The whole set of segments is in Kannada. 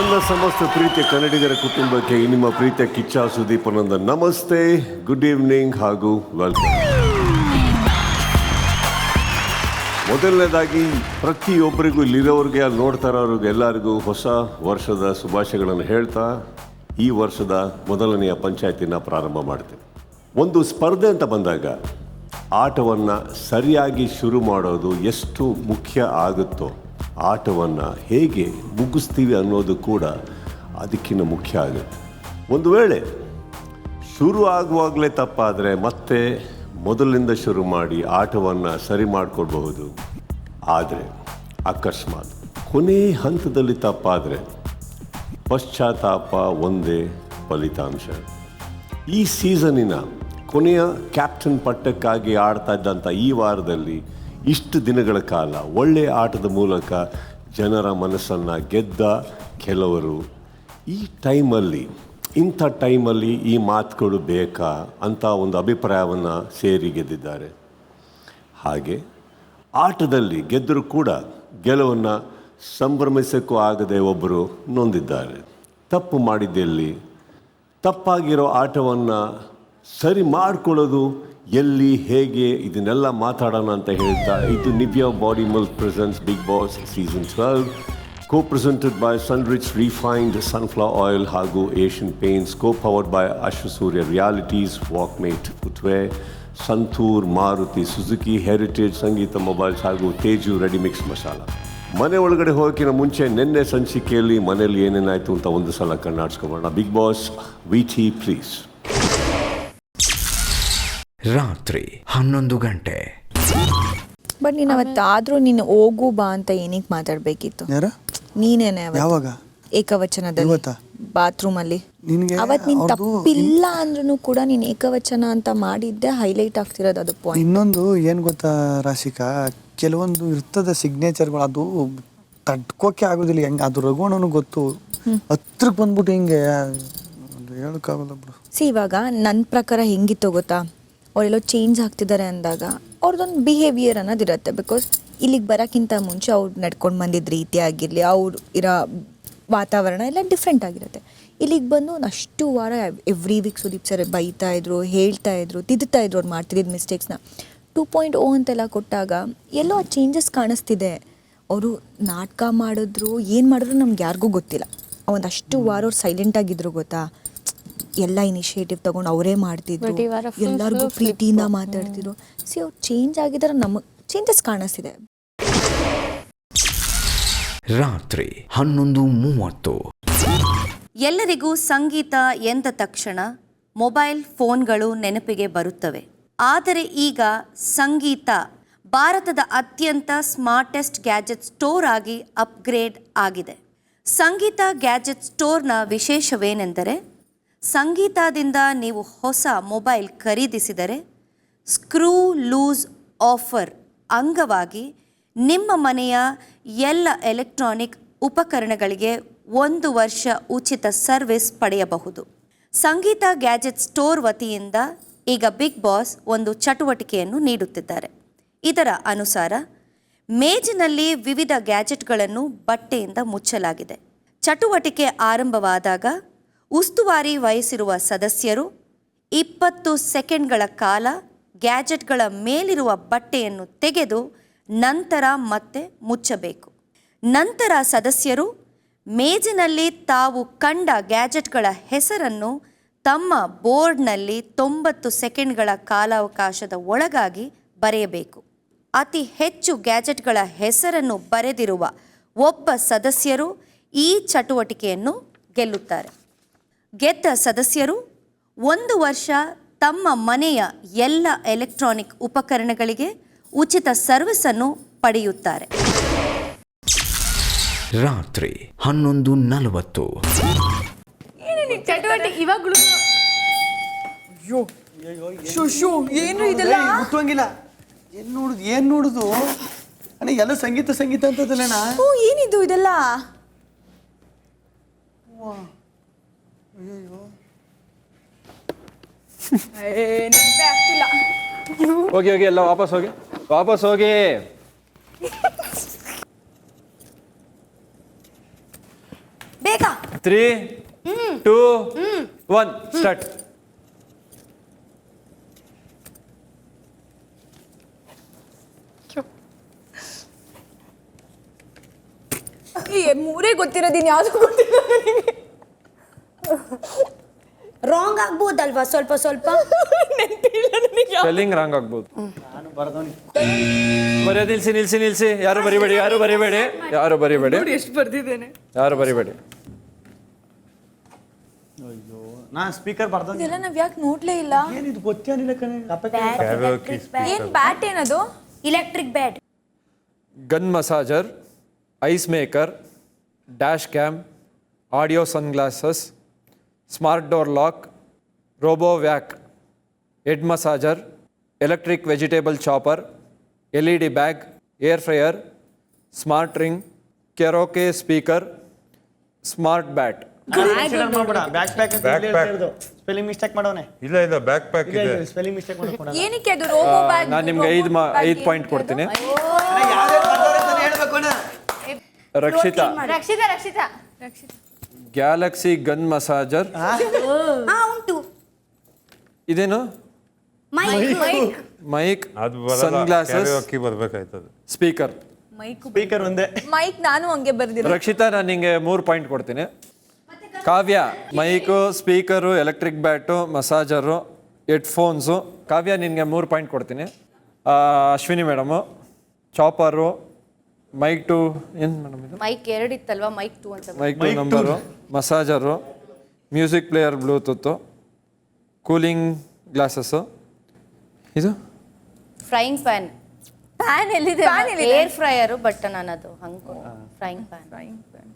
ನನ್ನ ಸಮಸ್ತ ಪ್ರೀತಿಯ ಕನ್ನಡಿಗರ ಕುಟುಂಬಕ್ಕೆ ನಿಮ್ಮ ಪ್ರೀತಿಯ ಕಿಚ್ಚ ಸುದೀಪನಂದ ನಮಸ್ತೆ, ಗುಡ್ ಈವ್ನಿಂಗ್ ಹಾಗೂ ವೆಲ್ಕಮ್. ಮೊದಲನೇದಾಗಿ ಪ್ರತಿಯೊಬ್ಬರಿಗೂ ಇಲ್ಲಿರೋರಿಗೆ, ಅಲ್ಲಿ ನೋಡ್ತಾ ಇರೋರಿಗೆ ಎಲ್ಲರಿಗೂ ಹೊಸ ವರ್ಷದ ಶುಭಾಶಯಗಳನ್ನು ಹೇಳ್ತಾ ಈ ವರ್ಷದ ಮೊದಲನೆಯ ಪಂಚಾಯತಿನ ಪ್ರಾರಂಭ ಮಾಡ್ತೀವಿ. ಒಂದು ಸ್ಪರ್ಧೆ ಅಂತ ಬಂದಾಗ ಆಟವನ್ನು ಸರಿಯಾಗಿ ಶುರು ಮಾಡೋದು ಎಷ್ಟು ಮುಖ್ಯ ಆಗುತ್ತೋ, ಆಟವನ್ನು ಹೇಗೆ ಮುಗಿಸ್ತೀವಿ ಅನ್ನೋದು ಕೂಡ ಅದಕ್ಕಿಂತ ಮುಖ್ಯ ಆಗುತ್ತೆ. ಒಂದು ವೇಳೆ ಶುರು ಆಗುವಾಗಲೇ ತಪ್ಪಾದರೆ ಮತ್ತೆ ಮೊದಲಿನಿಂದ ಶುರು ಮಾಡಿ ಆಟವನ್ನು ಸರಿ ಮಾಡಿಕೊಡ್ಬಹುದು. ಆದರೆ ಅಕಸ್ಮಾತ್ ಕೊನೆ ಹಂತದಲ್ಲಿ ತಪ್ಪಾದರೆ ಪಶ್ಚಾತ್ತಾಪ ಒಂದೇ ಫಲಿತಾಂಶ. ಈ ಸೀಸನಿನ ಕೊನೆಯ ಕ್ಯಾಪ್ಟನ್ ಪಟ್ಟಕ್ಕಾಗಿ ಆಡ್ತಾ ಇದ್ದಂಥ ಈ ವಾರದಲ್ಲಿ ಇಷ್ಟು ದಿನಗಳ ಕಾಲ ಒಳ್ಳೆಯ ಆಟದ ಮೂಲಕ ಜನರ ಮನಸ್ಸನ್ನು ಗೆದ್ದ ಕೆಲವರು ಇಂಥ ಟೈಮಲ್ಲಿ ಈ ಮಾತುಗಳು ಬೇಕಾ ಅಂತ ಒಂದು ಅಭಿಪ್ರಾಯವನ್ನು ಸೇರಿ ಗೆದ್ದಿದ್ದಾರೆ. ಹಾಗೆ ಆಟದಲ್ಲಿ ಗೆದ್ದರೂ ಕೂಡ ಗೆಲುವನ್ನು ಸಂಭ್ರಮಿಸೋಕ್ಕೂ ಆಗದೆ ಒಬ್ಬರು ನೊಂದಿದ್ದಾರೆ. ತಪ್ಪು ಮಾಡಿದ್ದೆಲ್ಲಿ, ತಪ್ಪಾಗಿರೋ ಆಟವನ್ನು ಸರಿ ಮಾಡಿಕೊಳ್ಳೋದು ಎಲ್ಲಿ, ಹೇಗೆ, ಇದನ್ನೆಲ್ಲ ಮಾತಾಡೋಣ ಅಂತ ಹೇಳ್ತಾ ಇದು Nivea Body Milk presents Bigg Boss season 12, co-presented by Sunrich Refined Sunflower Oil ಹಾಗೂ Asian Paints, co-powered by Ashwasurya Realities, Walkmate footwear, Santoor, Maruti Suzuki, Heritage, Sangeetha Mobiles ಹಾಗೂ ತೇಜು ರೆಡಿಮಿಕ್ಸ್ ಮಸಾಲ. ಮನೆ ಒಳಗಡೆ ಹೋಗೋಕ್ಕಿಂತ ಮುಂಚೆ ನಿನ್ನೆ ಸಂಚಿಕೆಯಲ್ಲಿ ಮನೇಲಿ ಏನೇನಾಯಿತು ಅಂತ ಒಂದು ಸಲ ಕಣ್ಣಾಡಿಸ್ಕೊಬೋಣ. ಬಿಗ್ ಬಾಸ್ ವಿಟಿ ಪ್ಲೀಸ್. ರಾತ್ರಿ 11 ಗಂಟೆ. ಬಟ್ ನೀನು ಅವತ್ತಾದ್ರೂ ನೀನು ಹೋಗು ಬಾ ಅಂತ ಏನಕ್ಕೆ ಮಾತಾಡ್ಬೇಕಿತ್ತು? ನೀನೇನೆ ಯಾವಾಗ ಏಕವಚನದಲ್ಲಿ ಬಾತ್ರೂಮ್ ಅಲ್ಲಿ ಅವತ್ತು ನೀನು ತಪ್ಪಿಲ್ಲ ಅಂದ್ರೂ ಕೂಡ ನೀನು ಏಕವಚನ ಅಂತ ಮಾಡಿದ್ದೆ ಹೈಲೈಟ್ ಆಗ್ತಿರೋದು. ಅದು ಪಾಯಿಂಟ್. ಇನ್ನೊಂದು ಏನು ಗೊತ್ತಾ ರಾಶಿಕಾ, ಕೆಲವೊಂದು ಇರ್ತದ ಸಿಗ್ನೇಚರ್ಗಳು ಅದು ತಡ್ಕೋಕೆ ಆಗೋದಿಲ್ಲ. ಹೆಂಗೆ ಅದು ರಘುವಣ್ಣನು ಗೊತ್ತು, ಹತ್ರಕ್ಕೆ ಬಂದ್ಬಿಟ್ಟು ಹಿಂಗೆ ಹೇಳೋಕ್ಕಾಗಲ್ಲ ಬಿಡು. ಇವಾಗ ನನ್ನ ಪ್ರಕಾರ ಹೆಂಗಿತ್ತು ಗೊತ್ತಾ, ಅವರೆಲ್ಲೋ ಚೇಂಜ್ ಆಗ್ತಿದ್ದಾರೆ ಅಂದಾಗ ಅವ್ರದ್ದೊಂದು ಬಿಹೇವಿಯರ್ ಅನ್ನೋದಿರುತ್ತೆ. ಬಿಕಾಸ್ ಇಲ್ಲಿಗೆ ಬರೋಕ್ಕಿಂತ ಮುಂಚೆ ಅವ್ರು ನಡ್ಕೊಂಡು ಬಂದಿದ್ದ ರೀತಿ ಆಗಿರಲಿ, ಅವ್ರು ಇರೋ ವಾತಾವರಣ ಎಲ್ಲ ಡಿಫ್ರೆಂಟ್ ಆಗಿರುತ್ತೆ. ಇಲ್ಲಿಗೆ ಬಂದು ಅಷ್ಟು ವಾರ ಎವ್ರಿ ವೀಕ್ ಸುದೀಪ್ ಸರ್ ಬೈತಾಯಿದ್ರು, ಹೇಳ್ತಾಯಿದ್ರು, ತಿದ್ದುತ್ತಾಯಿದ್ರು ಅವ್ರು ಮಾಡ್ತಿದ್ದ ಮಿಸ್ಟೇಕ್ಸ್ನ. 2.0 ಅಂತೆಲ್ಲ ಕೊಟ್ಟಾಗ ಎಲ್ಲೋ ಆ ಚೇಂಜಸ್ ಕಾಣಿಸ್ತಿದೆ. ಅವರು ನಾಟಕ ಮಾಡಿದ್ರು ಏನು ಮಾಡಿದ್ರು ನಮ್ಗೆ ಯಾರಿಗೂ ಗೊತ್ತಿಲ್ಲ. ಒಂದಷ್ಟು ವಾರ ಅವ್ರು ಸೈಲೆಂಟಾಗಿದ್ರು ಗೊತ್ತಾ, ಎಲ್ಲ ಇನಿಷಿಯೇಟಿವ್ ತೊಗೊಂಡು ಅವರೇ ಮಾಡ್ತಿದ್ರು, ಎಲ್ಲರಿಗೂ ಪ್ರೀತಿಯಿಂದ ಮಾತಾಡ್ತಿದ್ರು. ಅವ್ರು ಚೇಂಜ್ ಆಗಿದ್ದಾರೆ, ನಮಗೆ ಚೇಂಜಸ್ ಕಾಣಿಸ್ತಿದೆ. ರಾತ್ರಿ 11:30. ಎಲ್ಲರಿಗೂ ಸಂಗೀತ ಎಂದ ತಕ್ಷಣ ಮೊಬೈಲ್ ಫೋನ್ಗಳು ನೆನಪಿಗೆ ಬರುತ್ತವೆ. ಆದರೆ ಈಗ ಸಂಗೀತ ಭಾರತದ ಅತ್ಯಂತ ಸ್ಮಾರ್ಟೆಸ್ಟ್ ಗ್ಯಾಜೆಟ್ ಸ್ಟೋರ್ ಆಗಿ ಅಪ್ಗ್ರೇಡ್ ಆಗಿದೆ. ಸಂಗೀತ ಗ್ಯಾಜೆಟ್ ಸ್ಟೋರ್ನ ವಿಶೇಷವೇನೆಂದರೆ, ಸಂಗೀತದಿಂದ ನೀವು ಹೊಸ ಮೊಬೈಲ್ ಖರೀದಿಸಿದರೆ ಸ್ಕ್ರೂ ಲೂಸ್ ಆಫರ್ ಅಂಗವಾಗಿ ನಿಮ್ಮ ಮನೆಯ ಎಲ್ಲ ಎಲೆಕ್ಟ್ರಾನಿಕ್ ಉಪಕರಣಗಳಿಗೆ 1 ವರ್ಷ ಉಚಿತ ಸರ್ವಿಸ್ ಪಡೆಯಬಹುದು. ಸಂಗೀತ ಗ್ಯಾಜೆಟ್ ಸ್ಟೋರ್ ವತಿಯಿಂದ ಈಗ ಬಿಗ್ ಬಾಸ್ ಒಂದು ಚಟುವಟಿಕೆಯನ್ನು ನೀಡುತ್ತಿದ್ದಾರೆ. ಇದರ ಅನುಸಾರ ಮೇಜಿನಲ್ಲಿ ವಿವಿಧ ಗ್ಯಾಜೆಟ್ಗಳನ್ನು ಬಟ್ಟೆಯಿಂದ ಮುಚ್ಚಲಾಗಿದೆ. ಚಟುವಟಿಕೆ ಆರಂಭವಾದಾಗ ಉಸ್ತುವಾರಿ ವಹಿಸಿರುವ ಸದಸ್ಯರು 20 ಸೆಕೆಂಡ್ಗಳ ಕಾಲ ಗ್ಯಾಜೆಟ್ಗಳ ಮೇಲಿರುವ ಬಟ್ಟೆಯನ್ನು ತೆಗೆದು ನಂತರ ಮತ್ತೆ ಮುಚ್ಚಬೇಕು. ನಂತರ ಸದಸ್ಯರು ಮೇಜಿನಲ್ಲಿ ತಾವು ಕಂಡ ಗ್ಯಾಜೆಟ್ಗಳ ಹೆಸರನ್ನು ತಮ್ಮ ಬೋರ್ಡ್ನಲ್ಲಿ 90 ಸೆಕೆಂಡ್ಗಳ ಕಾಲಾವಕಾಶದ ಒಳಗಾಗಿ ಬರೆಯಬೇಕು. ಅತಿ ಹೆಚ್ಚು ಗ್ಯಾಜೆಟ್ಗಳ ಹೆಸರನ್ನು ಬರೆದಿರುವ ಒಬ್ಬ ಸದಸ್ಯರು ಈ ಚಟುವಟಿಕೆಯನ್ನು ಗೆಲ್ಲುತ್ತಾರೆ. ಗೆದ್ದ ಸದಸ್ಯರು 1 ವರ್ಷ ತಮ್ಮ ಮನೆಯ ಎಲ್ಲ ಎಲೆಕ್ಟ್ರಾನಿಕ್ ಉಪಕರಣಗಳಿಗೆ ಉಚಿತ ಸರ್ವಿಸನ್ನು ಪಡೆಯುತ್ತಾರೆ. ರಾತ್ರಿ 11:40. ಚಟುವಟಿಕೆ ಇವಾಗಲೂ ಏನು ಇದೆಲ್ಲ ಗೊತ್ತಂಗಿಲ್ಲ. ಏನ್ ನೋಡುದು ಅಣ್ಣ, ಎಲ್ಲ ಸಂಗೀತ ಸಂಗೀತ ಅಂತದಲ್ಲಣ್ಣ. ಏನಿದು ಇದೆಲ್ಲ? ಹೋಗಿ ಹೋಗಿ ಎಲ್ಲ ವಾಪಸ್ ಹೋಗಿ ಬೇಗ 3, 2, 1 ಸ್ಟಾರ್ಟ್. ಮೂರೇ ಗೊತ್ತಿರೋದಿನ್ ಯಾವ್ದು ಗೊತ್ತಿಲ್ಲ ನನಗೆ. ರಾಂಗ್ ಆಗ್ಬೋದಲ್ವಾ ಸ್ವಲ್ಪ ಸ್ವಲ್ಪ? ನೆನಪಿಲ್ಲ ನನಗೆ. ಸ್ಪೆಲ್ಲಿಂಗ್ ರಾಂಗ್ ಆಗ್ಬೋದು. ಬರೆಯೋದು ನಿಲ್ಸಿ. ಯಾರು ಬರಿಬೇಡಿ. ನೋಡಿ ಎಷ್ಟು ಬರ್ದಿದ್ದೇನೆ. ನಾ ಸ್ಪೀಕರ್ ಬರ್ದ ಇದೆಲ್ಲ ನಾವ್ ಯಾಕೆ ನೋಡ್ಲೇ ಇಲ್ಲ? ಏನಿದು ಗೊತ್ತೇನಿಲ್ಲ ಕಣೆ. ಏನ್ ಬ್ಯಾಟ್ ಏನದು? Electric bat. Gun massager, ice maker, dash cam, audio sunglasses, smart door lock, robo vac, head massager, electric vegetable chopper, LED bag, air fryer, smart ring, karaoke speaker, smart bat. Spelling mistake ಮಾಡೋನೆ. ಇಲ್ಲ ಬ್ಯಾಕ್ ಪ್ಯಾಕ್ ಇದೆ. ಸ್ಪೆಲ್ಲಿಂಗ್ ಮಿಸ್ಟೇಕ್ ಮಾಡ್ಕೊಂಡ. ಏನಕ್ಕೆ ಅದು ರೋಬೋ ಬ್ಯಾಗ್? ನಾನು ನಿಮ್ಗೆ 5 ಪಾಯಿಂಟ್ ಕೊಡ್ತೀನಿ. Rakshita, Galaxy gun massager. ಉಂಟು. ಇದೇನು? ಮೈಕ್, ಅದು ಬರಲ್ಲ. ಸನ್ಗ್ಲಾಸಸ್, ಅಕ್ಕಿ ಬರ್ಬೇಕಾಯ್ತದೆ. ಸ್ಪೀಕರ್. ಸ್ಪೀಕರ್ ಒಂದೇ. ಮೈಕ್ ನಾನು ಹಂಗೆ ಬರ್ದಿಲ್ಲ. ರಕ್ಷಿತಾ, ನಾನು ನಿಂಗೆ 3 ಪಾಯಿಂಟ್ ಕೊಡ್ತೀನಿ. Kavya, mic, speaker, electric bat, massager, headphones. Kavya, ನಿನಗೆ 3 ಪಾಯಿಂಟ್ ಕೊಡ್ತೀನಿ. Ashwini madam, chopper, mic 2. ಏನು ಮೇಡಮ್ ಇದು? ಮೈಕ್ 2 ಇತ್ತಲ್ವಾ? ಮೈಕ್ 2 ಅಂತ. Mic 2 number, massager, music player Bluetooth, cooling glasses. ಇದು ಫ್ರೈಯಿಂಗ್ ಪ್ಯಾನ್. ಫ್ಯಾನ್ ಎಲ್ಲಿದೆ? ಏರ್ ಫ್ರೈಯರು, ಬಟ್ ನಾನು ಅದು ಹಂಗೆ ಫ್ರೈಯಿಂಗ್ ಪ್ಯಾನ್.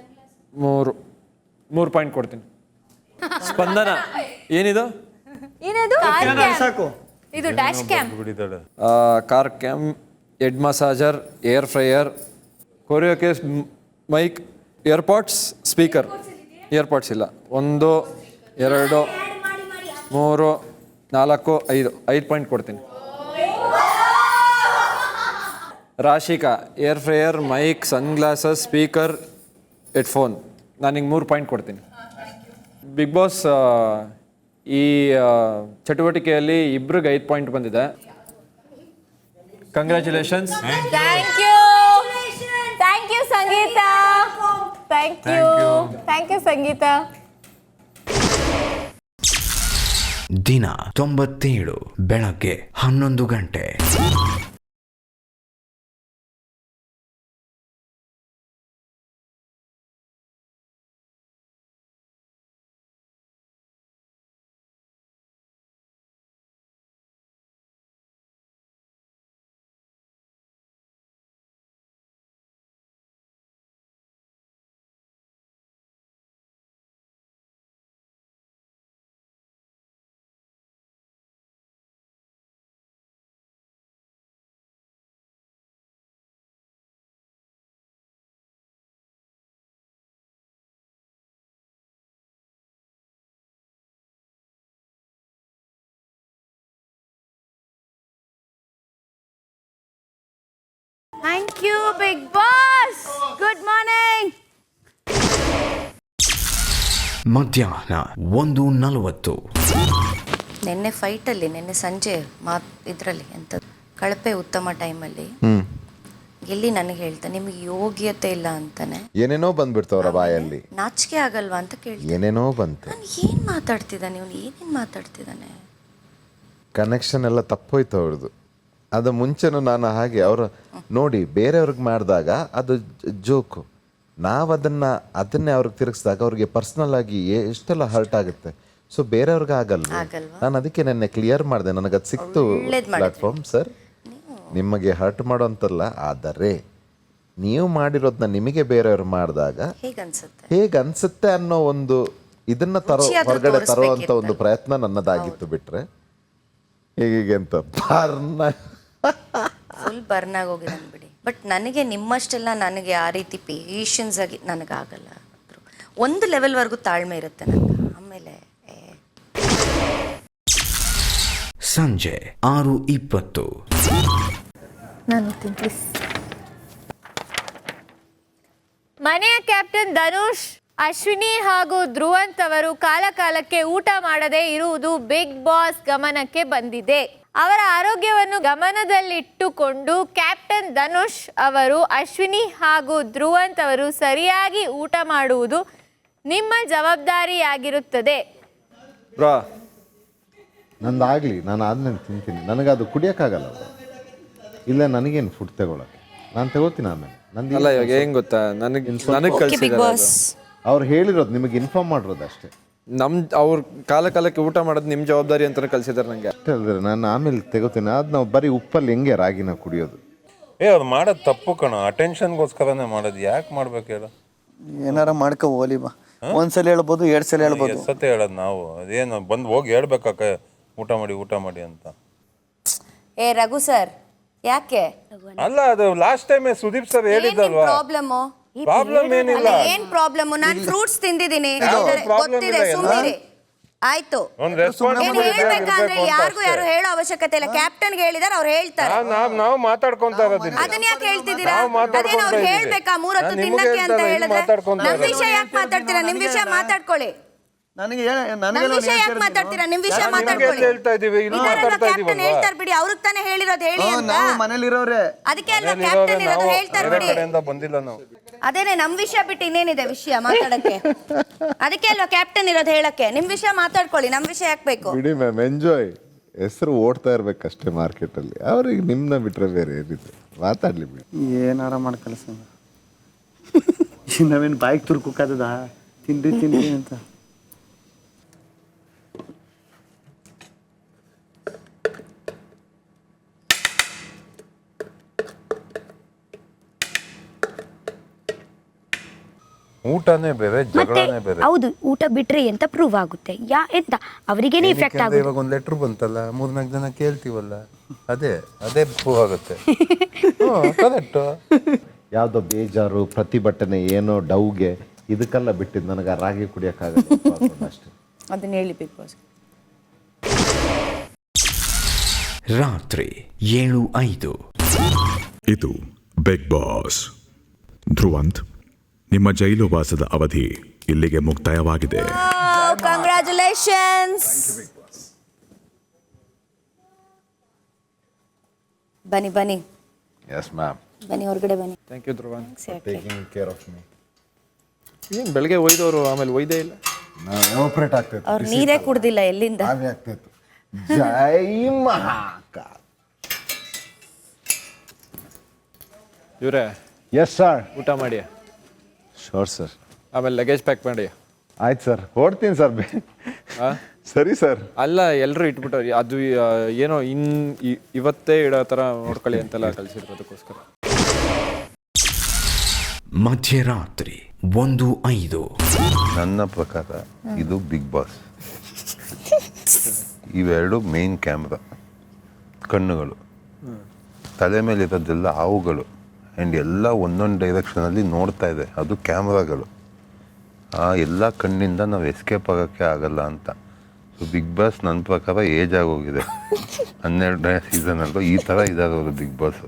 3 ಪಾಯಿಂಟ್ ಕೊಡ್ತೀನಿ. ಸ್ಪಂದನ, ಏನಿದು? ಏನದು? ಸಾಕು. ಇದು ಡ್ಯಾಶ್ ಕ್ಯಾಮ್. ಬಿಡಿದಾಳೆ. Car cam, head massager, air fryer, karaoke mic, AirPods, speaker. AirPods ಇಲ್ಲ. 1, 2, 3, 4, 5 ಪಾಯಿಂಟ್ ಕೊಡ್ತೀನಿ. Rashika, air fryer, mic, sunglasses, speaker, headphone. ನಾನು ನಿಂಗೆ 3 ಪಾಯಿಂಟ್ ಕೊಡ್ತೀನಿ. ಬಿಗ್ ಬಾಸ್ ಈ ಚಟುವಟಿಕೆಯಲ್ಲಿ ಇಬ್ರಿಗೆ 5 ಪಾಯಿಂಟ್ ಬಂದಿದೆ. Congratulations. Thank you Sangeetha. Thank you Sangeetha. ದಿನ 97 ಬೆಳಗ್ಗೆ 11 ಗಂಟೆ. Thank you big boss. Good morning. ಮಧ್ಯಾಹ್ನ 1:40. ನಿನ್ನೆ ಫೈಟಲ್ಲಿ, ನಿನ್ನೆ ಸಂಜೆ ಇದರಲ್ಲಿ ಎಂಥದ್ದು ಕಳಪೆ ಉತ್ತಮ ಟೈಮಲ್ಲಿ ಎಲ್ಲಿ ನನಗೆ ಹೇಳ್ತಾನೆ ನಿಮಗೆ ಯೋಗ್ಯತೆ ಇಲ್ಲ ಅಂತಾನೆ. ಏನೇನೋ ಬಂದ್ಬಿಡ್ತವ್ರ ಬಾಯಲ್ಲಿ. ನಾಚಿಕೆ ಆಗಲ್ವಾ ಅಂತ ಕೇಳ್ತೀನಿ. ಏನೇನೋ ಬಂತು. ನಾನು ಏನು ಮಾತಾಡ್ತಿದ್ದಾನೆ ಇವನು, ಏನೇನು ಮಾತಾಡ್ತಿದ್ದಾನೆ? ಕನೆಕ್ಷನ್ ಎಲ್ಲ ತಪ್ಪೋಯ್ತು ಅವ್ರದ್ದು. ಅದು ಮುಂಚೆನೂ ನಾನು ಹಾಗೆ ಅವ್ರ ನೋಡಿ ಬೇರೆಯವ್ರಿಗೆ ಮಾಡಿದಾಗ ಅದು ಜೋಕು, ನಾವು ಅದನ್ನೇ ಅವ್ರಿಗೆ ತಿರುಗಿಸಿದಾಗ ಅವ್ರಿಗೆ ಪರ್ಸ್ನಲ್ ಆಗಿ ಎಷ್ಟೆಲ್ಲ ಹರ್ಟ್ ಆಗುತ್ತೆ. ಸೊ ಬೇರೆಯವ್ರಿಗೆ ಆಗಲ್ಲ. ನಾನು ಅದಕ್ಕೆ ನೆನ್ನೆ ಕ್ಲಿಯರ್ ಮಾಡಿದೆ, ನನಗದು ಸಿಕ್ತು ಪ್ಲಾಟ್ಫಾರ್ಮ್. ಸರ್ ನಿಮಗೆ ಹರ್ಟ್ ಮಾಡೋಂತಲ್ಲ, ಆದರೆ ನೀವು ಮಾಡಿರೋದನ್ನ ನಿಮಗೆ ಬೇರೆಯವ್ರು ಮಾಡಿದಾಗ ಹೇಗೆ ಅನ್ಸುತ್ತೆ ಅನ್ನೋ ಒಂದು ಇದನ್ನ ಹೊರಗಡೆ ತರುವಂತ ಒಂದು ಪ್ರಯತ್ನ ನನ್ನದಾಗಿತ್ತು. ಬಿಟ್ರೆ ಹೇಗೆ ಅಂತ ಫುಲ್ ಬರ್ನ್ ಆಗೋಗಿದ್ದಾನೆ ಬಿಡಿ. ಬಟ್ ನನಗೆ ನಿಮ್ಮಷ್ಟೆಲ್ಲ ನನಗೆ ಆ ರೀತಿ ಪೇಷನ್ಸ್ ಆಗಿ ನನಗಾಗಲ್ಲ. ಒಂದು ಲೆವೆಲ್ವರೆಗೂ ತಾಳ್ಮೆ ಇರುತ್ತೆ ನನಗೆ. ಆಮೇಲೆ ಸಂಜೆ 6:20. ಮನೆಯ ಕ್ಯಾಪ್ಟನ್ ಧನುಷ್ ಅಶ್ವಿನಿ ಹಾಗೂ ಧ್ರುವಂತ್ ಅವರು ಕಾಲಕಾಲಕ್ಕೆ ಊಟ ಮಾಡದೇ ಇರುವುದು ಬಿಗ್ ಬಾಸ್ ಗಮನಕ್ಕೆ ಬಂದಿದೆ. ಅವರ ಆರೋಗ್ಯವನ್ನು ಗಮನದಲ್ಲಿಟ್ಟುಕೊಂಡು ಕ್ಯಾಪ್ಟನ್ ಧನುಷ್ ಅವರು ಅಶ್ವಿನಿ ಹಾಗೂ ಧ್ರುವಂತ್ ಅವರು ಸರಿಯಾಗಿ ಊಟ ಮಾಡುವುದು ನಿಮ್ಮ ಜವಾಬ್ದಾರಿಯಾಗಿರುತ್ತದೆ. ಬ್ರಾ ನಂದಾಗಲಿ, ನಾನು ಆದ್ಮೇಲೆ ತಿಂತೀನಿ. ನನಗದು ಕುಡಿಯೋಕ್ಕಾಗಲ್ಲ. ಇಲ್ಲ ನನಗೇನು ಫುಡ್ ತಗೊಳಕ್ಕೆ, ನಾನು ತಗೋತೀನಿ ಆಮೇಲೆ. ನಂದು ಅಲ್ಲ, ಇವಾಗ ಹೆಂಗ್ ಗೊತ್ತಾ, ನನಗೆ ಕಳ್ಸಿದ್ದಾರೆ. ಅವ್ರು ಹೇಳಿರೋದು ನಿಮಗೆ ಇನ್ಫಾರ್ಮ್ ಮಾಡಿರೋದು ಅಷ್ಟೇ. ಅವ್ರ ಕಾಲಕ್ಕೆ ಊಟ ಮಾಡೋದು ನಿಮ್ಮ ಜವಾಬ್ದಾರಿ ಅಂತಾನೆ ಕಳ್ಸಿದ್ದಾರೆ ನನಗೆ. ಅಷ್ಟೇ ಅಲ್ದ್ರೆ ನಾನು ಆಮೇಲೆ ತಗೋತೀನಿ. ಅದು ನಾವು ಬರೀ ಉಪ್ಪಲ್ಲಿ ಹೆಂಗೆ ರಾಗಿನ ಕುಡಿಯೋದು? ಅವ್ರು ಮಾಡೋದು ತಪ್ಪು ಕಣ, ಅಟೆನ್ಷನ್ಗೋಸ್ಕರನೇ ಮಾಡೋದು. ಯಾಕೆ ಮಾಡ್ಬೇಕು ಹೇಳು? ಏನಾರ ಮಾಡ್ಕೊ ಹೋಲಿ ಬಾ. ಒಂದ್ಸಲ ಹೇಳ್ಬೋದು, 2 ಸಲ ಹೇಳ್ಬೋದು. ಸತ್ತೆ ಹೇಳೋದು ನಾವು. ಅದೇನು ಬಂದು ಹೋಗಿ ಹೇಳ್ಬೇಕಾಕ ಊಟ ಮಾಡಿ ಅಂತ. ರಘು ಸರ್, ಯಾಕೆ ಅಲ್ಲ, ಅದು ಲಾಸ್ಟ್ ಟೈಮ್ ಸುದೀಪ್ ಸರ್ ಹೇಳಿದ್ದಲ್ವಾ. ಪ್ರಾಬ್ಲಮ್ ಏನಿಲ್ಲ. ಏನ್ ಪ್ರಾಬ್ಲಮ್? ನಾನು ಫ್ರೂಟ್ಸ್ ತಿಂದಿದ್ದೀನಿ, ಗೊತ್ತಿದೆ, ಸುಮ್ಮನೆ ಆಯ್ತು. ಏನ್ ಹೇಳ್ಬೇಕಂದ್ರೆ ಯಾರಿಗೂ ಯಾರು ಹೇಳೋ ಅವಶ್ಯಕತೆ ಇಲ್ಲ. ಕ್ಯಾಪ್ಟನ್ ಹೇಳಿದಾರೆ, ಅವ್ರು ಹೇಳ್ತಾರೆ. ನಾವು ಮಾತಾಡ್ಕೊಂತಾ ಇರೋದಿಲ್ಲ. ಅದನ್ನ ಯಾಕೆ ಹೇಳ್ತಿದ್ದೀರಾ? ಅದೇನು ಅವ್ರು ಹೇಳ್ಬೇಕಾ 3 ಹೊತ್ತು ತಿನ್ನಕ್ಕೆ ಅಂತ ಹೇಳಿದ್ರೆ? ನಮ್ ವಿಷಯ ಯಾಕೆ ಮಾತಾಡ್ತೀರಾ? ನಿಮ್ ವಿಷಯ ಮಾತಾಡ್ಕೊಳ್ಳಿ. ನಮ್ ವಿಷಯ ಯಾಕೆ ಮಾತಾಡ್ತೀರಾ? ನಿಮ್ ವಿಷಯ ಮಾತಾಡ್ಕೊಳ್ಳಿ. ಕ್ಯಾಪ್ಟನ್ ಹೇಳ್ತಾರೆ ಬಿಡಿ, ಅವ್ರಿಗೆ ತಾನೇ ಹೇಳಿರೋದು, ಹೇಳಿ ಅಂತ. ಮನೇಲಿರೋರೆ ಅದಕ್ಕೆ ಅಲ್ಲ ಕ್ಯಾಪ್ಟನ್ ಇರೋದು, ಹೇಳ್ತಾರೆ ಬಿಡಿ. ಬಂದಿಲ್ಲ ನಾವು. ಅದೇನೆ ನಮ್ ವಿಷಯ ಬಿಟ್ಟು ಇನ್ನೇನಿದೆ ವಿಷಯ ಮಾತಾಡಕ್ಕೆ? ಅದಕ್ಕೆ ಅಲ್ವಾ ಕ್ಯಾಪ್ಟನ್ ಇರೋದು, ಹೇಳಕ್ಕೆ. ನಿಮ್ ವಿಷಯ ಮಾತಾಡ್ಕೊಳ್ಳಿ, ನಮ್ ವಿಷಯ ಯಾಕೆ ಬೇಕು? ಬಿಡಿ ಮ್ಯಾಮ್, ಎಂಜಾಯ್. ಹೆಸರು ಓಡ್ತಾ ಇರ್ಬೇಕಷ್ಟೇ ಮಾರ್ಕೆಟಲ್ಲಿ. ಅವ್ರಿಗೆ ನಿಮ್ಮನ್ನ ಬಿಟ್ರೆ ಬೇರೆ ಏನಿದೆ, ಮಾತಾಡ್ಲಿ ಬಿಡಿ. ಏನಾರ ಮಾಡ್ಕಲಸ. ನಾವೇನು ಬಾಯಿಗೆ ತುರ್ಕೋಕ್ಕಾಗದ? ತಿನ್ರಿ ಅಂತ. ಊಟನೇ ಬೇರೆ, ಜಗಳನೇ ಬೇರೆ. ಹೌದು, ಊಟ ಬಿಟ್ರೆ ಎಂತ ಪ್ರೂವ್ ಆಗುತ್ತೆ? ಎಂತ ಅವರಿಗೇನೆ ಇಫೆಕ್ಟ್ ಆಗುತ್ತೆ. ಇವಾಗ ಒಂದು ಲೆಟ್ರ್ ಬಂತಲ್ಲ, 3-4 ಜನ ಕೇಳ್ತೀವಲ್ಲ, ಅದೇ ಪ್ರೂವ್ ಆಗುತ್ತೆ. ಕರೆಕ್ಟ್. ಯಾವುದೋ ಬೇಜಾರು, ಪ್ರತಿಭಟನೆ, ಏನೋ ಡೌಗೆ, ಇದಕ್ಕೆಲ್ಲ ಬಿಟ್ಟಿದ್ದು. ನನಗೆ ರಾಗಿ ಕುಡಿಯೋಕ್ಕಾಗಲ್ಲ ಅಷ್ಟೇ. ಅದನ್ನ ಹೇಳಿ ಬಿಗ್ ಬಾಸ್. ರಾತ್ರಿ 7:05. ಇದು ಬಿಗ್ ಬಾಸ್. ಧ್ರುವಂತ್, ನಿಮ್ಮ ಜೈಲು ವಾಸದ ಅವಧಿ ಇಲ್ಲಿಗೆ ಮುಕ್ತಾಯವಾಗಿದೆ. ಕಂಗ್ರ್ಯಾಚುಲೇಷನ್ಸ್. ಬನ್ನಿ ಎಸ್ ಮ್ಯಾಮ್, ಬನ್ನಿ, ಹೊರಗಡೆ ಬನ್ನಿ. Thank you Dhruvanth. Taking care of me. ಏನು ಬೆಳಗ್ಗೆ ಒಯ್ದವರು ಆಮೇಲೆ ಒಯ್ದೇ ಇಲ್ಲ? ಆಪರೇಟ್ ಆಗ್ತೈತೆ. ಅವ್ರು ನೀರೇ ಕುಡ್ದಿಲ್ಲ, ಎಲ್ಲಿಂದ? ಹಾಗೆ ಆಗ್ತೈತೆ. ಜೈ ಮಹಾಕಾಲ್. ಇವರೇ, ಎಸ್ ಸರ್. ಊಟ ಮಾಡಿ, ಶೋರ್ ಸರ್. ಆಮೇಲೆ ಲಗೇಜ್ ಪ್ಯಾಕ್ ಮಾಡಿ. ಆಯ್ತು ಸರ್, ಹೊಡ್ತೀನಿ ಸರ್. ಸರಿ ಸರ್. ಅಲ್ಲ, ಎಲ್ಲರೂ ಇಟ್ಬಿಟ್ಟು ಅದು ಏನೋ ಇವತ್ತೇ ಇಡೋ ಥರ ನೋಡ್ಕೊಳ್ಳಿ ಅಂತೆಲ್ಲ ಕಳಿಸಿದ್ರು, ಅದಕ್ಕೋಸ್ಕರ. ಮಧ್ಯರಾತ್ರಿ 1:05. ನನ್ನ ಪ್ರಕಾರ ಇದು ಬಿಗ್ ಬಾಸ್. ಇವೆರಡು ಮೇನ್ ಕ್ಯಾಮ್ರಾ, ಕಣ್ಣುಗಳು. ತಲೆ ಮೇಲೆ ಇರೋದೆಲ್ಲ ಹಾವುಗಳು. ಆ್ಯಂಡ್ ಎಲ್ಲ ಒಂದೊಂದು ಡೈರೆಕ್ಷನಲ್ಲಿ ನೋಡ್ತಾ ಇದೆ, ಅದು ಕ್ಯಾಮ್ರಾಗಳು. ಆ ಎಲ್ಲ ಕಣ್ಣಿಂದ ನಾವು ಎಸ್ಕೇಪ್ ಆಗೋಕ್ಕೆ ಆಗಲ್ಲ ಅಂತ. ಸೊ ಬಿಗ್ ಬಾಸ್ ನನ್ನ ಪ್ರಕಾರ ಏಜ್ ಆಗೋಗಿದೆ. 12ನೇ ಸೀಸನಲ್ಲೂ ಈ ಥರ ಇದ್ದಾರೆ ಅವರು ಬಿಗ್ ಬಾಸ್.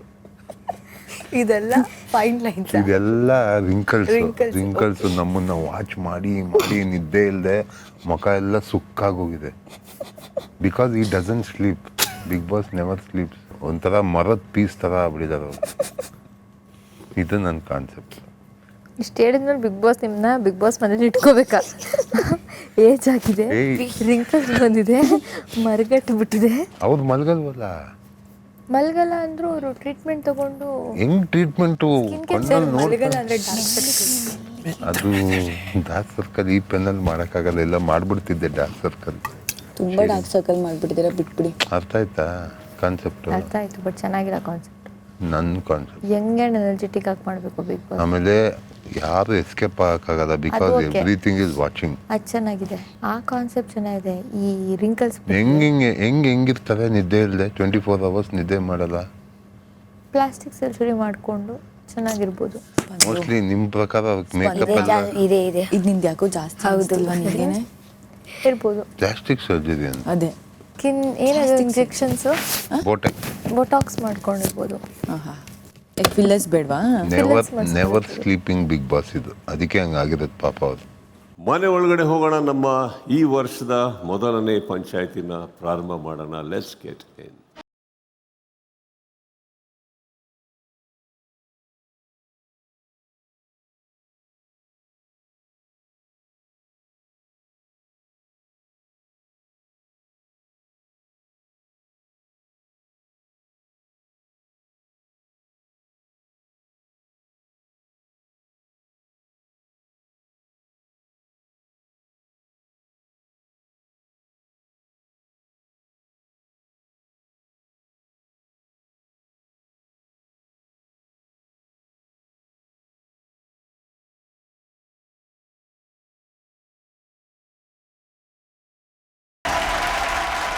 ಇದೆಲ್ಲ ಫೈನ್ ಲೈನ್ಸ್, ಇದೆಲ್ಲ ರಿಂಕಲ್ಸು ನಮ್ಮನ್ನು ವಾಚ್ ಮಾಡಿ ನಿದ್ದೆ ಇಲ್ಲದೆ ಮುಖ ಎಲ್ಲ ಸುಕ್ಕಾಗೋಗಿದೆ. Because he doesn't sleep. Bigg Boss never sleeps. ಒಂಥರ ಮರದ ಪೀಸ್ ಥರ ಆಗ್ಬಿಟ್ಟಿದ್ದಾರೆ ಅವರು. ಇದು ನನ್ನ ಕಾನ್ಸೆಪ್ಟ್. ಇಷ್ಟು ಹೇಳಿದ್ಮೇಲೆ ಬಿಗ್ ಬಾಸ್ ನಿಮ್ಮನ್ನ ಬಿಗ್ ಬಾಸ್ ಮನೇಲಿ ಇಟ್ಕೋಬೇಕಾ? ಏಜ್ ಆಗಿದೆ, ರಿಂಕಲ್ಸ್ ಬಂದಿದೆ, ಮರಗಟ್ಟು ಬಿಟ್ಟಿದೆ. ಅವ್ರು ಮಲ್ಗಲ್ವಲ್ಲ. ಮಲ್ಗಲ್ಲ ಅಂದ್ರು ಅವರು ಟ್ರೀಟ್ಮೆಂಟ್ ತಗೊಂಡು. ಹೆಂಗ್ ಟ್ರೀಟ್ಮೆಂಟು? ಅದು ಡಾರ್ಕ್ ಸರ್ಕಲ್ ಈ ಪೆನ್ನಲ್ಲಿ ಮಾಡೋಕ್ಕಾಗಲ್ಲ. ಎಲ್ಲ ಮಾಡ್ಬಿಡ್ತಿದ್ದೆ ಡಾರ್ಕ್ ಸರ್ಕಲ್. ತುಂಬಾ ಡಾರ್ಕ್ ಸರ್ಕಲ್ ಮಾಡ್ಬಿಟ್ಟಿದ್ದೀರಾ, ಬಿಟ್ಬಿಡಿ. ಅರ್ಥ ಆಯ್ತಾ ಕಾನ್ಸೆಪ್ಟ್? ಅರ್ಥ ಆಯ್ತು, ಬಟ್ ಚೆನ್ನಾಗಿರೋ ಕಾನ್ಸೆಪ್ಟ್. ನನ್ನ ಕಾನ್ಸೆಪ್ಟ್ ಯಂಗ್ ಆ್ಯಂಡ್ ಎನರ್ಜೆಟಿಕ್ ಆಗಿ ಮಾಡಬೇಕು ಬಿಗ್ ಬಾಸ್. ಆಮೇಲೆ ಯಾರು ಎಸ್ಕೇಪ್ ಆಗಕ್ಕಾಗಲ್ಲ, ಬಿಕಾಸ್ ಎವ್ರಿಥಿಂಗ್ ಇಸ್ ವಾಚಿಂಗ್. ಅದು ಚೆನ್ನಾಗಿದೆ, ಆ ಕಾನ್ಸೆಪ್ಟ್ ಚೆನ್ನಾಗಿದೆ. ಈ ರಿಂಕಲ್ಸ್ ಹೆಂಗಿರ್ತಾರೆ ನಿದ್ದೆ ಇಲ್ಲದೆ 24 hours ನಿದ್ದೆ ಮಾಡಲ್ಲ. ಪ್ಲಾಸ್ಟಿಕ್ ಸರ್ಜರಿ ಮಾಡಿಕೊಂಡು ಚೆನ್ನಾಗಿರ್ಬೋದು. ಮೋಸ್ಟ್ಲಿ ನಿಮ್ಮ ಪ್ರಕಾರ ಮೇಕಪ್ ಎಲ್ಲ ಇದೆ ಇದು ನಿಮ್ದು ಯಾಕೋ ಜಾಸ್ತಿ ಹೌದಲ್ವಾ ನಿಮಗೇನೆ ಇರ್ಬೋದು. ಪ್ಲಾಸ್ಟಿಕ್ ಸರ್ಜರಿ ಅಂತ ಅದೇ ಏನದು ಇಂಜೆಕ್ಷನ್ಸು, ಬೋಟಾಕ್ಸ್ ಮಾಡ್ಕೊಂಡಿರ್ಬೋದು. ಫಿಲ್ಲರ್ಸ್ ಬೇಡವಾ? ನೆವರ್ ಸ್ಲೀಪಿಂಗ್ ಬಿಗ್ ಬಾಸ್ ಇದು. ಅದಕ್ಕೆ ಹಂಗಾಗಿರೋದು ಪಾಪ ಅವರು. ಮನೆ ಒಳಗಡೆ ಹೋಗೋಣ. ನಮ್ಮ ಈ ವರ್ಷದ ಮೊದಲನೇ ಪಂಚಾಯತಿನ ಪ್ರಾರಂಭ ಮಾಡೋಣ. Let's get in.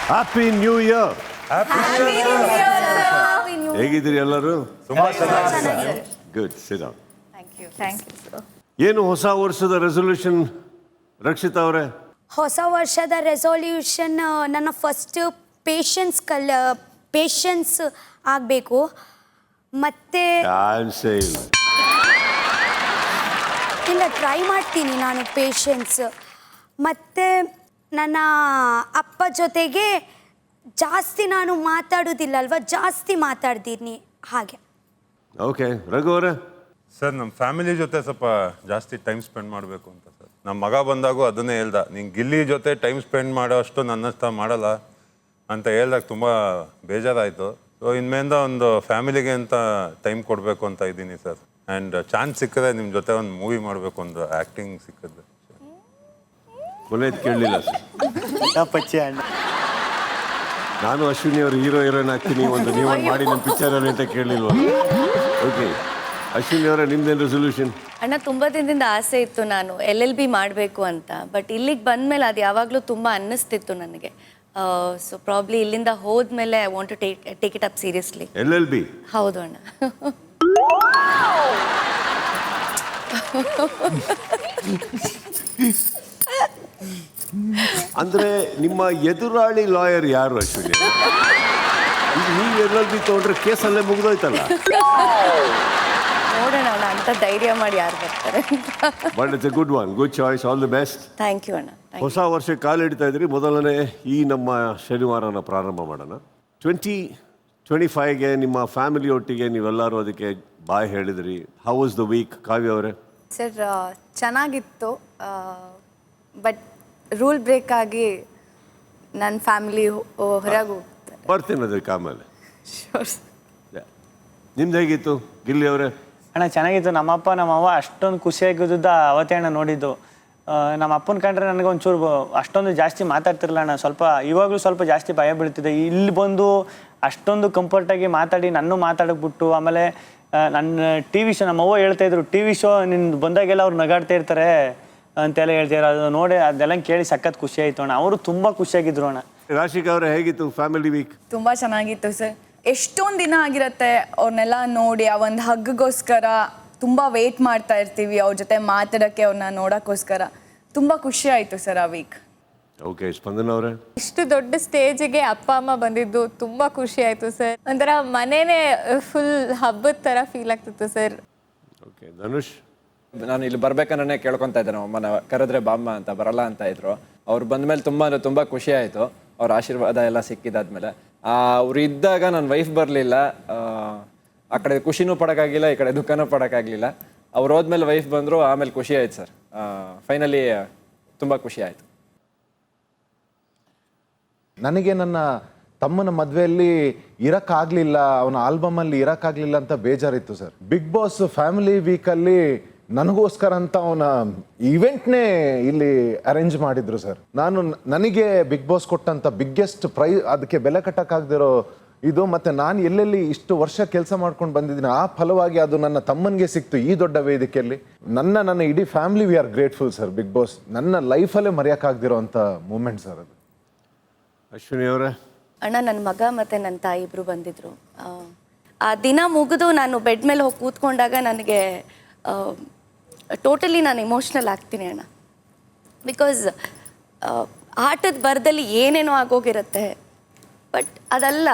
Happy new year. ಹೇಗಿದ್ದೀರಿ ಎಲ್ಲರೂ? ಗುಡ್. Sit down. ಏನು ಹೊಸ ವರ್ಷದ ರೆಸೊಲ್ಯೂಷನ್ ರಕ್ಷಿತಾ ಅವರೇ? ಹೊಸ ವರ್ಷದ ರೆಸೊಲ್ಯೂಷನ್ ನನ್ನ ಫಸ್ಟ್ ಪೇಷನ್ಸ್ ಆಗಬೇಕು. ಮತ್ತೆ ಇಲ್ಲ, ಟ್ರೈ ಮಾಡ್ತೀನಿ ನಾನು ಪೇಷನ್ಸ್. ಮತ್ತು ನನ್ನ ಅಪ್ಪ ಜೊತೆಗೆ ಜಾಸ್ತಿ ನಾನು ಮಾತಾಡೋದಿಲ್ಲ ಅಲ್ವಾ, ಜಾಸ್ತಿ ಮಾತಾಡ್ತೀನಿ ಹಾಗೆ. ಓಕೆ. ರಘು ಅವರೇ? ಸರ್, ನಮ್ಮ ಫ್ಯಾಮಿಲಿ ಜೊತೆ ಸ್ವಲ್ಪ ಜಾಸ್ತಿ ಟೈಮ್ ಸ್ಪೆಂಡ್ ಮಾಡಬೇಕು ಅಂತ ಸರ್. ನಮ್ಮ ಮಗ ಬಂದಾಗೂ ಅದನ್ನೇ ಹೇಳ್ದ, ನೀನು ಗಿಲ್ಲಿ ಜೊತೆ ಟೈಮ್ ಸ್ಪೆಂಡ್ ಮಾಡೋ ಅಷ್ಟು ನನ್ನ ಹತ್ರ ಮಾಡಲ್ಲ ಅಂತ ಹೇಳ್ದಾಗ ತುಂಬ ಬೇಜಾರಾಯಿತು. ಸೊ ಇನ್ಮೇಲಿಂದ ಒಂದು ಫ್ಯಾಮಿಲಿಗೆ ಅಂತ ಟೈಮ್ ಕೊಡಬೇಕು ಅಂತ ಇದ್ದೀನಿ ಸರ್. ಆ್ಯಂಡ್ ಚಾನ್ಸ್ ಸಿಕ್ಕಿದ್ರೆ ನಿಮ್ಮ ಜೊತೆ ಒಂದು ಮೂವಿ ಮಾಡಬೇಕು, ಒಂದು ಆ್ಯಕ್ಟಿಂಗ್ ಸಿಕ್ಕಿದ್ರೆ. ಕೊನೆದು ಕೇಳಲಿಲ್ಲ ಸರ್. ಪಚ್ಚೆ ಅಣ್ಣ, ನಾನು ಅಶ್ವಿನಿ ಅವರು ಹೀರೋಯಿನ್ ಆಗ್ತೀನಿ, ಒಂದು ನೀವು ಮಾಡಿ ನಮ್ಮ ಪಿಕ್ಚರಲ್ಲಿ ಅಂತ ಕೇಳಲಿಲ್ವ? ಓಕೆ. ಅಶ್ವಿನಿ ಅವರೇ, ನಿಮ್ದೇನು ರೆಸೊಲ್ಯೂಷನ್? ಅಣ್ಣ, ತುಂಬ ದಿನದಿಂದ ಆಸೆ ಇತ್ತು ನಾನು LLB ಮಾಡಬೇಕು ಅಂತ. ಬಟ್ ಇಲ್ಲಿಗೆ ಬಂದಮೇಲೆ ಅದು ಯಾವಾಗಲೂ ತುಂಬ ಅನ್ನಿಸ್ತಿತ್ತು ನನಗೆ. ಸೊ ಪ್ರಾಬ್ಲಿ ಇಲ್ಲಿಂದ ಹೋದ್ಮೇಲೆ I want to take it up seriously. LLB? ಹೌದು ಅಣ್ಣ. ಅಂದ್ರೆ ನಿಮ್ಮ ಎದುರಾಳಿ ಲಾಯರ್ ಯಾರು ಅಶ್ವಿನಿ? ಈಗ ನೀವು LLB ತಗೊಂಡ್ರೆ ಕೇಸಲ್ಲೇ ಮುಗಿದೋಯ್ತಲ್ಲ. ನೋಡೋಣ ಅಣ್ಣ, ಅಂತ ಧೈರ್ಯ ಮಾಡಿ ಯಾರು ಬರ್ತಾರೆ. But it's a good one. Good choice. All the best. Thank you ಅಣ್ಣ. ಹೊಸ ವರ್ಷಕ್ಕೆ ಕಾಲಿಡ್ತಾ ಇದ್ರಿ. ಮೊದಲನೇ ಈ ನಮ್ಮ ಶನಿವಾರನ ಪ್ರಾರಂಭ ಮಾಡೋಣ. 2025ಗೆ ನಿಮ್ಮ ಫ್ಯಾಮಿಲಿ ಒಟ್ಟಿಗೆ ನೀವೆಲ್ಲರೂ ಅದಕ್ಕೆ ಬಾಯ್ ಹೇಳಿದ್ರಿ. How was the week? Kavya ಅವರೇ? ಸರ್, ಚೆನ್ನಾಗಿತ್ತು. ಬಟ್ ರೂಲ್ ಬ್ರೇಕ್ ಆಗಿ ನನ್ನ ಫ್ಯಾಮಿಲಿ ಹೊರಗೆ ಹೋಗ್ತಾರೆ. ಬರ್ತೀನಿ ಅದಕ್ಕೆ ಆಮೇಲೆ. ನಿಮ್ದು ಹೇಗಿತ್ತು ಗಿಲ್ಲಿ ಅವರೇ? ಅಣ್ಣ ಚೆನ್ನಾಗಿತ್ತು. ನಮ್ಮಪ್ಪ ನಮ್ಮವ್ವ ಅಷ್ಟೊಂದು ಖುಷಿಯಾಗಿದ್ದ ಅವತ್ತೇ ಅಣ್ಣ ನೋಡಿದ್ದು. ನಮ್ಮ ಅಪ್ಪನ ಕಂಡ್ರೆ ನನಗೆ ಒಂಚೂರು ಅಷ್ಟೊಂದು ಜಾಸ್ತಿ ಮಾತಾಡ್ತಿರಲಿಲ್ಲ ಅಣ್ಣ. ಸ್ವಲ್ಪ ಇವಾಗಲೂ ಸ್ವಲ್ಪ ಜಾಸ್ತಿ ಭಯ ಬೀಳ್ತಿದೆ. ಇಲ್ಲಿ ಬಂದು ಅಷ್ಟೊಂದು ಕಂಫರ್ಟಾಗಿ ಮಾತಾಡಿ ನನ್ನ ಮಾತಾಡಕ್ಬಿಟ್ಟು, ಆಮೇಲೆ ನನ್ನ TV ಶೋ, ನಮ್ಮವ್ವ ಹೇಳ್ತಾಯಿದ್ರು, TV ಶೋ ನಿನ್ನ ಬಂದಾಗೆಲ್ಲ ಅವ್ರು ನಗಾಡ್ತಾ ಇರ್ತಾರೆ ಅಂತೆಲ್ಲ ಹೇಳ್ತಿದ್ರು. ಅದು ನೋಡಿ ಅದೆಲ್ಲ ಕೇಳಿ ಸಖತ್ ಖುಷಿ ಆಯಿತು ಅಣ್ಣ. ಅವರು ತುಂಬ ಖುಷಿಯಾಗಿದ್ರು ಅಣ್ಣ. ರಾಶಿಕಾ ಅವರೇ, ಹೇಗಿತ್ತು ಫ್ಯಾಮಿಲಿ ವೀಕ್? ತುಂಬ ಚೆನ್ನಾಗಿತ್ತು ಸರ್. ಎಷ್ಟೊಂದು ದಿನ ಆಗಿರುತ್ತೆ ಅವ್ರನ್ನೆಲ್ಲ ನೋಡಿ. ಆ ಒಂದು ಹಗ್ಗೋಸ್ಕರ ತುಂಬ ವೇಟ್ ಮಾಡ್ತಾ ಇರ್ತೀವಿ, ಅವ್ರ ಜೊತೆ ಮಾತಾಡೋಕ್ಕೆ, ಅವ್ರನ್ನ ನೋಡೋಕ್ಕೋಸ್ಕರ. ತುಂಬ ಖುಷಿ ಆಯಿತು ಸರ್ ಆ ವೀಕ್. ಓಕೆ. ಸ್ಪಂದನ ಅವರೇ? ಇಷ್ಟು ದೊಡ್ಡ ಸ್ಟೇಜಿಗೆ ಅಪ್ಪ ಅಮ್ಮ ಬಂದಿದ್ದು ತುಂಬ ಖುಷಿ ಆಯಿತು ಸರ್. ಒಂಥರ ಮನೇನೆ ಫುಲ್ ಹಬ್ಬದ ಥರ ಫೀಲ್ ಆಗ್ತಿತ್ತು ಸರ್. ಓಕೆ. ಧನುಷ್? ನಾನು ಇಲ್ಲಿ ಬರ್ಬೇಕನ್ನೇ ಕೇಳ್ಕೊತಾ ಇದ್ದೆ. ನಮ್ಮ ಅಮ್ಮನ ಕರೆದ್ರೆ ಬಾಮ್ಮ ಅಂತ, ಬರಲ್ಲ ಅಂತ ಇದ್ರು. ಅವ್ರು ಬಂದಮೇಲೆ ತುಂಬ ಅಂದರೆ ತುಂಬ ಖುಷಿ ಆಯಿತು. ಅವ್ರ ಆಶೀರ್ವಾದ ಎಲ್ಲ ಸಿಕ್ಕಿದಾದ್ಮೇಲೆ. ಅವ್ರು ಇದ್ದಾಗ ನನ್ನ ವೈಫ್ ಬರಲಿಲ್ಲ. ಆ ಕಡೆ ಖುಷಿನೂ ಪಡೋಕ್ಕಾಗಲಿಲ್ಲ, ಈ ಕಡೆ ದುಃಖನೂ ಪಡೋಕ್ಕಾಗಲಿಲ್ಲ. ಅವ್ರು ಹೋದ್ಮೇಲೆ ವೈಫ್ ಬಂದರು, ಆಮೇಲೆ ಖುಷಿ ಆಯ್ತು ಸರ್. ಫೈನಲಿ ತುಂಬ ಖುಷಿ ಆಯಿತು. ನನಗೆ ನನ್ನ ತಮ್ಮನ ಮದುವೆಯಲ್ಲಿ ಇರೋಕ್ಕಾಗಲಿಲ್ಲ, ಅವನ ಆಲ್ಬಮಲ್ಲಿ ಇರೋಕ್ಕಾಗಲಿಲ್ಲ ಅಂತ ಬೇಜಾರಿತ್ತು ಸರ್. ಬಿಗ್ ಬಾಸ್ ಫ್ಯಾಮಿಲಿ ವೀಕಲ್ಲಿ ನನಗೋಸ್ಕರ ಅಂತ ಅವನ ಇವೆಂಟ್ನೇ ಇಲ್ಲಿ ಅರೇಂಜ್ ಮಾಡಿದ್ರು ಸರ್. ನನಗೆ ಬಿಗ್ ಬಾಸ್ ಕೊಟ್ಟಂಥ ಬಿಗ್ಗೆಸ್ಟ್ ಪ್ರೈಸ್, ಅದಕ್ಕೆ ಬೆಲೆ ಕಟ್ಟಕ್ಕಾಗದಿರೋ ಇದು. ಮತ್ತು ನಾನು ಎಲ್ಲೆಲ್ಲಿ ಇಷ್ಟು ವರ್ಷ ಕೆಲಸ ಮಾಡ್ಕೊಂಡು ಬಂದಿದ್ದೀನಿ, ಆ ಫಲವಾಗಿ ಅದು ನನ್ನ ತಮ್ಮನಿಗೆ ಸಿಕ್ತು ಈ ದೊಡ್ಡ ವೇದಿಕೆಯಲ್ಲಿ. ನನ್ನ ಇಡೀ family we are grateful sir. Big Boss ನನ್ನ ಲೈಫಲ್ಲೇ ಮರೆಯೋಕ್ಕಾಗದಿರೋ ಅಂಥ ಮೂಮೆಂಟ್ ಸರ್ ಅದು. ಅಶ್ವಿನಿ ಅವರೇ? ಅಣ್ಣ, ನನ್ನ ಮಗ ಮತ್ತು ನನ್ನ ತಾಯಿ ಇಬ್ಬರು ಬಂದಿದ್ದರು. ಆ ದಿನ ಮುಗಿದು ನಾನು ಬೆಡ್ ಮೇಲೆ ಹೋಗಿ ಕೂತ್ಕೊಂಡಾಗ ನನಗೆ ಟೋಟಲಿ ನಾನು ಇಮೋಷ್ನಲ್ ಆಗ್ತೀನಿ ಅಣ್ಣ. ಬಿಕಾಸ್ ಆಟದ ಬರದಲ್ಲಿ ಏನೇನೋ ಆಗೋಗಿರುತ್ತೆ. ಬಟ್ ಅದಲ್ಲ,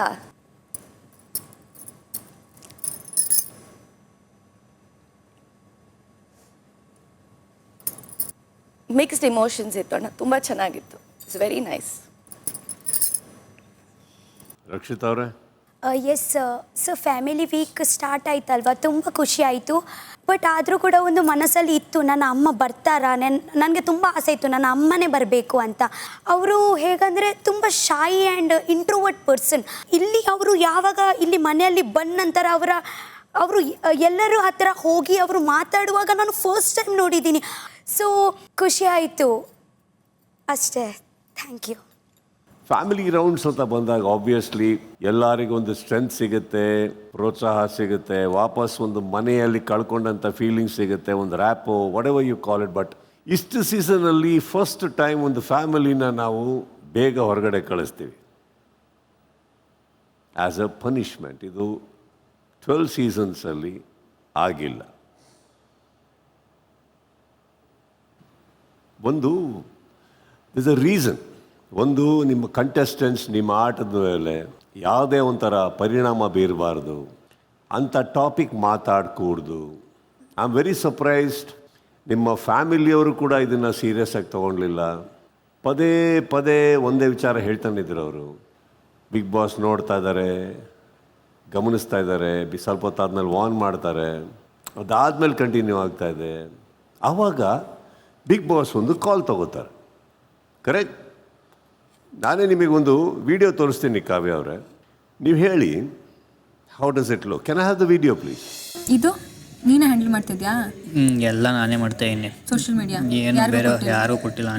ಮಿಕ್ಸ್ಡ್ ಇಮೋಷನ್ಸ್ ಇತ್ತು ಅಣ್ಣ, ತುಂಬ ಚೆನ್ನಾಗಿತ್ತು. It's very nice. ರಕ್ಷಿತ್ ಅವರೇ? Yes so family week start ಆಯ್ತಲ್ವ, ತುಂಬ ಖುಷಿ ಆಯಿತು. ಬಟ್ ಆದರೂ ಕೂಡ ಒಂದು ಮನಸ್ಸಲ್ಲಿ ಇತ್ತು, ನನ್ನ ಅಮ್ಮ ಬರ್ತಾರಾ, ನನಗೆ ತುಂಬ ಆಸೆ ಇತ್ತು ನನ್ನ ಅಮ್ಮನೇ ಬರಬೇಕು ಅಂತ. ಅವರು ಹೇಗಂದರೆ ತುಂಬ ಶಾಯಿ ಆ್ಯಂಡ್ ಇಂಟ್ರೋವರ್ಟ್ ಪರ್ಸನ್. ಇಲ್ಲಿ ಅವರು ಯಾವಾಗ ಇಲ್ಲಿ ಮನೆಯಲ್ಲಿ ಬಂದ ನಂತರ ಅವರು ಎಲ್ಲರೂ ಹತ್ತಿರ ಹೋಗಿ ಅವರು ಮಾತಾಡುವಾಗ ನಾನು ಫಸ್ಟ್ ಟೈಮ್ ನೋಡಿದ್ದೀನಿ. ಸೊ ಖುಷಿ ಆಯಿತು ಅಷ್ಟೇ. Thank you. ಫ್ಯಾಮಿಲಿ ರೌಂಡ್ಸ್ ಅಂತ ಬಂದಾಗ ಆಬ್ವಿಯಸ್ಲಿ ಎಲ್ಲರಿಗೂ ಒಂದು ಸ್ಟ್ರೆಂತ್ ಸಿಗುತ್ತೆ, ಪ್ರೋತ್ಸಾಹ ಸಿಗುತ್ತೆ, ವಾಪಸ್ ಒಂದು ಮನೆಯಲ್ಲಿ ಕಳ್ಕೊಂಡಂಥ ಫೀಲಿಂಗ್ ಸಿಗುತ್ತೆ, ಒಂದು rap whatever you call it. But ಇಷ್ಟು ಸೀಸನಲ್ಲಿ ಫಸ್ಟ್ ಟೈಮ್ ಒಂದು ಫ್ಯಾಮಿಲಿನ ನಾವು ಬೇಗ ಹೊರಗಡೆ ಕಳಿಸ್ತೀವಿ ಆ್ಯಸ್ ಅ ಪನಿಷ್ಮೆಂಟ್. ಇದು 12 ಸೀಸನ್ಸಲ್ಲಿ ಆಗಿಲ್ಲ. ಒಂದು ಇಸ್ ಅ ರೀಸನ್. ಒಂದು, ನಿಮ್ಮ ಕಂಟೆಸ್ಟೆಂಟ್ಸ್ ನಿಮ್ಮ ಆಟದ ಮೇಲೆ ಯಾವುದೇ ಒಂಥರ ಪರಿಣಾಮ ಬೀರಬಾರ್ದು ಅಂಥ ಟಾಪಿಕ್ ಮಾತಾಡಕೂಡ್ದು. ಐ ಆಮ್ ವೆರಿ ಸರ್ಪ್ರೈಸ್ಡ್, ನಿಮ್ಮ ಫ್ಯಾಮಿಲಿಯವರು ಕೂಡ ಇದನ್ನು ಸೀರಿಯಸ್ ಆಗಿ ತೊಗೊಳ್ಲಿಲ್ಲ. ಪದೇ ಪದೇ ಒಂದೇ ವಿಚಾರ ಹೇಳ್ತಾನಿದ್ರು ಅವರು. ಬಿಗ್ ಬಾಸ್ ನೋಡ್ತಾ ಇದ್ದಾರೆ, ಗಮನಿಸ್ತಾ ಇದ್ದಾರೆ, ಸ್ವಲ್ಪ ಹೊತ್ತಾದ್ಮೇಲೆ ವಾರ್ನ್ ಮಾಡ್ತಾರೆ, ಅದಾದಮೇಲೆ ಕಂಟಿನ್ಯೂ ಆಗ್ತಾಯಿದೆ. ಆವಾಗ ಬಿಗ್ ಬಾಸ್ ಒಂದು ಕಾಲ್ ತಗೋತಾರೆ. ಕರೆಕ್ಟ್? ನಾನೇ ನಿಮಗೊಂದು ವಿಡಿಯೋ ತೋರಿಸ್ತೀನಿ ಕಾವ್ಯ ಅವರೇ, ನೀವು ಹೇಳಿ how does it look. Can I have the video please? ಇದು ನೀನೇ ಹ್ಯಾಂಡಲ್ ಮಾಡ್ತಿದ್ಯಾ? ಎಲ್ಲ ನಾನೇ ಮಾಡ್ತಾ ಇದ್ದೀನಿ. ಸೋಷಿಯಲ್ ಮೀಡಿಯಾ ಏನು ಬೇರೆ ಯಾರೂ ಕೊಟ್ಟಿಲ್ಲ,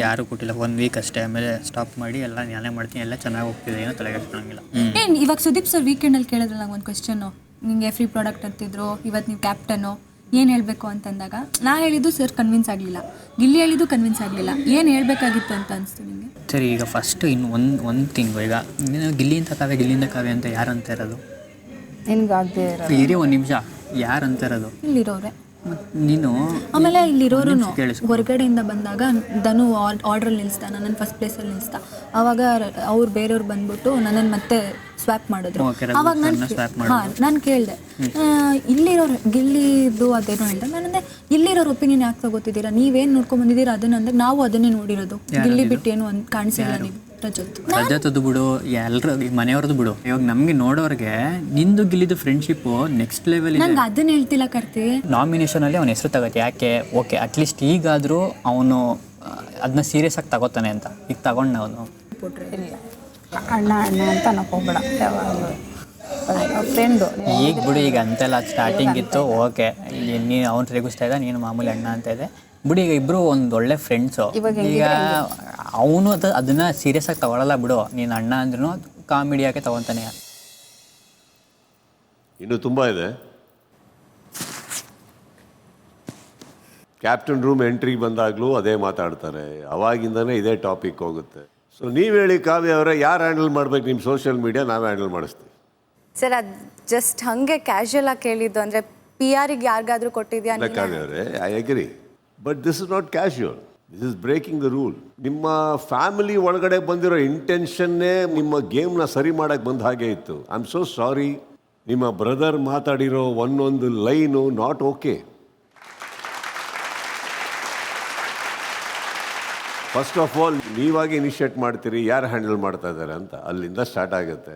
ಯಾರು ಕೊಟ್ಟಿಲ್ಲ. 1 ವೀಕ್ ಅಷ್ಟೇ, ಆಮೇಲೆ ಸ್ಟಾಪ್ ಮಾಡಿ ಎಲ್ಲ ನಾನೇ ಮಾಡ್ತೀನಿ. ಎಲ್ಲ ಚೆನ್ನಾಗಿ ಹೋಗ್ತಿದೆ, ಏನೋ ತಲೆಗೆ ಹಾಕ್ಕೊಳ್ಳಂಗಿಲ್ಲ. ಏನು ಇವಾಗ ಸುದೀಪ್ ಸರ್ ವೀಕೆಂಡಲ್ಲಿ ಕೇಳಿದ್ರಲ್ಲ ನಂಗೆ ಒಂದು ಕ್ವೆಶ್ಚನ್ನು, ನಿಮಗೆ ಫ್ರೀ ಪ್ರಾಡಕ್ಟ್ ಅಂತಿದ್ರು, ಇವತ್ತು ನೀವು ಕ್ಯಾಪ್ಟನ್ನು, ಏನು ಹೇಳಬೇಕು ಅಂತಂದಾಗ ನಾ ಹೇಳಿದ್ದು ಸರ್ ಕನ್ವಿನ್ಸ್ ಆಗಲಿಲ್ಲ, ಗಿಲ್ಲಿ ಹೇಳಿದ್ದು ಕನ್ವಿನ್ಸ್ ಆಗಲಿಲ್ಲ, ಏನು ಹೇಳಬೇಕಾಗಿತ್ತು ಅಂತ ಅನಿಸ್ತು ನಿಮಗೆ? ಸರಿ, ಈಗ ಫಸ್ಟ್ ಇನ್ನು ಒಂದು ತಿಂಗಳು ಈಗ ನೀನು ಗಿಲ್ಲಿಂದ ಕಾವ್ಯ ಅಂತ ಯಾರು ಅಂತ ಇರೋದು? ಇರಿ ಒಂದು ನಿಮಿಷ, ಯಾರು ಅಂತ ಇರೋದು? ಇಲ್ಲಿರೋರೆ ನೀನು. ಆಮೇಲೆ ಇಲ್ಲಿರೋರು ಹೊರಗಡೆಯಿಂದ ಬಂದಾಗ ಧನು ಆರ್ಡ್ರಲ್ಲಿ ನಿಲ್ಲಿಸ್ದ, ನನ್ನನ್ನು ಫಸ್ಟ್ ಪ್ಲೇಸಲ್ಲಿ ನಿಲ್ಲಿಸ್ದ. ಆವಾಗ ಅವ್ರು ಬೇರೆಯವ್ರು ಬಂದ್ಬಿಟ್ಟು ನನ್ನನ್ನು ಮತ್ತೆ ಸ್ವ್ಯಾಪ್ ಮಾಡಿದ್ರು. ಆವಾಗ ನಾನು ಕೇಳಿದೆ, ಇಲ್ಲಿರೋರು ಗಿಲ್ಲಿದು ಅದೇನೋ ಹೇಳ್ದೆ. ನಾನಂದೆ ಇಲ್ಲಿರೋರು ಒಪಿನಿಯನ್ ಯಾಕೆ ತಗೋತಿದ್ದೀರಾ, ನೀವೇನು ನೋಡ್ಕೊಂಡ್ ಬಂದಿದ್ದೀರಾ ಅದನ್ನಂದ್ರೆ ನಾವು ಅದನ್ನೇ ನೋಡಿರೋದು, ಗಿಲ್ಲಿ ಬಿಟ್ಟು ಏನು ಕಾಣಿಸಿಲ್ಲ ನೀವು. ರಜತದ್ದು ಬಿಡು, ಎಲ್ಲರೂ ಮನೆಯವ್ರದ್ದು ಬಿಡು. ಇವಾಗ ನಮಗೆ ನೋಡೋರಿಗೆ ನಿಂದು ಗಿಲ್ಲಿದು ಫ್ರೆಂಡ್ಶಿಪ್ಪು ನೆಕ್ಸ್ಟ್ ಲೆವೆಲ್. ನಂಗೆ ಅದನ್ನ ಹೇಳ್ತಿಲ್ಲ ಕರ್ತಿ. ನಾಮಿನೇಷನಲ್ಲಿ ಅವನ ಹೆಸರು ತಗೋತಿ, ಯಾಕೆ? ಓಕೆ, ಅಟ್ಲೀಸ್ಟ್ ಈಗಾದರೂ ಅವನು ಅದನ್ನ ಸೀರಿಯಸ್ ಆಗಿ ತಗೋತಾನೆ ಅಂತ. ಈಗ ತಗೊಂಡು ಅವನು ಅಣ್ಣ ಅಣ್ಣ ಅಂತ ಅನ್ನೋಕೋಗ್ಬೇಡ, ಯಾವಾಗಲೂ ಫ್ರೆಂಡು. ಈಗ ಬಿಡು, ಈಗ ಅಂತೆಲ್ಲ ಸ್ಟಾರ್ಟಿಂಗ್ ಇತ್ತು. ಓಕೆ, ನೀನು ಅವ್ನು ರೇಗಿಸ್ತಾ ಇದ್ದ, ನೀನು ಮಾಮೂಲಿ ಅಣ್ಣ ಅಂತ ಇದೆ ಬಿಡು. ಈಗ ಇಬ್ಬರು ಒಂದು ಒಳ್ಳೆ ಫ್ರೆಂಡ್ಸು. ಈಗ ಅವನು ಅದನ್ನು ಸೀರಿಯಸ್ ಆಗಿ ತಗೊಳ್ಳಲ್ಲ ಬಿಡು. ನೀನು ಅಣ್ಣ ಅಂದ್ರೂ ಕಾಮಿಡಿಯಾಗೆ ತಗೊತಾನೆ. ಇನ್ನು ತುಂಬ ಇದೆ. ಕ್ಯಾಪ್ಟನ್ ರೂಮ್ ಎಂಟ್ರಿ ಬಂದಾಗಲೂ ಅದೇ ಮಾತಾಡ್ತಾರೆ, ಅವಾಗಿಂದನೇ ಇದೇ ಟಾಪಿಕ್ ಹೋಗುತ್ತೆ. ಸೊ ನೀವು ಹೇಳಿ ಕಾವ್ಯ ಅವರೇ, ಯಾರು ಹ್ಯಾಂಡಲ್ ಮಾಡ್ಬೇಕು ನಿಮ್ಮ ಸೋಷಿಯಲ್ ಮೀಡಿಯಾ? ನಾವೇ ಹ್ಯಾಂಡಲ್ ಮಾಡಿಸ್ತೀವಿ ಸರ್. ಅದು ಜಸ್ಟ್ ಹಾಗೆ ಕ್ಯಾಶುಯಲ್ ಆಗಿ ಕೇಳಿದ್ದು, ಅಂದರೆ PR-ಗೆ ಯಾರಿಗಾದ್ರೂ ಕೊಟ್ಟಿದ್ಯಾ? ಕಾವ್ಯ ಅವರೇ, I agree, but this is not casual, this is breaking the rule. ನಿಮ್ಮ ಫ್ಯಾಮಿಲಿ ಒಳಗಡೆ ಬಂದಿರೋ ಇಂಟೆನ್ಷನ್ನೇ ನಿಮ್ಮ ಗೇಮ್ನ ಸರಿ ಮಾಡೋಕ್ಕೆ ಬಂದ ಹಾಗೆ ಇತ್ತು. I am so sorry. ನಿಮ್ಮ ಬ್ರದರ್ ಮಾತಾಡಿರೋ ಒಂದೊಂದು line not okay. First of all ನೀವಾಗಿ ಇನಿಷಿಯೇಟ್ ಮಾಡ್ತೀರಿ, ಯಾರು ಹ್ಯಾಂಡಲ್ ಮಾಡ್ತಾ ಇದ್ದಾರೆ ಅಂತ, ಅಲ್ಲಿಂದ ಸ್ಟಾರ್ಟ್ ಆಗುತ್ತೆ.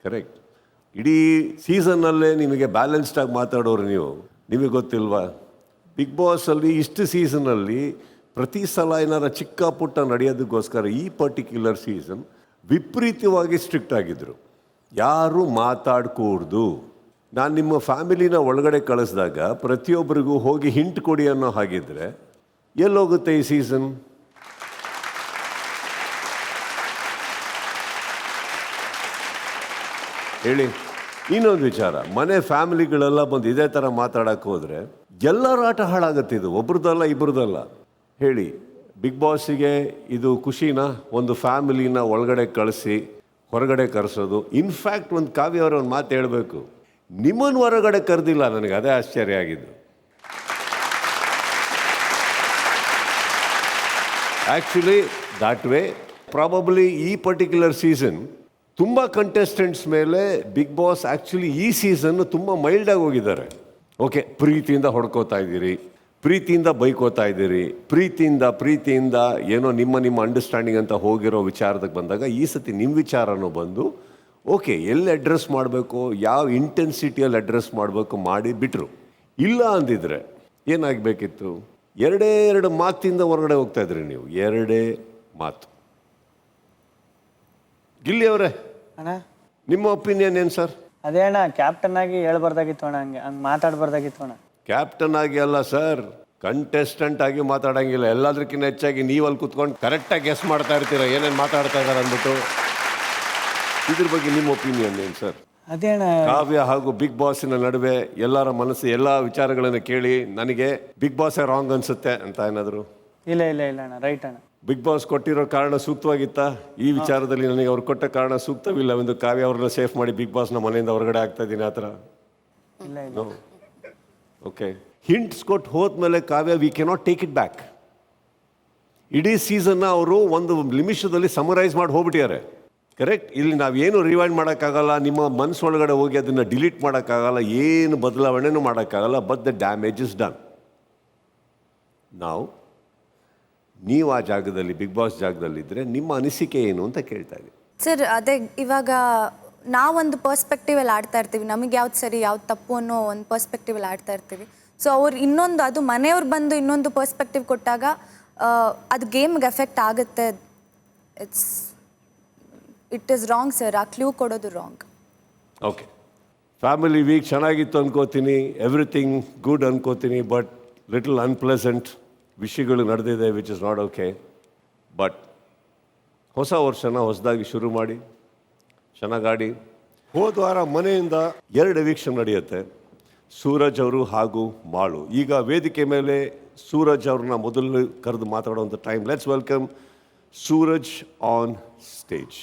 ಕರೆಕ್ಟ್? ಇಡೀ ಸೀಸನ್ನಲ್ಲೇ ನಿಮಗೆ ಬ್ಯಾಲೆನ್ಸ್ಡಾಗಿ ಮಾತಾಡೋರು ನೀವು. ನಿಮಗೆ ಗೊತ್ತಿಲ್ವಾ, ಬಿಗ್ ಬಾಸಲ್ಲಿ ಇಷ್ಟು ಸೀಸನಲ್ಲಿ ಪ್ರತಿ ಸಲ ಏನಾರ ಚಿಕ್ಕ ಪುಟ್ಟ ನಡೆಯೋದಕ್ಕೋಸ್ಕರ ಈ ಪರ್ಟಿಕ್ಯುಲರ್ ಸೀಸನ್ ವಿಪರೀತವಾಗಿ ಸ್ಟ್ರಿಕ್ಟ್ ಆಗಿದ್ದರು. ಯಾರು ಮಾತಾಡ್ಕೂಡ್ದು. ನಾನು ನಿಮ್ಮ ಫ್ಯಾಮಿಲಿನ ಒಳಗಡೆ ಕಳಿಸಿದಾಗ ಪ್ರತಿಯೊಬ್ಬರಿಗೂ ಹೋಗಿ ಹಿಂಟ್ ಕೊಡಿ ಅನ್ನೋ ಹಾಗಿದ್ರೆ ಎಲ್ಲೋಗುತ್ತೆ ಈ ಸೀಸನ್? ಹೇಳಿ. ಇನ್ನೊಂದು ವಿಚಾರ, ಮನೆ ಫ್ಯಾಮಿಲಿಗಳೆಲ್ಲ ಬಂದು ಇದೇ ಥರ ಮಾತಾಡೋಕ್ಕೆ ಹೋದರೆ ಎಲ್ಲರ ಆಟ ಹಾಳಾಗತ್ತೆ. ಇದು ಒಬ್ರದ್ದಲ್ಲ ಇಬ್ರದ್ದಲ್ಲ. ಹೇಳಿ, ಬಿಗ್ ಬಾಸಿಗೆ ಇದು ಖುಷಿನ ಒಂದು ಫ್ಯಾಮಿಲಿನ ಒಳಗಡೆ ಕಳಿಸಿ ಹೊರಗಡೆ ಕರೆಸೋದು? ಇನ್ಫ್ಯಾಕ್ಟ್ ಒಂದು ಕಾವ್ಯ ಅವರ ಒಂದು ಮಾತು ಹೇಳಬೇಕು, ನಿಮ್ಮನ್ನು ಹೊರಗಡೆ ಕರೆದಿಲ್ಲ. ನನಗೆ ಅದೇ ಆಶ್ಚರ್ಯ ಆಗಿದ್ದು. ಆ್ಯಕ್ಚುಲಿ ದಾಟ್ ವೇ ಪ್ರಾಬಬ್ಲಿ ಈ ಪರ್ಟಿಕ್ಯುಲರ್ ಸೀಸನ್ ತುಂಬ ಕಂಟೆಸ್ಟೆಂಟ್ಸ್ ಮೇಲೆ ಬಿಗ್ ಬಾಸ್ ಆ್ಯಕ್ಚುಲಿ ಈ ಸೀಸನ್ನು ತುಂಬ ಮೈಲ್ಡಾಗಿ ಹೋಗಿದ್ದಾರೆ. ಓಕೆ, ಪ್ರೀತಿಯಿಂದ ಹೊಡ್ಕೋತಾ ಇದ್ದೀರಿ, ಪ್ರೀತಿಯಿಂದ ಬೈಕೋತಾ ಇದ್ದೀರಿ, ಪ್ರೀತಿಯಿಂದ ಏನೋ ನಿಮ್ಮ ಅಂಡರ್ಸ್ಟ್ಯಾಂಡಿಂಗ್ ಅಂತ ಹೋಗಿರೋ ವಿಚಾರದಾಗ ಬಂದಾಗ ಈ ಸತಿ ನಿಮ್ಮ ವಿಚಾರನೂ ಬಂದು ಓಕೆ ಎಲ್ಲಿ ಅಡ್ರೆಸ್ ಮಾಡಬೇಕು, ಯಾವ ಇಂಟೆನ್ಸಿಟಿಯಲ್ಲಿ ಅಡ್ರೆಸ್ ಮಾಡಬೇಕು ಮಾಡಿ ಬಿಟ್ಟರು. ಇಲ್ಲ ಅಂದಿದ್ರೆ ಏನಾಗಬೇಕಿತ್ತು? ಎರಡು ಮಾತಿಂದ ಹೊರಗಡೆ ಹೋಗ್ತಾ ಇದ್ರಿ ನೀವು. ಎರಡೇ ಮಾತು. ಗಿಲ್ಲಿ ಅವರೇ, ಅಣ್ಣ ನಿಮ್ಮ ಒಪಿನಿಯನ್ ಏನು ಸರ್? ಅದೇ ಅಣ್ಣ, ಕ್ಯಾಪ್ಟನ್ ಆಗಿ ಹೇಳ್ಬಾರ್ದಾಗಿತ್ತು ಅಣ್ಣ, ಹಂಗೆ ಮಾತಾಡ್ಬಾರ್ದಾಗಿತ್ತು ಅಣ್ಣ. ಕ್ಯಾಪ್ಟನ್ ಆಗಿ ಅಲ್ಲ ಸರ್, ಕಂಟೆಸ್ಟೆಂಟ್ ಆಗಿ ಮಾತಾಡಂಗಿಲ್ಲ. ಎಲ್ಲದಕ್ಕಿಂತ ಹೆಚ್ಚಾಗಿ ನೀವು ಅಲ್ಲಿ ಕುತ್ಕೊಂಡು ಕರೆಕ್ಟಾಗಿ ಗೆಸ್ ಮಾಡ್ತಾ ಇರ್ತೀರ ಏನೇನು ಮಾತಾಡ್ತಾ ಇದ್ದಾರೆ ಅಂದ್ಬಿಟ್ಟು. ಇದ್ರ ಬಗ್ಗೆ ನಿಮ್ಮ ಒಪಿನಿಯನ್ ಏನು ಸರ್? ಅದೇ ಅಣ್ಣ, ಕಾವ್ಯ ಹಾಗೂ ಬಿಗ್ ಬಾಸಿನ ನಡುವೆ ಎಲ್ಲರ ಮನಸ್ಸು ಎಲ್ಲ ವಿಚಾರಗಳನ್ನು ಕೇಳಿ ನನಗೆ ಬಿಗ್ ಬಾಸೇ ರಾಂಗ್ ಅನ್ಸುತ್ತೆ ಅಂತ ಏನಾದರೂ? ಇಲ್ಲ ಅಣ್ಣ, ರೈಟ್ ಅಣ್ಣ. ಬಿಗ್ ಬಾಸ್ ಕೊಟ್ಟಿರೋ ಕಾರಣ ಸೂಕ್ತವಾಗಿತ್ತಾ? ಈ ವಿಚಾರದಲ್ಲಿ ನನಗೆ ಅವ್ರು ಕೊಟ್ಟ ಕಾರಣ ಸೂಕ್ತವಿಲ್ಲ ಎಂದು ಕಾವ್ಯ ಅವ್ರನ್ನ ಸೇಫ್ ಮಾಡಿ ಬಿಗ್ ಬಾಸ್ನ ಮನೆಯಿಂದ ಹೊರಗಡೆ ಆಗ್ತಾ ಇದ್ದೀನಿ ಆ ಥರ? ಇಲ್ಲ ಓಕೆ, ಹಿಂಟ್ಸ್ ಕೊಟ್ಟು ಹೋದ್ಮೇಲೆ Kavya we cannot take it back. ಇಡೀ ಸೀಸನ್ನ ಅವರು ಒಂದು ನಿಮಿಷದಲ್ಲಿ ಸಮರೈಸ್ ಮಾಡಿ ಹೋಗ್ಬಿಟ್ಟಿದ್ದಾರೆ. ಕರೆಕ್ಟ್. ಇಲ್ಲಿ ನಾವೇನು ರಿವೈಂಡ್ ಮಾಡೋಕ್ಕಾಗಲ್ಲ, ನಿಮ್ಮ ಮನಸ್ಸೊಳಗಡೆ ಹೋಗಿ ಅದನ್ನು ಡಿಲೀಟ್ ಮಾಡೋಕ್ಕಾಗಲ್ಲ, ಏನು ಬದಲಾವಣೆನೂ ಮಾಡೋಕ್ಕಾಗಲ್ಲ. But the damage is done. ನೀವು ಆ ಜಾಗದಲ್ಲಿ, ಬಿಗ್ ಬಾಸ್ ಜಾಗದಲ್ಲಿದ್ದರೆ ನಿಮ್ಮ ಅನಿಸಿಕೆ ಏನು ಅಂತ ಕೇಳ್ತಾ ಇದ್ದೀನಿ. ಸರ್, ಅದೇ ಇವಾಗ ನಾವೊಂದು ಪರ್ಸ್ಪೆಕ್ಟಿವಲ್ಲಿ ಆಡ್ತಾ ಇರ್ತೀವಿ, ನಮಗೆ ಯಾವ್ದು ಸರಿ ಯಾವ್ದು ತಪ್ಪು ಅನ್ನೋ ಒಂದು ಪರ್ಸ್ಪೆಕ್ಟಿವಲ್ಲಿ ಆಡ್ತಾ ಇರ್ತೀವಿ. ಸೊ ಅವ್ರು ಇನ್ನೊಂದು, ಅದು ಮನೆಯವ್ರು ಬಂದು ಇನ್ನೊಂದು ಪರ್ಸ್ಪೆಕ್ಟಿವ್ ಕೊಟ್ಟಾಗ ಅದು ಗೇಮ್ಗೆ ಎಫೆಕ್ಟ್ ಆಗುತ್ತೆ. ಇಟ್ ಈಸ್ ರಾಂಗ್ ಸರ್, ಆ ಕ್ಲೂ ಕೊಡೋದು ರಾಂಗ್. ಓಕೆ, ಫ್ಯಾಮಿಲಿ ವೀಕ್ ಚೆನ್ನಾಗಿತ್ತು ಅನ್ಕೋತೀನಿ, ಎವ್ರಿಥಿಂಗ್ ಗುಡ್ ಅನ್ಕೋತೀನಿ. ಬಟ್ ಲಿಟಲ್ ಅನ್ಪ್ಲೆಸೆಂಟ್ ವಿಷಯಗಳು ನಡೆದಿದೆ, which is not okay. But ಹೊಸ ವರ್ಷನ ಹೊಸದಾಗಿ ಶುರು ಮಾಡಿ ಚೆನ್ನಾಗಾಡಿ. ಹೋದ ವಾರ ಮನೆಯಿಂದ 2 ಎವಿಕ್ಷನ್ ನಡೆಯುತ್ತೆ, ಸೂರಜ್ ಅವರು ಹಾಗೂ ಮಾಳು. ಈಗ ವೇದಿಕೆ ಮೇಲೆ ಸೂರಜ್ ಅವ್ರನ್ನ ಮೊದಲು ಕರೆದು ಮಾತಾಡುವಂಥ time. Let's welcome Suraj on stage.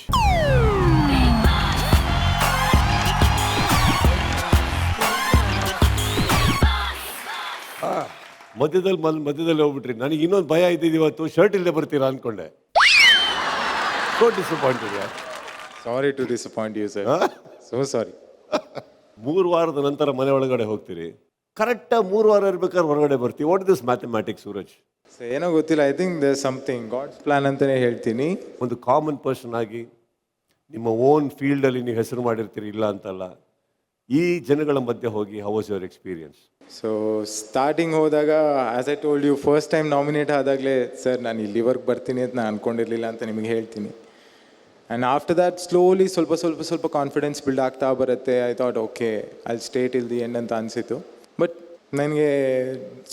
ಮಧ್ಯದಲ್ಲಿ ಹೋಗ್ಬಿಟ್ರಿ. ನನಗೆ ಇನ್ನೊಂದು ಭಯ ಇದ್ದಿದ್ದು, ಇವತ್ತು ಶರ್ಟ್ ಇಲ್ಲದೆ ಬರ್ತೀರಾ ಅಂದ್ಕೊಂಡೆ. So disappointed. Sorry to disappoint you sir, so sorry. 3 ವಾರದ ನಂತರ ಮನೆ ಒಳಗಡೆ ಹೋಗ್ತೀರಿ, ಕರೆಕ್ಟಾಗಿ 3 ವಾರ ಇರ್ಬೇಕಾದ್ರೆ ಹೊರಗಡೆ ಬರ್ತೀವಿ. What this mathematics Suraj? ಏನೋ ಗೊತ್ತಿಲ್ಲ, I think there something God's plan ಅಂತಲೇ ಹೇಳ್ತೀನಿ. ಒಂದು ಕಾಮನ್ ಪರ್ಸನ್ ಆಗಿ ನಿಮ್ಮ ಓನ್ ಫೀಲ್ಡಲ್ಲಿ ನೀವು ಹೆಸರು ಮಾಡಿರ್ತೀರಿ, ಇಲ್ಲ ಅಂತಲ್ಲ. ಈ ಜನಗಳ ಮಧ್ಯೆ ಹೋಗಿ how was your experience? So starting ಹೋದಾಗ, as I told you, first time nominate ಆದಾಗಲೇ ಸರ್ ನಾನು ಇಲ್ಲಿವರೆಗೆ ಬರ್ತೀನಿ ಅಂತ ನಾನು ಅಂದ್ಕೊಂಡಿರಲಿಲ್ಲ ಅಂತ ನಿಮಗೆ ಹೇಳ್ತೀನಿ. ಆ್ಯಂಡ್ ಆಫ್ಟರ್ ದ್ಯಾಟ್ ಸ್ಲೋಲಿ ಸ್ವಲ್ಪ ಕಾನ್ಫಿಡೆನ್ಸ್ ಬಿಲ್ಡ್ ಆಗ್ತಾ ಬರುತ್ತೆ. I thought okay I stay till the end ಅಂತ ಅನಿಸಿತು. ಬಟ್ ನನಗೆ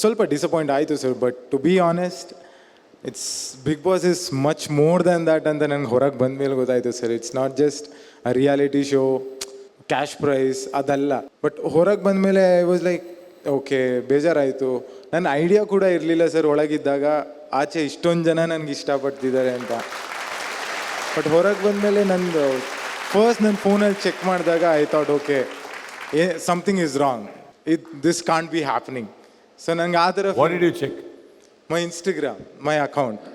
ಸ್ವಲ್ಪ ಡಿಸಪಾಯಿಂಟ್ ಆಯಿತು sir. But to be honest, it's big boss is much more than that ಅಂತ ನನಗೆ ಹೊರಗೆ ಬಂದ ಮೇಲೆ ಗೊತ್ತಾಯಿತು sir. It's not just a reality show, cash prize ಅದಲ್ಲ. ಬಟ್ ಹೊರಗೆ ಬಂದ ಮೇಲೆ ಐ ವಾಸ್ ಲೈಕ್ ಓಕೆ, ಬೇಜಾರಾಯಿತು. ನನ್ನ ಐಡಿಯಾ ಕೂಡ ಇರಲಿಲ್ಲ ಸರ್ ಒಳಗಿದ್ದಾಗ ಆಚೆ ಇಷ್ಟೊಂದು ಜನ ನನಗೆ ಇಷ್ಟಪಡ್ತಿದ್ದಾರೆ ಅಂತ. ಬಟ್ ಹೊರಗೆ ಬಂದಮೇಲೆ ನಂದು ಫಸ್ಟ್ ನನ್ನ ಫೋನಲ್ಲಿ ಚೆಕ್ ಮಾಡಿದಾಗ I thought okay, something is wrong, this can't be happening. So ನಂಗೆ ಆ ಥರ check my Instagram, my account,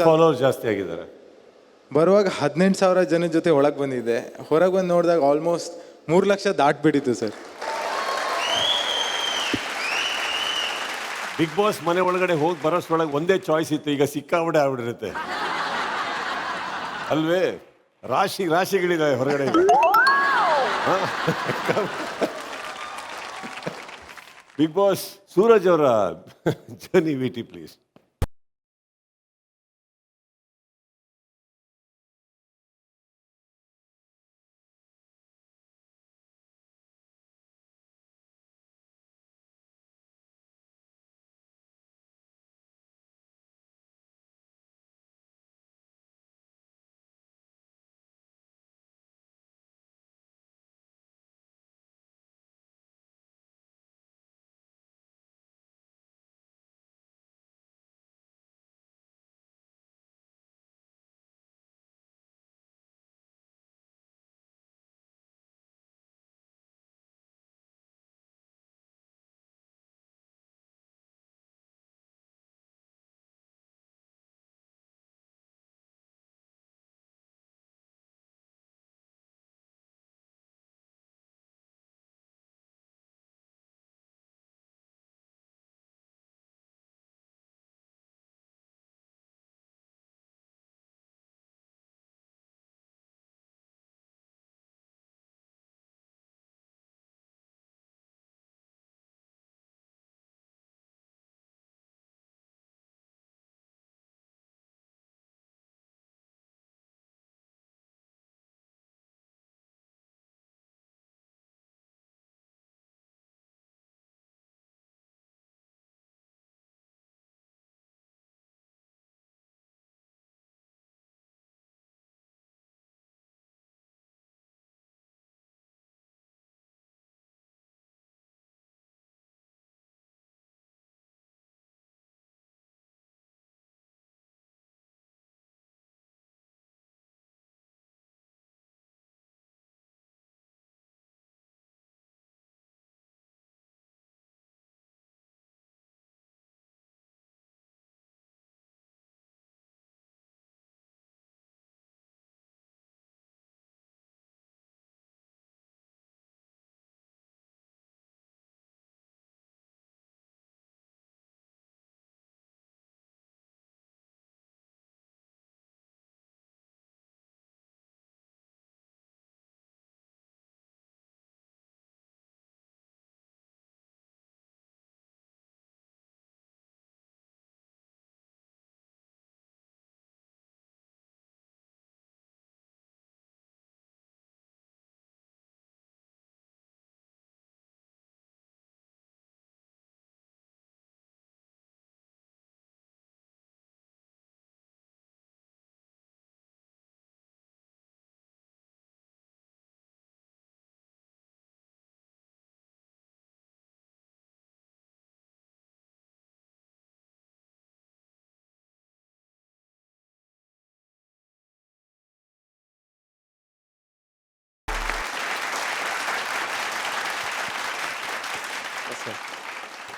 followers ಜಾಸ್ತಿ ಆಗಿದ್ದಾರೆ. ಬರುವಾಗ 18,000 ಜನದ ಜೊತೆ ಒಳಗೆ ಬಂದಿದ್ದೆ. ಹೊರಗೆ ಬಂದು ನೋಡಿದಾಗ ಆಲ್ಮೋಸ್ಟ್ 3 ಲಕ್ಷ ದಾಟ್ಬಿಟ್ಟಿತ್ತು ಸರ್. ಬಿಗ್ ಬಾಸ್ ಮನೆ ಒಳಗಡೆ ಹೋಗಿ ಬರೋಷ್ರೊಳಗೆ ಒಂದೇ ಚಾಯ್ಸ್ ಇತ್ತು, ಈಗ ಸಿಕ್ಕಾಬಿಡೆ ಆಗ್ಬಿಟ್ಟಿರುತ್ತೆ ಅಲ್ವೇ? ರಾಶಿಗಳಿದ್ದಾವೆ ಹೊರಗಡೆ. ಬಿಗ್ ಬಾಸ್ ಸೂರಜ್ ಅವರ journey VT please.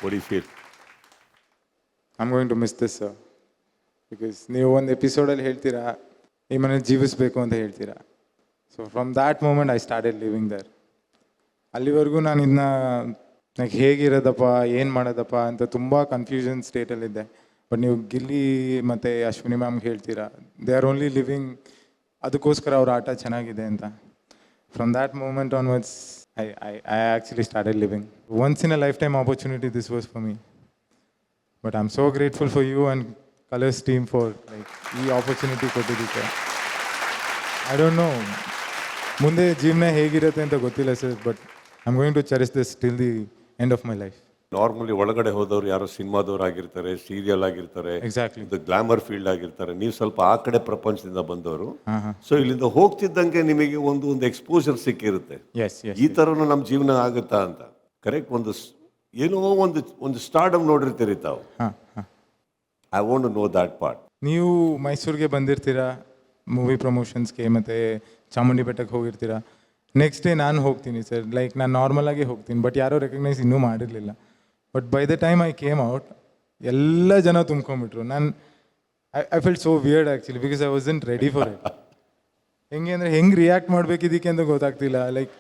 What do you feel? I'm going to miss this, sir. Because ನೀವು ಒಂದು ಎಪಿಸೋಡಲ್ಲಿ ಹೇಳ್ತೀರಾ ಈ ಮನೆ ಜೀವಿಸಬೇಕು ಅಂತ ಹೇಳ್ತೀರಾ. So from that moment I started living there. ಅಲ್ಲಿವರೆಗೂ ನಾನು ಇದನ್ನ ಲೈಕ್ ಹೇಗಿರೋದಪ್ಪ ಏನು ಮಾಡೋದಪ್ಪ ಅಂತ ತುಂಬ ಕನ್ಫ್ಯೂಷನ್ ಸ್ಟೇಟಲ್ಲಿದ್ದೆ. ಬಟ್ ನೀವು ಗಿಲ್ಲಿ ಮತ್ತು ಅಶ್ವಿನಿ ಮ್ಯಾಮ್ಗೆ ಹೇಳ್ತೀರಾ ದೇ ಆರ್ ಓನ್ಲಿ ಲಿವಿಂಗ್, ಅದಕ್ಕೋಸ್ಕರ ಅವ್ರ ಆಟ ಚೆನ್ನಾಗಿದೆ ಅಂತ. From that moment onwards I actually started living. Once in a lifetime opportunity this was for me. But I'm so grateful for you and Colors team for like ಈ opportunity ಕೊಟ್ಟಿದ್ದಕ್ಕೆ. I don't know ಮುಂದೆ ಜೀವನ ಹೇಗಿರುತ್ತೆ ಅಂತ ಗೊತ್ತಿಲ್ಲ sir, but I'm going to cherish this till the end of my life. Normally ಒಳಗಡೆ ಹೋದವ್ರು ಯಾರೋ ಸಿನಿಮಾದವ್ರು ಆಗಿರ್ತಾರೆ, ಸೀರಿಯಲ್ ಆಗಿರ್ತಾರೆ, Exactly. ಗ್ಲಾಮರ್ ಫೀಲ್ಡ್ ಆಗಿರ್ತಾರೆ. ನೀವು ಸ್ವಲ್ಪ ಆ ಕಡೆ ಪ್ರಪಂಚದಿಂದ ಬಂದವರು. ಸೊ ಇಲ್ಲಿಂದ ಹೋಗ್ತಿದ್ದಂಗೆ ನಿಮಗೆ ಒಂದು ಎಕ್ಸ್ಪೋಜರ್ ಸಿಕ್ಕಿರುತ್ತೆ. Yes, yes. ಈ ಥರನೂ ನಮ್ಮ ಜೀವನ ಆಗುತ್ತಾ ಅಂತ. ಕರೆಕ್ಟ್. ಏನೋ ಒಂದು ಸ್ಟಾರ್ಡಮ್ ನೋಡಿರ್ತೀರಿ ತಾವು. I want to know that part. ನೀವು ಮೈಸೂರಿಗೆ ಬಂದಿರ್ತೀರಾ ಮೂವಿ ಪ್ರಮೋಷನ್ಸ್ಗೆ, ಮತ್ತು ಚಾಮುಂಡಿ ಬೆಟ್ಟಕ್ಕೆ ಹೋಗಿರ್ತೀರಾ. ನೆಕ್ಸ್ಟ್ ಡೇ ನಾನು ಹೋಗ್ತೀನಿ ಸರ್, ಲೈಕ್ ನಾನು ನಾರ್ಮಲಾಗಿ ಹೋಗ್ತೀನಿ, ಬಟ್ ಯಾರೋ ರೆಕಗ್ನೈಸ್ ಇನ್ನೂ ಮಾಡಿರಲಿಲ್ಲ. But by the time I came out ಎಲ್ಲ ಜನ ತುಂಬ್ಕೊಂಡ್ಬಿಟ್ರು. ನಾನು I felt so weird actually, because I wasn't ready for it. ಹೆಂಗೆ ಅಂದರೆ ಹೆಂಗೆ ರಿಯಾಕ್ಟ್ ಮಾಡಬೇಕು ಇದಕ್ಕೆ ಅಂತ ಗೊತ್ತಾಗ್ತಿಲ್ಲ. Like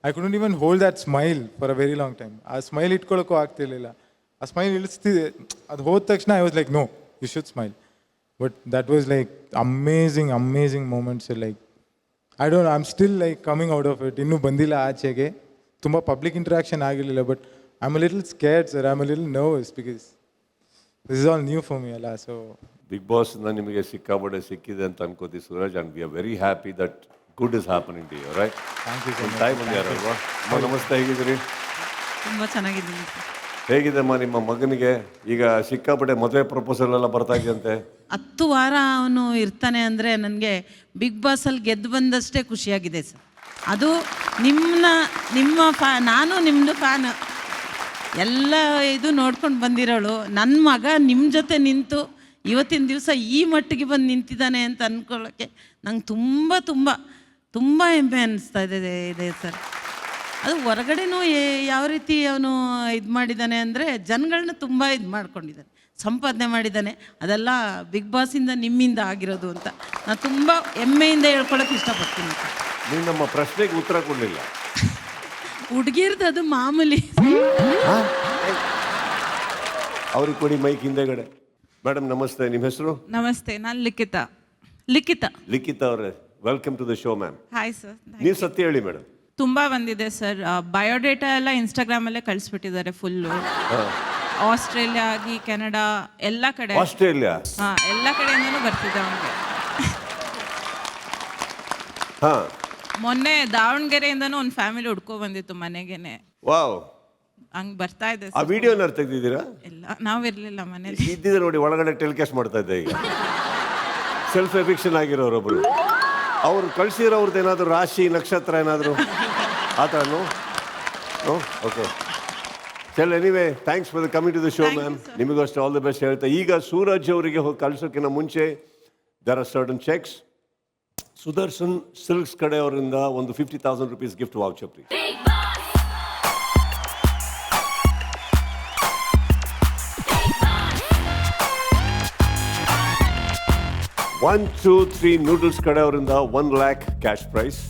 I couldn't even hold that smile for a very long time. ಆ ಸ್ಮೈಲ್ ಇಟ್ಕೊಳ್ಳೋಕ್ಕೂ ಆಗ್ತಿರ್ಲಿಲ್ಲ. ಆ ಸ್ಮೈಲ್ ಇಳಿಸ್ತಿದೆ, ಅದು ಹೋದ ತಕ್ಷಣ I was like no you should smile. But that was like amazing moments. Like I am still like coming out of it. ಇನ್ನೂ ಬಂದಿಲ್ಲ ಆಚೆಗೆ, ತುಂಬ ಪಬ್ಲಿಕ್ ಇಂಟ್ರಾಕ್ಷನ್ ಆಗಿರಲಿಲ್ಲ. But I am a little scared sir, I am a little nervous because this is all new for me ಅಲ್ಲ. ಸೊ ಬಿಗ್ ಬಾಸ್ ನಿಮಗೆ ಸಿಕ್ಕಾಪಟ್ಟೆ ಸಿಕ್ಕಿದೆ ಅಂತ ಅನ್ಕೋತೀವಿ Suraj, and we are very happy that good is happening to you, right? Thank you sir. Time ಬಂದ್ಯಾರಲ್ವಾ? ನಮಸ್ತೆ, ಹೇಗಿದ್ದೀರಿ? ತುಂಬ ಚೆನ್ನಾಗಿದ್ದೀನಿ. ಹೇಗಿದೆಮ್ಮ ನಿಮ್ಮ ಮಗನಿಗೆ? ಈಗ ಸಿಕ್ಕಾಪಟ್ಟೆ ಮದುವೆ ಪ್ರಪೋಸಲ್ ಎಲ್ಲ ಬರ್ತಾ ಇದೆಯಂತೆ. 10 ವಾರ ಅವನು ಇರ್ತಾನೆ ಅಂದರೆ ನನಗೆ ಬಿಗ್ ಬಾಸಲ್ಲಿ ಗೆದ್ದು ಬಂದಷ್ಟೇ ಖುಷಿಯಾಗಿದೆ ಸರ್. ಅದು ನಾನು ನಿಮ್ಮದು ಫ್ಯಾನ್, ಎಲ್ಲ ಇದು ನೋಡ್ಕೊಂಡು ಬಂದಿರೋಳು. ನನ್ನ ಮಗ ನಿಮ್ಮ ಜೊತೆ ನಿಂತು ಇವತ್ತಿನ ದಿವಸ ಈ ಮಟ್ಟಿಗೆ ಬಂದು ನಿಂತಿದ್ದಾನೆ ಅಂತ ಅಂದ್ಕೊಳ್ಳೋಕ್ಕೆ ನಂಗೆ ತುಂಬ ಹೆಮ್ಮೆ ಅನ್ನಿಸ್ತಾ ಇದೆ ಸರ್. ಅದು ಹೊರಗಡೆನೂ ಯಾವ ರೀತಿ ಅವನು ಇದು ಮಾಡಿದ್ದಾನೆ ಅಂದರೆ ಜನಗಳನ್ನ ತುಂಬ ಇದು ಮಾಡ್ಕೊಂಡಿದ್ದಾನೆ, ಸಂಪಾದನೆ ಮಾಡಿದ್ದಾನೆ. ಅದೆಲ್ಲ ಬಿಗ್ ಬಾಸಿಂದ ನಿಮ್ಮಿಂದ ಆಗಿರೋದು ಅಂತ ನಾನು ತುಂಬ ಹೆಮ್ಮೆಯಿಂದ ಹೇಳ್ಕೊಳಕ್ಕೆ ಇಷ್ಟಪಡ್ತೀನಿ. ನೀವು ನಮ್ಮ ಪ್ರಶ್ನೆಗೆ ಉತ್ತರ ಕೊಡಲಿಲ್ಲ. ಹುಡುಗಿರ್ದು ಅದು ಮಾಮೂಲಿ. ಅವ್ರಿಗೆ ಕೊಡಿ ಮೈಕ್ ಹಿಂದೆಗಡೆ. ಮೇಡಮ್ ನಮಸ್ತೆ, ನಿಮ್ಮ ಹೆಸರು? ನಮಸ್ತೆ, ನಾನು ಲಿಖಿತ ಅವರೇ, welcome to the show ma'am. Hi sir. ನೀವು ಸತ್ಯ ಹೇಳಿ ಮೇಡಮ್. ತುಂಬ ಬಂದಿದೆ ಸರ್, ಬಯೋಡೇಟಾ ಎಲ್ಲ ಇನ್ಸ್ಟಾಗ್ರಾಮಲ್ಲೇ ಕಳಿಸ್ಬಿಟ್ಟಿದ್ದಾರೆ ಫುಲ್ಲು. ಆಸ್ಟ್ರೇಲಿಯಾ ಆಗಿ ಕೆನಡಾ ಎಲ್ಲ ಕಡೆ, ಆಸ್ಟ್ರೇಲಿಯಾ ಎಲ್ಲ ಕಡೆಯಿಂದನೂ ಬರ್ತಿದ್ದೆ ಅವನಿಗೆ. ಮೊನ್ನೆ ದಾವಣಗೆರೆಯಿಂದನೂ ಒಂದು ಫ್ಯಾಮಿಲಿ ಹುಡ್ಕೊ ಬಂದಿತ್ತು ಮನೆಗೇನೆ. ವಾವ್, ಹಂಗೆ ಬರ್ತಾ ಇದೆ ಆ ವಿಡಿಯೋನ ತೆಗೆದಿದ್ದೀರಾ? ಇಲ್ಲ, ನಾವಿರಲಿಲ್ಲ ಮನೇಲಿ. ಇದ್ದಿದೆ ನೋಡಿ, ಒಳಗಡೆ ಟೆಲಿಕಾಸ್ಟ್ ಮಾಡ್ತಾ ಇದ್ದೆ. ಈಗ ಸೆಲ್ಫ್ ಎಫಿಕ್ಷನ್ ಆಗಿರೋರೊಬ್ಬರು ಅವ್ರು ಕಳಿಸಿರೋರ್ದು ಏನಾದರೂ ರಾಶಿ ನಕ್ಷತ್ರ ಏನಾದರೂ ಆ ಥರನೂ? ಓಕೆ ಚಲ್, anyway thanks for the coming to the show ma'am. ನಿಮಗೂ ಅಷ್ಟು ಆಲ್ ದ ಬೆಸ್ಟ್ ಹೇಳ್ತಾ, ಈಗ ಸೂರಜ್ ಅವರಿಗೆ ಹೋಗಿ ಕಳಿಸೋಕ್ಕಿಂತ ಮುಂಚೆ there are certain checks. Sudarshan Silks ಕಡೆಯವರಿಂದ ಒಂದು 50,000 rupees gift voucher please. 1, 2, 3 noodles ಕಡೆಯವರಿಂದ 1 lakh cash prize.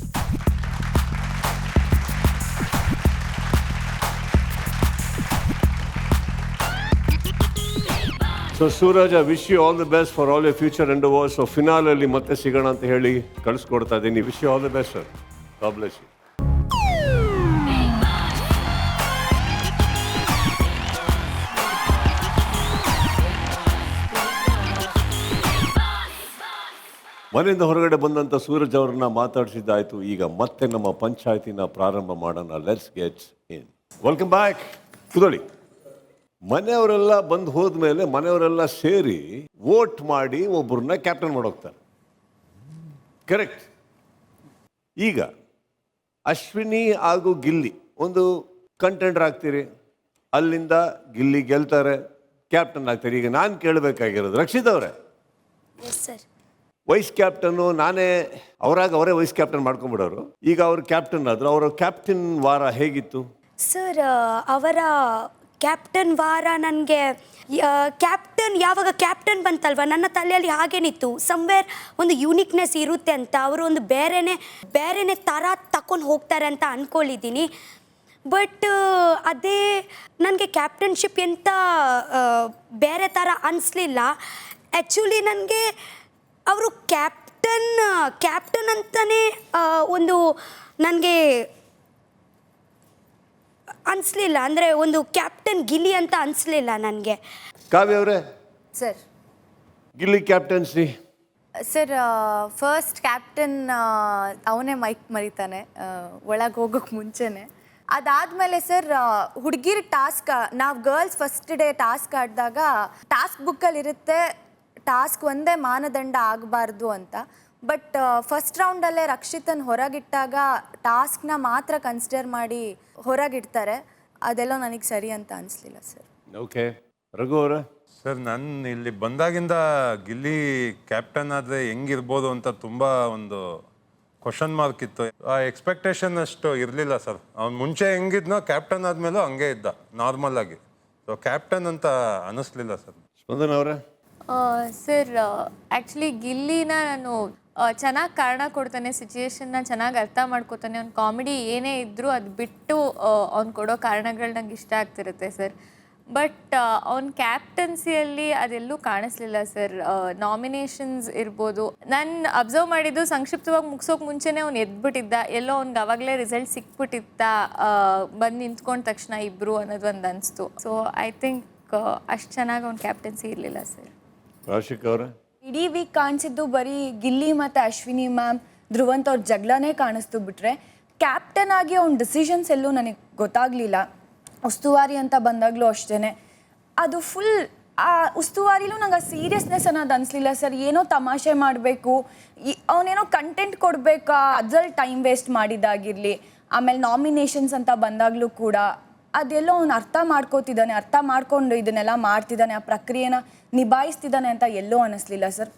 So Suraj, I wish you all the best for all your future endeavours. So ಫಿನಾಲಲ್ಲಿ ಮತ್ತೆ ಸಿಗೋಣ ಅಂತ ಹೇಳಿ ಕಳಿಸ್ಕೊಡ್ತಾ ಇದ್ದೀನಿ. Wish you all the best sir. God bless you. ಮನೆಯಿಂದ ಹೊರಗಡೆ ಬಂದಂಥ ಸೂರಜ್ ಅವ್ರನ್ನ ಮಾತಾಡಿಸಿದ್ದಾಯ್ತು. ಈಗ ಮತ್ತೆ ನಮ್ಮ ಪಂಚಾಯತಿನ ಪ್ರಾರಂಭ ಮಾಡೋಣ. Let's get in. Welcome back. ಕುದಳಿ. ಮನೆಯವರೆಲ್ಲ ಬಂದು ಹೋದ್ಮೇಲೆ ಮನೆಯವರೆಲ್ಲ ಸೇರಿ ವೋಟ್ ಮಾಡಿ ಒಬ್ಬರನ್ನ ಕ್ಯಾಪ್ಟನ್ ಮಾಡೋಗ್ತಾರೆ. ಕರೆಕ್ಟ್. ಈಗ ಅಶ್ವಿನಿ ಹಾಗೂ ಗಿಲ್ಲಿ ಒಂದು ಕಂಟೆಂಡರ್ ಆಗ್ತೀರಿ, ಅಲ್ಲಿಂದ ಗಿಲ್ಲಿ ಗೆಲ್ತಾರೆ, ಕ್ಯಾಪ್ಟನ್ ಆಗ್ತಾರೆ. ಈಗ ನಾನು ಕೇಳಬೇಕಾಗಿರೋದು, ರಕ್ಷಿತ್ ಅವರೇ, ವೈಸ್ ಕ್ಯಾಪ್ಟನ್ನು ನಾನೇ, ಅವರೇ ವೈಸ್ ಕ್ಯಾಪ್ಟನ್ ಮಾಡ್ಕೊಂಡ್ಬಿಡೋರು. ಈಗ ಅವ್ರು ಕ್ಯಾಪ್ಟನ್ ಆದ್ರು, ಅವರ ಕ್ಯಾಪ್ಟನ್ ವಾರ ಹೇಗಿತ್ತು ಸರ್? ಅವರ ಕ್ಯಾಪ್ಟನ್ ವಾರ ನನಗೆ ಕ್ಯಾಪ್ಟನ್ ಯಾವಾಗ ಕ್ಯಾಪ್ಟನ್ ಬಂತಲ್ವ ನನ್ನ ತಲೆಯಲ್ಲಿ ಹಾಗೇನಿತ್ತು ಸಮ್ವೇರ್ ಒಂದು ಯೂನಿಕ್ನೆಸ್ ಇರುತ್ತೆ ಅಂತ, ಅವರು ಒಂದು ಬೇರೆನೇ ಥರ ತಗೊಂಡು ಹೋಗ್ತಾರೆ ಅಂತ ಅಂದ್ಕೊಂಡಿದ್ದೀನಿ. ಬಟ್ ಅದೇ ನನಗೆ ಕ್ಯಾಪ್ಟನ್ಶಿಪ್ ಎಂತ ಬೇರೆ ಥರ ಅನಿಸ್ಲಿಲ್ಲ. ಆ್ಯಕ್ಚುಲಿ ನನಗೆ ಅವರು ಕ್ಯಾಪ್ಟನ್ ಅಂತಲೇ ಒಂದು ನನಗೆ ಅನಿಸ್ಲಿಲ್ಲ. ಅಂದರೆ ಒಂದು ಕ್ಯಾಪ್ಟನ್ ಗಿಲ್ಲಿ ಅಂತ ಅನಿಸ್ಲಿಲ್ಲ ನನಗೆ. ಕಾವ್ಯ ಅವರೇ, sir Gilli captaincy sir first captain ಅವನೇ ಮೈಕ್ ಮರಿತಾನೆ ಒಳಗೆ ಹೋಗೋಕ್ಕೆ ಮುಂಚೆನೆ. ಅದಾದಮೇಲೆ ಸರ್ ಹುಡುಗಿರ ಟಾಸ್ಕ್, ನಾವು ಗರ್ಲ್ಸ್ ಫಸ್ಟ್ ಡೇ ಟಾಸ್ಕ್ ಆಡಿದಾಗ ಟಾಸ್ಕ್ ಬುಕ್ಕಲ್ಲಿ ಇರುತ್ತೆ ಟಾಸ್ಕ್ ಒಂದೇ ಮಾನದಂಡ ಆಗಬಾರ್ದು ಅಂತ. ಬಟ್ ಫಸ್ಟ್ ರೌಂಡಲ್ಲೇ ರಕ್ಷಿತನ್ ಹೊರಗಿಟ್ಟಾಗ ಟಾಸ್ಕ್ನ ಮಾತ್ರ ಕನ್ಸಿಡರ್ ಮಾಡಿ ಹೊರಗಿಡ್ತಾರೆ. ಅದೆಲ್ಲ ನನಗೆ ಸರಿ ಅಂತ ಅನಿಸ್ಲಿಲ್ಲ ಸರ್. ಓಕೆ, ರಘು ಅವರ. ಸರ್, ನಾನು ಇಲ್ಲಿ ಬಂದಾಗಿಂದ ಗಿಲ್ಲಿ ಕ್ಯಾಪ್ಟನ್ ಆದರೆ ಹೆಂಗಿರ್ಬೋದು ಅಂತ ತುಂಬ ಒಂದು ಕ್ವಶನ್ ಮಾರ್ಕ್ ಇತ್ತು. ಆ ಎಕ್ಸ್ಪೆಕ್ಟೇಷನ್ ಅಷ್ಟು ಇರಲಿಲ್ಲ ಸರ್. ಅವ್ನು ಮುಂಚೆ ಹೆಂಗಿದ್ನೋ ಕ್ಯಾಪ್ಟನ್ ಆದಮೇಲೂ ಹಂಗೆ ಇದ್ದ ನಾರ್ಮಲ್ ಆಗಿ. ಸೊ ಕ್ಯಾಪ್ಟನ್ ಅಂತ ಅನ್ನಿಸ್ಲಿಲ್ಲ ಸರ್. ಸ್ಪಂದನ ಅವರೇ. ಸರ್ ಆ್ಯಕ್ಚುಲಿ ಗಿಲ್ಲಿನ ನಾನು ಚೆನ್ನಾಗಿ ಕಾರಣ ಕೊಡ್ತಾನೆ, ಸಿಚುಯೇಷನ್ನ ಚೆನ್ನಾಗಿ ಅರ್ಥ ಮಾಡ್ಕೋತಾನೆ. ಅವ್ನು ಕಾಮಿಡಿ ಏನೇ ಇದ್ದರೂ ಅದು ಬಿಟ್ಟು ಅವ್ನು ಕೊಡೋ ಕಾರಣಗಳು ನಂಗೆ ಇಷ್ಟ ಆಗ್ತಿರುತ್ತೆ ಸರ್. ಬಟ್ ಅವ್ನ ಕ್ಯಾಪ್ಟನ್ಸಿಯಲ್ಲಿ ಅದೆಲ್ಲೂ ಕಾಣಿಸ್ಲಿಲ್ಲ ಸರ್. ನಾಮಿನೇಷನ್ಸ್ ಇರ್ಬೋದು, ನಾನು ಅಬ್ಸರ್ವ್ ಮಾಡಿದ್ದು ಸಂಕ್ಷಿಪ್ತವಾಗಿ ಮುಗಿಸೋಕೆ ಮುಂಚೆನೇ ಅವ್ನು ಎದ್ಬಿಟ್ಟಿದ್ದ, ಎಲ್ಲೋ ಅವ್ನಿಗೆ ಅವಾಗಲೇ ರಿಸಲ್ಟ್ ಸಿಕ್ಬಿಟ್ಟಿತ್ತ ಬಂದು ನಿಂತ್ಕೊಂಡ ತಕ್ಷಣ ಇಬ್ಬರು ಅನ್ನೋದು ಒಂದು ಅನಿಸ್ತು. ಸೊ ಐ ಥಿಂಕ್ ಅಷ್ಟು ಚೆನ್ನಾಗಿ ಅವ್ನ ಕ್ಯಾಪ್ಟನ್ಸಿ ಇರಲಿಲ್ಲ ಸರ್. ರಾಶಿಕ್ ಅವರ. ಇಡೀ ವೀಕ್ ಕಾಣಿಸಿದ್ದು ಬರೀ ಗಿಲ್ಲಿ ಮತ್ತು ಅಶ್ವಿನಿ ಮ್ಯಾಮ್, ಧ್ರುವಂತ್ ಅವ್ರ ಜಗಳನೇ ಕಾಣಿಸ್ತು ಬಿಟ್ರೆ ಕ್ಯಾಪ್ಟನ್ ಆಗಿ ಅವ್ನ ಡಿಸಿಷನ್ಸ್ ಎಲ್ಲೂ ನನಗೆ ಗೊತ್ತಾಗಲಿಲ್ಲ. ಉಸ್ತುವಾರಿ ಅಂತ ಬಂದಾಗಲೂ ಅಷ್ಟೇ ಅದು ಫುಲ್ ಆ ಉಸ್ತುವಾರಿಲೂ ನಂಗೆ ಆ ಸೀರಿಯಸ್ನೆಸ್ ಅನ್ನೋದು ಅನಿಸ್ಲಿಲ್ಲ ಸರ್. ಏನೋ ತಮಾಷೆ ಮಾಡಬೇಕು, ಅವನೇನೋ ಕಂಟೆಂಟ್ ಕೊಡಬೇಕಾ, ಅದ್ರಲ್ಲಿ ಟೈಮ್ ವೇಸ್ಟ್ ಮಾಡಿದ್ದಾಗಿರಲಿ. ಆಮೇಲೆ ನಾಮಿನೇಷನ್ಸ್ ಅಂತ ಬಂದಾಗಲೂ ಕೂಡ ಅದೆಲ್ಲೋ ಅವ್ನು ಅರ್ಥ ಮಾಡ್ಕೋತಿದ್ದಾನೆ, ಅರ್ಥ ಮಾಡ್ಕೊಂಡು ಇದನ್ನೆಲ್ಲ ಮಾಡ್ತಿದ್ದಾನೆ, ಆ ಪ್ರಕ್ರಿಯೆನ ನಿಭಾಯಿಸ್ತಿದ್ದಾನೆ ಅಂತ ಎಲ್ಲೋ ಅನ್ನಿಸ್ಲಿಲ್ಲ ಸರ್.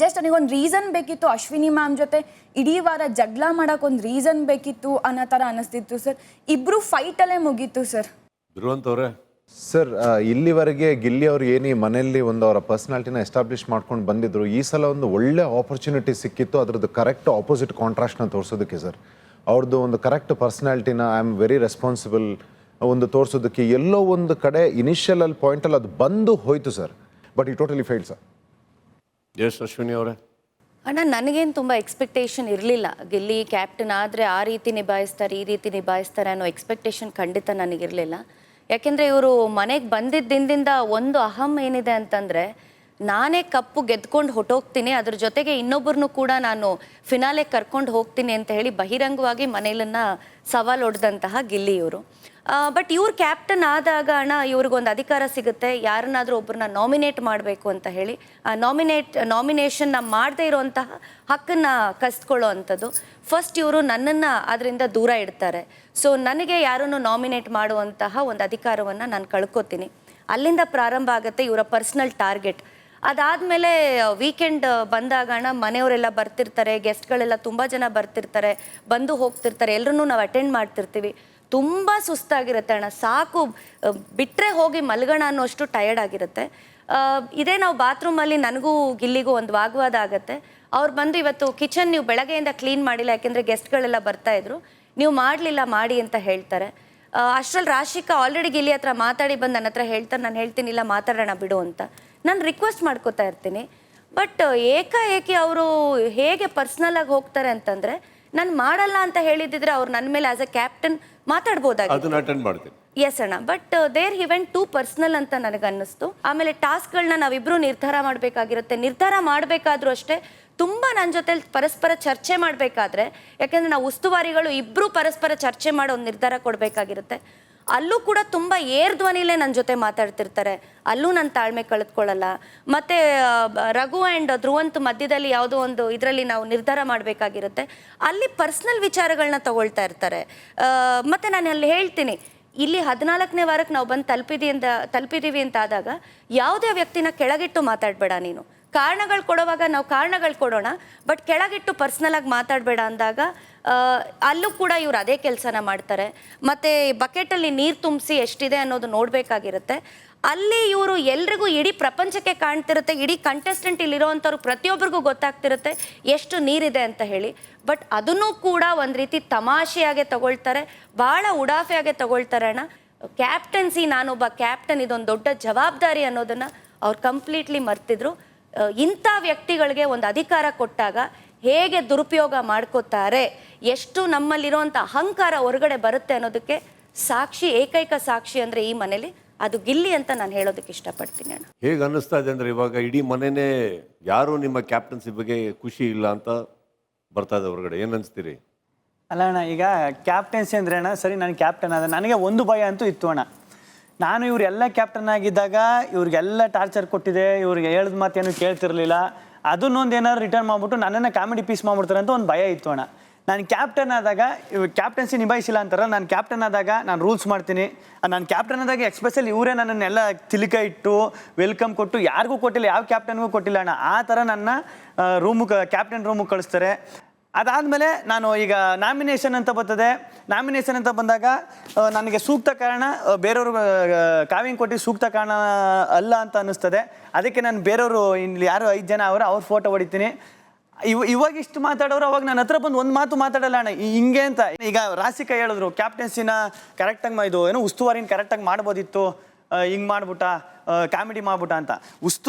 ಜಸ್ಟ್ ನನಗೊಂದು ರೀಸನ್ ಬೇಕಿತ್ತು, ಅಶ್ವಿನಿ ಮ್ಯಾಮ್ ಜೊತೆ ಇಡೀ ವಾರ ಜಗಳ ಮಾಡೋಕ್ಕೊಂದು ರೀಸನ್ ಬೇಕಿತ್ತು ಅನ್ನೋ ಥರ ಅನ್ನಿಸ್ತಿತ್ತು ಸರ್. ಇಬ್ಬರು ಫೈಟಲ್ಲೇ ಮುಗೀತು ಸರ್. ಧ್ರುವಂತ್ ಅವರೇ. ಸರ್, ಇಲ್ಲಿವರೆಗೆ ಗಿಲ್ಲಿ ಅವರು ಏನಿ ಮನೆಯಲ್ಲಿ ಒಂದು ಅವರ ಪರ್ಸ್ನಾಲಿಟಿನ ಎಸ್ಟಾಬ್ಲಿಷ್ ಮಾಡ್ಕೊಂಡು ಬಂದಿದ್ರು. ಈ ಸಲ ಒಂದು ಒಳ್ಳೆ ಆಪರ್ಚುನಿಟಿ ಸಿಕ್ಕಿತ್ತು, ಅದ್ರದ್ದು ಕರೆಕ್ಟ್ ಆಪೋಸಿಟ್ ಕಾಂಟ್ರಾಸ್ಟ್ನ ತೋರಿಸೋದಕ್ಕೆ ಸರ್. ಅವ್ರದ್ದು ಒಂದು ಕರೆಕ್ಟ್ ಪರ್ಸ್ನಾಲಿಟಿನ ಐ ಆಮ್ ವೆರಿ ರೆಸ್ಪಾನ್ಸಿಬಲ್ ಒಂದು ತೋರಿಸೋದಕ್ಕೆ ಎಲ್ಲೋ ಒಂದು ಕಡೆ ಇನಿಷಿಯಲ್ ಪಾಯಿಂಟಲ್ಲಿ ಅದು ಬಂದು ಹೋಯ್ತು sir. But he totally failed sir. Yes Ashwini ಅವರೇ. ಅಣ್ಣ, ನನಗೇನು ತುಂಬ ಎಕ್ಸ್ಪೆಕ್ಟೇಷನ್ ಇರಲಿಲ್ಲ. ಗಿಲ್ಲಿ ಕ್ಯಾಪ್ಟನ್ ಆದರೆ ಆ ರೀತಿ ನಿಭಾಯಿಸ್ತಾರೆ, ಈ ರೀತಿ ನಿಭಾಯಿಸ್ತಾರೆ ಅನ್ನೋ ಎಕ್ಸ್ಪೆಕ್ಟೇಷನ್ ಖಂಡಿತ ನನಗಿರಲಿಲ್ಲ. ಯಾಕೆಂದರೆ ಇವರು ಮನೆಗೆ ಬಂದಿದ್ದ ದಿನದಿಂದ ಒಂದು ಅಹಂ ಏನಿದೆ ಅಂತಂದರೆ, ನಾನೇ ಕಪ್ಪು ಗೆದ್ಕೊಂಡು ಹೊಟ್ಟೋಗ್ತೀನಿ, ಅದ್ರ ಜೊತೆಗೆ ಇನ್ನೊಬ್ಬರನ್ನು ಕೂಡ ನಾನು ಫಿನಾಲೆ ಕರ್ಕೊಂಡು ಹೋಗ್ತೀನಿ ಅಂತ ಹೇಳಿ ಬಹಿರಂಗವಾಗಿ ಮನೇಲನ್ನು ಸವಾಲು ಹೊಡೆದಂತಹ ಗಿಲ್ಲಿ ಇವರು. ಬಟ್ ಇವ್ರು ಕ್ಯಾಪ್ಟನ್ ಆದಾಗ ಅಣ್ಣ ಇವ್ರಿಗೊಂದು ಅಧಿಕಾರ ಸಿಗುತ್ತೆ, ಯಾರನ್ನಾದರೂ ಒಬ್ಬರನ್ನ ನಾಮಿನೇಟ್ ಮಾಡಬೇಕು ಅಂತ ಹೇಳಿ. ಆ ನಾಮಿನೇಷನ್ನ ಮಾಡದೇ ಇರೋವಂತಹ ಹಕ್ಕನ್ನು ಕಸ್ಕೊಳ್ಳೋ ಅಂಥದ್ದು. ಫಸ್ಟ್ ಇವರು ನನ್ನನ್ನು ಅದರಿಂದ ದೂರ ಇಡ್ತಾರೆ. ಸೊ ನನಗೆ ಯಾರನ್ನು ನಾಮಿನೇಟ್ ಮಾಡುವಂತಹ ಒಂದು ಅಧಿಕಾರವನ್ನು ನಾನು ಕಳ್ಕೊತೀನಿ. ಅಲ್ಲಿಂದ ಪ್ರಾರಂಭ ಆಗುತ್ತೆ ಇವರ ಪರ್ಸ್ನಲ್ ಟಾರ್ಗೆಟ್. ಅದಾದಮೇಲೆ ವೀಕೆಂಡ್ ಬಂದಾಗ ಅಣ್ಣ ಮನೆಯವರೆಲ್ಲ ಬರ್ತಿರ್ತಾರೆ, ಗೆಸ್ಟ್ಗಳೆಲ್ಲ ತುಂಬ ಜನ ಬರ್ತಿರ್ತಾರೆ, ಬಂದು ಹೋಗ್ತಿರ್ತಾರೆ, ಎಲ್ಲರೂ ನಾವು ಅಟೆಂಡ್ ಮಾಡ್ತಿರ್ತೀವಿ. ತುಂಬ ಸುಸ್ತಾಗಿರುತ್ತೆ ಅಣ್ಣ, ಸಾಕು ಬಿಟ್ಟರೆ ಹೋಗಿ ಮಲ್ಗೋಣ ಅನ್ನೋಷ್ಟು ಟಯರ್ಡ್ ಆಗಿರುತ್ತೆ. ಇದೇ ನಾವು ಬಾತ್ರೂಮಲ್ಲಿ ನನಗೂ ಗಿಲ್ಲಿಗೂ ಒಂದು ವಾಗ್ವಾದ ಆಗುತ್ತೆ. ಅವ್ರು ಬಂದು ಇವತ್ತು ಕಿಚನ್ ನೀವು ಬೆಳಗ್ಗೆಯಿಂದ ಕ್ಲೀನ್ ಮಾಡಿಲ್ಲ, ಯಾಕೆಂದರೆ ಗೆಸ್ಟ್ಗಳೆಲ್ಲ ಬರ್ತಾಯಿದ್ರು, ನೀವು ಮಾಡಲಿಲ್ಲ ಮಾಡಿ ಅಂತ ಹೇಳ್ತಾರೆ. ಅಷ್ಟರಲ್ಲಿ ರಾಶಿಕಾ ಆಲ್ರೆಡಿ ಗಿಲ್ಲಿ ಹತ್ರ ಮಾತಾಡಿ ಬಂದು ನನ್ನ ಹತ್ರ ಹೇಳ್ತಾರೆ, ನಾನು ಹೇಳ್ತೀನಿ ಇಲ್ಲ ಮಾತಾಡೋಣ ಬಿಡು ಅಂತ. ನಾನು ರಿಕ್ವೆಸ್ಟ್ ಮಾಡ್ಕೋತಾ ಇರ್ತೀನಿ. ಬಟ್ ಏಕಾಏಕಿ ಅವರು ಹೇಗೆ ಪರ್ಸ್ನಲಾಗಿ ಹೋಗ್ತಾರೆ ಅಂತಂದರೆ, ನಾನು ಮಾಡಲ್ಲ ಅಂತ ಹೇಳಿದ್ರೆ ಅವ್ರು ನನ್ನ ಮೇಲೆ ಆಸ್ ಅ ಕ್ಯಾಪ್ಟನ್ ಮಾತಾಡ್ಬೋದಾಗಿತ್ತು. ಎಸ್ ಅಣ್ಣ, but there he went to personal ಅಂತ ನನಗನ್ನಿಸ್ತು. ಆಮೇಲೆ ಟಾಸ್ಕ್ಗಳನ್ನ ನಾವಿಬ್ಬರು ನಿರ್ಧಾರ ಮಾಡಬೇಕಾಗಿರುತ್ತೆ. ನಿರ್ಧಾರ ಮಾಡಬೇಕಾದ್ರೂ ಅಷ್ಟೇ ತುಂಬ ನನ್ನ ಜೊತೆ ಪರಸ್ಪರ ಚರ್ಚೆ ಮಾಡಬೇಕಾದ್ರೆ, ಯಾಕೆಂದರೆ ನಾವು ಉಸ್ತುವಾರಿಗಳು ಇಬ್ಬರು ಪರಸ್ಪರ ಚರ್ಚೆ ಮಾಡೋ ಒಂದು ನಿರ್ಧಾರ ಕೊಡಬೇಕಾಗಿರುತ್ತೆ. ಅಲ್ಲೂ ಕೂಡ ತುಂಬ ಧ್ವನಿಲೇ ನನ್ನ ಜೊತೆ ಮಾತಾಡ್ತಿರ್ತಾರೆ, ಅಲ್ಲೂ ನನ್ನ ತಾಳ್ಮೆ ಕಳೆದುಕೊಳ್ಳಲ್ಲ. ಮತ್ತು ರಘು ಆ್ಯಂಡ್ ಧ್ರುವಂತ್ ಮಧ್ಯದಲ್ಲಿ ಯಾವುದೋ ಒಂದು ಇದರಲ್ಲಿ ನಾವು ನಿರ್ಧಾರ ಮಾಡಬೇಕಾಗಿರುತ್ತೆ, ಅಲ್ಲಿ ಪರ್ಸ್ನಲ್ ವಿಚಾರಗಳನ್ನ ತಗೊಳ್ತಾ ಇರ್ತಾರೆ. ಮತ್ತು ನಾನು ಅಲ್ಲಿ ಹೇಳ್ತೀನಿ, ಇಲ್ಲಿ 14ನೇ ವಾರಕ್ಕೆ ನಾವು ಬಂದು ತಲುಪಿದ್ದೀವಿ ಅಂತ ಆದಾಗ ಯಾವುದೇ ವ್ಯಕ್ತಿನ ಕೆಳಗಿಟ್ಟು ಮಾತಾಡಬೇಡ ನೀನು, ಕಾರಣಗಳು ಕೊಡುವಾಗ ನಾವು ಕಾರಣಗಳು ಕೊಡೋಣ, ಬಟ್ ಕೆಳಗಿಟ್ಟು ಪರ್ಸ್ನಲಾಗಿ ಮಾತಾಡಬೇಡ ಅಂದಾಗ ಅಲ್ಲೂ ಕೂಡ ಇವ್ರು ಅದೇ ಕೆಲಸನ ಮಾಡ್ತಾರೆ. ಮತ್ತು ಬಕೆಟಲ್ಲಿ ನೀರು ತುಂಬಿಸಿ ಎಷ್ಟಿದೆ ಅನ್ನೋದು ನೋಡಬೇಕಾಗಿರುತ್ತೆ. ಅಲ್ಲಿ ಇವರು ಎಲ್ರಿಗೂ ಇಡೀ ಪ್ರಪಂಚಕ್ಕೆ ಕಾಣ್ತಿರುತ್ತೆ, ಇಡೀ ಕಂಟೆಸ್ಟೆಂಟ್ ಇಲ್ಲಿರೋವಂಥವ್ರು ಪ್ರತಿಯೊಬ್ಬರಿಗೂ ಗೊತ್ತಾಗ್ತಿರುತ್ತೆ ಎಷ್ಟು ನೀರಿದೆ ಅಂತ ಹೇಳಿ. ಬಟ್ ಅದನ್ನೂ ಕೂಡ ಒಂದು ರೀತಿ ತಮಾಷೆಯಾಗೆ ತಗೊಳ್ತಾರೆ, ಭಾಳ ಉಡಾಫೆಯಾಗೆ ತಗೊಳ್ತಾರೆ ಅಣ್ಣ. ಕ್ಯಾಪ್ಟನ್ಸಿ, ನಾನೊಬ್ಬ ಕ್ಯಾಪ್ಟನ್, ಇದೊಂದು ದೊಡ್ಡ ಜವಾಬ್ದಾರಿ ಅನ್ನೋದನ್ನು ಅವ್ರು ಕಂಪ್ಲೀಟ್ಲಿ ಮರ್ತಿದ್ರು. ಇಂಥ ವ್ಯಕ್ತಿಗಳಿಗೆ ಒಂದು ಅಧಿಕಾರ ಕೊಟ್ಟಾಗ ಹೇಗೆ ದುರುಪಯೋಗ ಮಾಡ್ಕೋತಾರೆ, ಎಷ್ಟು ನಮ್ಮಲ್ಲಿರುವಂಥ ಅಹಂಕಾರ ಹೊರಗಡೆ ಬರುತ್ತೆ ಅನ್ನೋದಕ್ಕೆ ಸಾಕ್ಷಿ, ಏಕೈಕ ಸಾಕ್ಷಿ ಅಂದರೆ ಈ ಮನೇಲಿ ಅದು ಗಿಲ್ಲಿ ಅಂತ ನಾನು ಹೇಳೋದಕ್ಕೆ ಇಷ್ಟಪಡ್ತೀನಿ ಅಣ್ಣ. ಹೇಗೆ ಅನ್ನಿಸ್ತಾ ಇದೆ ಅಂದರೆ ಇವಾಗ ಇಡೀ ಮನೆಯೇ ಯಾರೂ ನಿಮ್ಮ ಕ್ಯಾಪ್ಟನ್ಸಿ ಬಗ್ಗೆ ಖುಷಿ ಇಲ್ಲ ಅಂತ ಬರ್ತಾ ಇದೆ ಹೊರಗಡೆ, ಏನು ಅನಿಸ್ತೀರಿ? ಅಲ್ಲ ಅಣ್ಣ, ಈಗ ಕ್ಯಾಪ್ಟನ್ಸಿ ಅಂದರೆ ಅಣ್ಣ, ಸರಿ ನಾನು ಕ್ಯಾಪ್ಟನ್ ಆದ, ನನಗೆ ಒಂದು ಭಯ ಅಂತೂ ಇತ್ತು ಅಣ್ಣ. ನಾನು ಇವರೆಲ್ಲ ಕ್ಯಾಪ್ಟನ್ ಆಗಿದ್ದಾಗ ಇವ್ರಿಗೆಲ್ಲ ಟಾರ್ಚರ್ ಕೊಟ್ಟಿದೆ, ಇವ್ರಿಗೆ ಹೇಳಿದ ಮಾತೇನು ಕೇಳ್ತಿರ್ಲಿಲ್ಲ, ಅದನ್ನೊಂದು ಏನಾದ್ರು ರಿಟರ್ನ್ ಮಾಡಿಬಿಟ್ಟು ನನ್ನನ್ನು ಕಾಮಿಡಿ ಪೀಸ್ ಮಾಡ್ಬಿಡ್ತಾರೆ ಅಂತ ಒಂದು ಭಯ ಇತ್ತು ಅಣ್ಣ. ನಾನು ಕ್ಯಾಪ್ಟನ್ ಆದಾಗ ಕ್ಯಾಪ್ಟನ್ಸಿ ನಿಭಾಯಿಸಿಲ್ಲ ಅಂತಾರೆ, ನಾನು ಕ್ಯಾಪ್ಟನ್ ಆದಾಗ ನಾನು ರೂಲ್ಸ್ ಮಾಡ್ತೀನಿ. ನಾನು ಕ್ಯಾಪ್ಟನ್ ಆದಾಗ ಎಕ್ಸ್ಪೆಷಲಿ ಇವರೇ ನನ್ನನ್ನೆಲ್ಲ ತಿಲಕ ಇಟ್ಟು ವೆಲ್ಕಮ್ ಕೊಟ್ಟು, ಯಾರಿಗೂ ಕೊಟ್ಟಿಲ್ಲ, ಯಾವ ಕ್ಯಾಪ್ಟನ್ಗೂ ಕೊಟ್ಟಿಲ್ಲ ಅಣ್ಣ. ಆ ಥರ ನನ್ನ ಕ್ಯಾಪ್ಟನ್ ರೂಮಿಗೆ ಕಳಿಸ್ತಾರೆ. ಅದಾದಮೇಲೆ ನಾನು ಈಗ ನಾಮಿನೇಷನ್ ಅಂತ ಬರ್ತದೆ, ನಾಮಿನೇಷನ್ ಅಂತ ಬಂದಾಗ ನನಗೆ ಸೂಕ್ತ ಕಾರಣ ಬೇರೆಯವರು ಕಾವಿಂಗ್ ಕೊಟ್ಟು ಸೂಕ್ತ ಕಾರಣ ಅಲ್ಲ ಅಂತ ಅನ್ನಿಸ್ತದೆ. ಅದಕ್ಕೆ ನಾನು ಬೇರೆಯವರು ಇಲ್ಲಿ ಯಾರು 5 ಜನ ಅವ್ರ ಫೋಟೋ ಹೊಡಿತೀನಿ. ಇವಾಗ ಇಷ್ಟು ಮಾತಾಡೋರು ಅವಾಗ ನನ್ನ ಹತ್ರ ಬಂದು ಒಂದು ಮಾತು ಮಾತಾಡಲ್ಲ ಅಣ್ಣ, ಹಿಂಗೆ ಅಂತ. ಈಗ ರಾಸಿಕಾ ಹೇಳಿದ್ರು ಕ್ಯಾಪ್ಟನ್ಸಿನ ಕರೆಕ್ಟಾಗಿ ಇದು ಏನೋ ಉಸ್ತುವಾರಿನ ಕರೆಕ್ಟಾಗಿ ಮಾಡ್ಬೋದಿತ್ತು, ಹಿಂಗೆ ಮಾಡ್ಬಿಟ್ಟ, ಕಾಮಿಡಿ ಮಾಡ್ಬಿಟ್ಟ ಅಂತ.